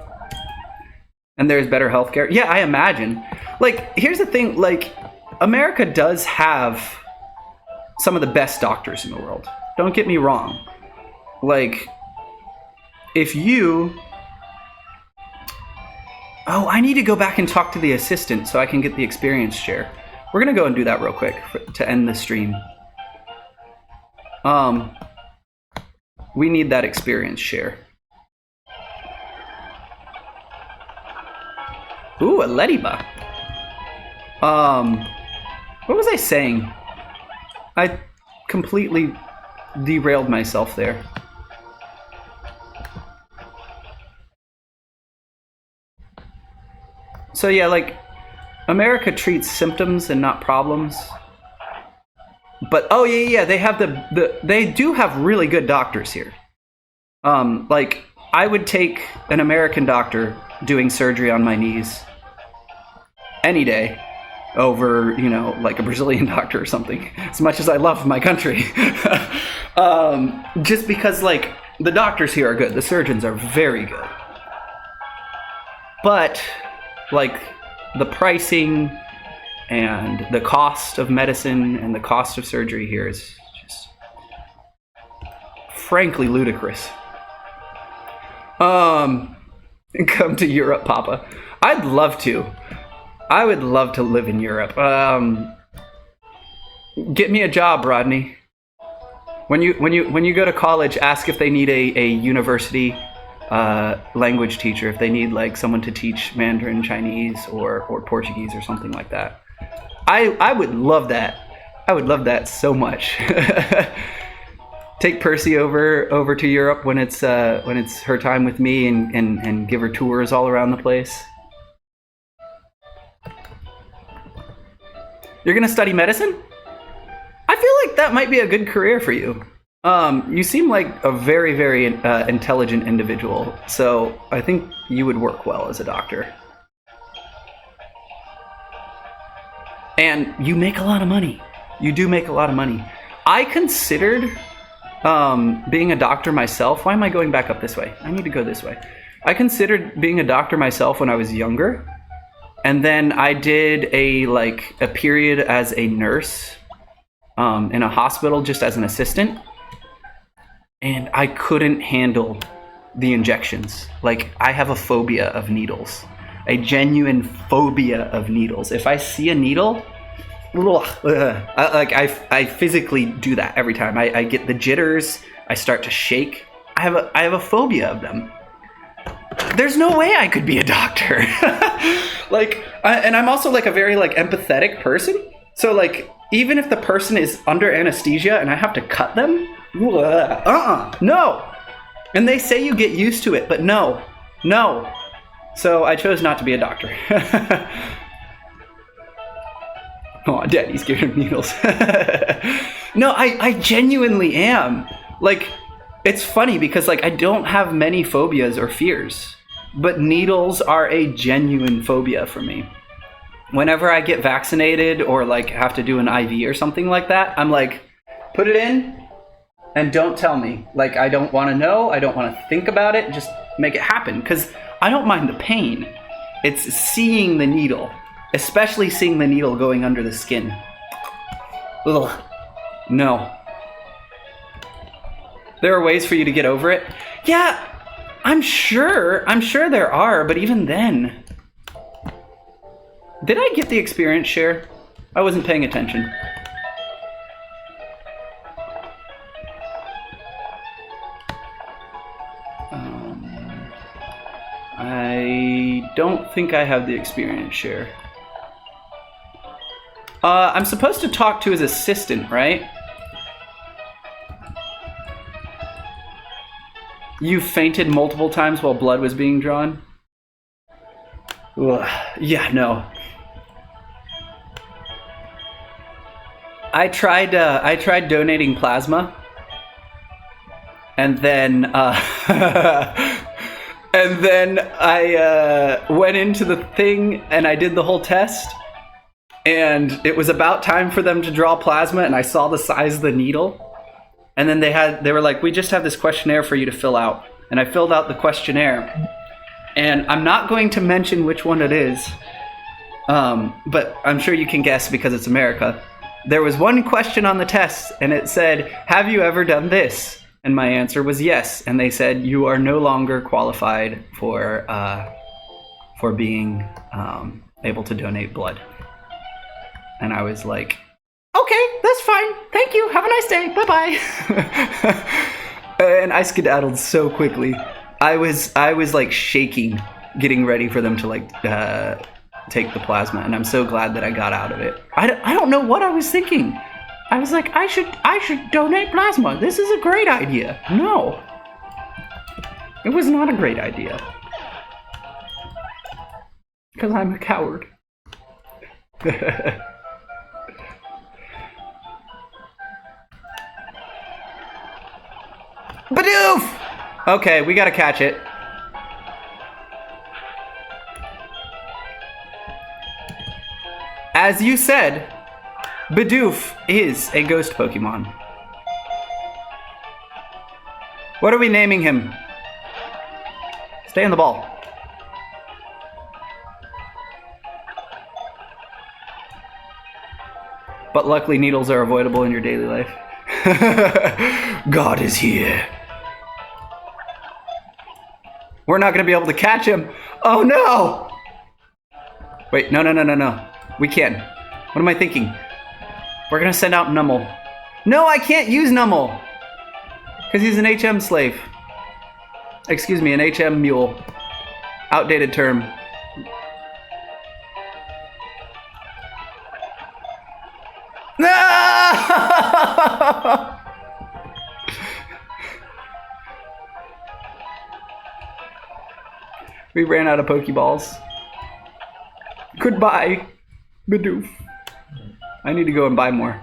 And there's better healthcare. Yeah, I imagine. Like, here's the thing, like, America does have some of the best doctors in the world. Don't get me wrong. Like, if you... Oh, I need to go back and talk to the assistant so I can get the experience share. We're going to go and do that real quick to end the stream. We need that experience share. Ooh, a Leddyba. What was I saying? I completely derailed myself there. So yeah, like, America treats symptoms and not problems. But oh yeah, they have they do have really good doctors here. Like, I would take an American doctor doing surgery on my knees any day over, you know, like a Brazilian doctor or something. As much as I love my country. Just because, like, the doctors here are good. The surgeons are very good. But, like, the pricing and the cost of medicine and the cost of surgery here is just frankly ludicrous. Come to Europe, Papa. I'd love to. I would love to live in Europe. Get me a job, Rodney. When you go to college, ask if they need a university language teacher, if they need like someone to teach Mandarin, Chinese, or Portuguese or something like that. I would love that. I would love that so much. take Percy over to Europe when it's her time with me, and give her tours all around the place. You're gonna study medicine? I feel like that might be a good career for you. You seem like a very, very intelligent individual, so I think you would work well as a doctor. And you make a lot of money. You do make a lot of money. I considered being a doctor myself. Why am I going back up this way? I need to go this way. I considered being a doctor myself when I was younger. And then I did a period as a nurse in a hospital just as an assistant. And I couldn't handle the injections. Like, I have a phobia of needles. A genuine phobia of needles. If I see a needle, I physically do that every time. I get the jitters. I start to shake. I have a phobia of them. There's no way I could be a doctor. And I'm also like a very empathetic person. So even if the person is under anesthesia and I have to cut them, no. And they say you get used to it, but no. So I chose not to be a doctor. Oh, Daddy's giving needles. No, I genuinely am. It's funny because I don't have many phobias or fears, but needles are a genuine phobia for me. Whenever I get vaccinated or have to do an IV or something like that, I'm put it in and don't tell me. I don't want to know. I don't want to think about it. Just make it happen, because I don't mind the pain. It's seeing the needle, especially seeing the needle going under the skin. Ugh. No. There are ways for you to get over it. Yeah, I'm sure there are, but even then. Did I get the experience share? I wasn't paying attention. I don't think I have the experience share. I'm supposed to talk to his assistant, right? You fainted multiple times while blood was being drawn? Ugh. Yeah, no. I tried donating plasma, and then I went into the thing and I did the whole test, and it was about time for them to draw plasma, and I saw the size of the needle. And then they were like, we just have this questionnaire for you to fill out. And I filled out the questionnaire. And I'm not going to mention which one it is, but I'm sure you can guess because it's America. There was one question on the test, and it said, have you ever done this? And my answer was yes. And they said, you are no longer qualified for being able to donate blood. And I was like, okay, that's fine. Thank you. Have a nice day. Bye-bye. And I skedaddled so quickly. I was shaking, getting ready for them to take the plasma. And I'm so glad that I got out of it. I don't know what I was thinking. I was like, I should donate plasma. This is a great idea. No. It was not a great idea. Because I'm a coward. Badoof! Okay, we gotta catch it. As you said, Bidoof is a ghost Pokemon. What are we naming him? Stay on the ball. But luckily needles are avoidable in your daily life. God is here. We're not going to be able to catch him. Oh no! Wait, no. We can. What am I thinking? We're going to send out Nummel. No, I can't use Nummel! Because he's an HM slave. Excuse me, an HM mule. Outdated term. No! We ran out of Pokeballs. Goodbye, Bidoof. I need to go and buy more.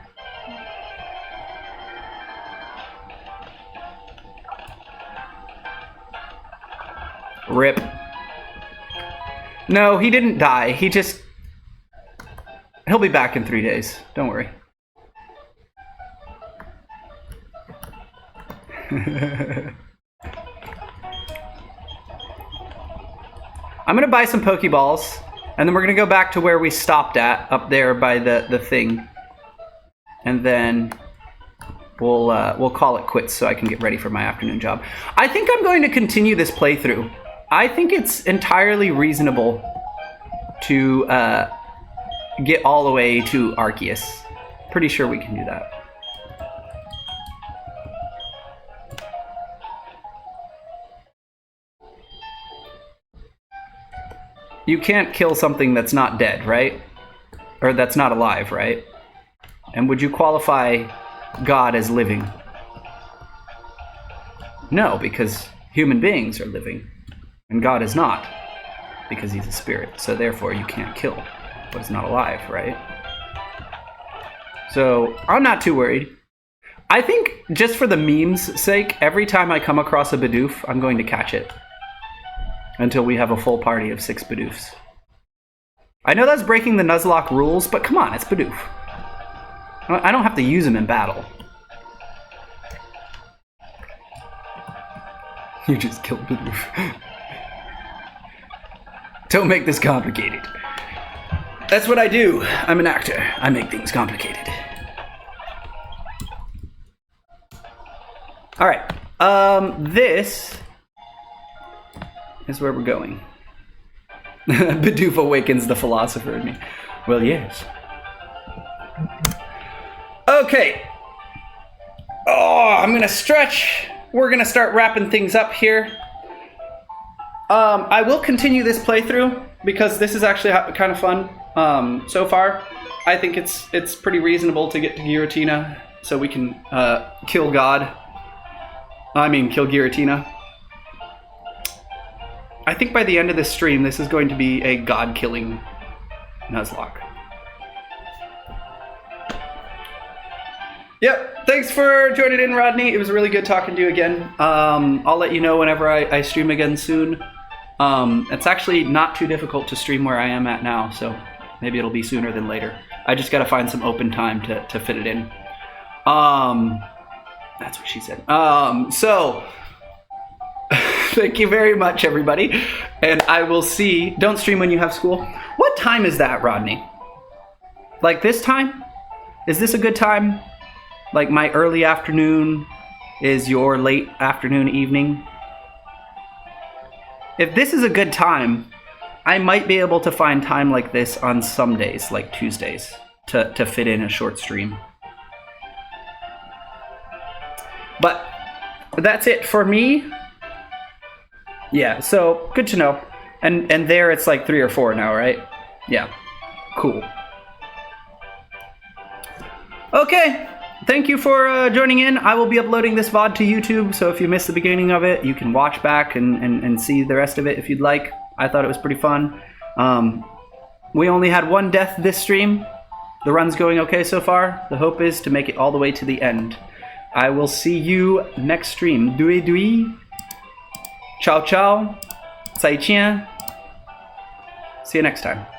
Rip. No, he didn't die. He just... He'll be back in 3 days. Don't worry. I'm gonna buy some Pokeballs, and then we're gonna go back to where we stopped at, up there by the thing, and then we'll call it quits so I can get ready for my afternoon job. I think I'm going to continue this playthrough. I think it's entirely reasonable to get all the way to Arceus. Pretty sure we can do that. You can't kill something that's not dead, right? Or that's not alive, right? And would you qualify God as living? No, because human beings are living. And God is not, because he's a spirit. So therefore you can't kill what is not alive, right? So I'm not too worried. I think just for the meme's sake, every time I come across a Bidoof, I'm going to catch it. Until we have a full party of 6 Bidoofs. I know that's breaking the Nuzlocke rules, but come on, it's Bidoof. I don't have to use him in battle. You just killed Bidoof. Don't make this complicated. That's what I do. I'm an actor. I make things complicated. Alright. This is where we're going. Bidoof awakens the philosopher in me. Well, yes. Okay. Oh, I'm gonna stretch. We're gonna start wrapping things up here. I will continue this playthrough because this is actually kind of fun. So far, I think it's pretty reasonable to get to Giratina so we can kill God. Kill Giratina. I think by the end of this stream, this is going to be a God-killing Nuzlocke. Yep, thanks for joining in, Rodney. It was really good talking to you again. I'll let you know whenever I stream again soon. It's actually not too difficult to stream where I am at now, so maybe it'll be sooner than later. I just gotta find some open time to fit it in. That's what she said. So... Thank you very much, everybody. And I will see... Don't stream when you have school. What time is that, Rodney? Like this time? Is this a good time? Like my early afternoon is your late afternoon, evening? If this is a good time, I might be able to find time like this on some days, like Tuesdays, to fit in a short stream. But that's it for me. Yeah, so good to know. And there it's like 3 or 4 now, right? Yeah, cool. Okay, thank you for joining in. I will be uploading this VOD to YouTube, so if you missed the beginning of it, you can watch back and see the rest of it if you'd like. I thought it was pretty fun. We only had 1 death this stream. The run's going okay so far. The hope is to make it all the way to the end. I will see you next stream. Dui dui. Ciao ciao. 再见. See you next time.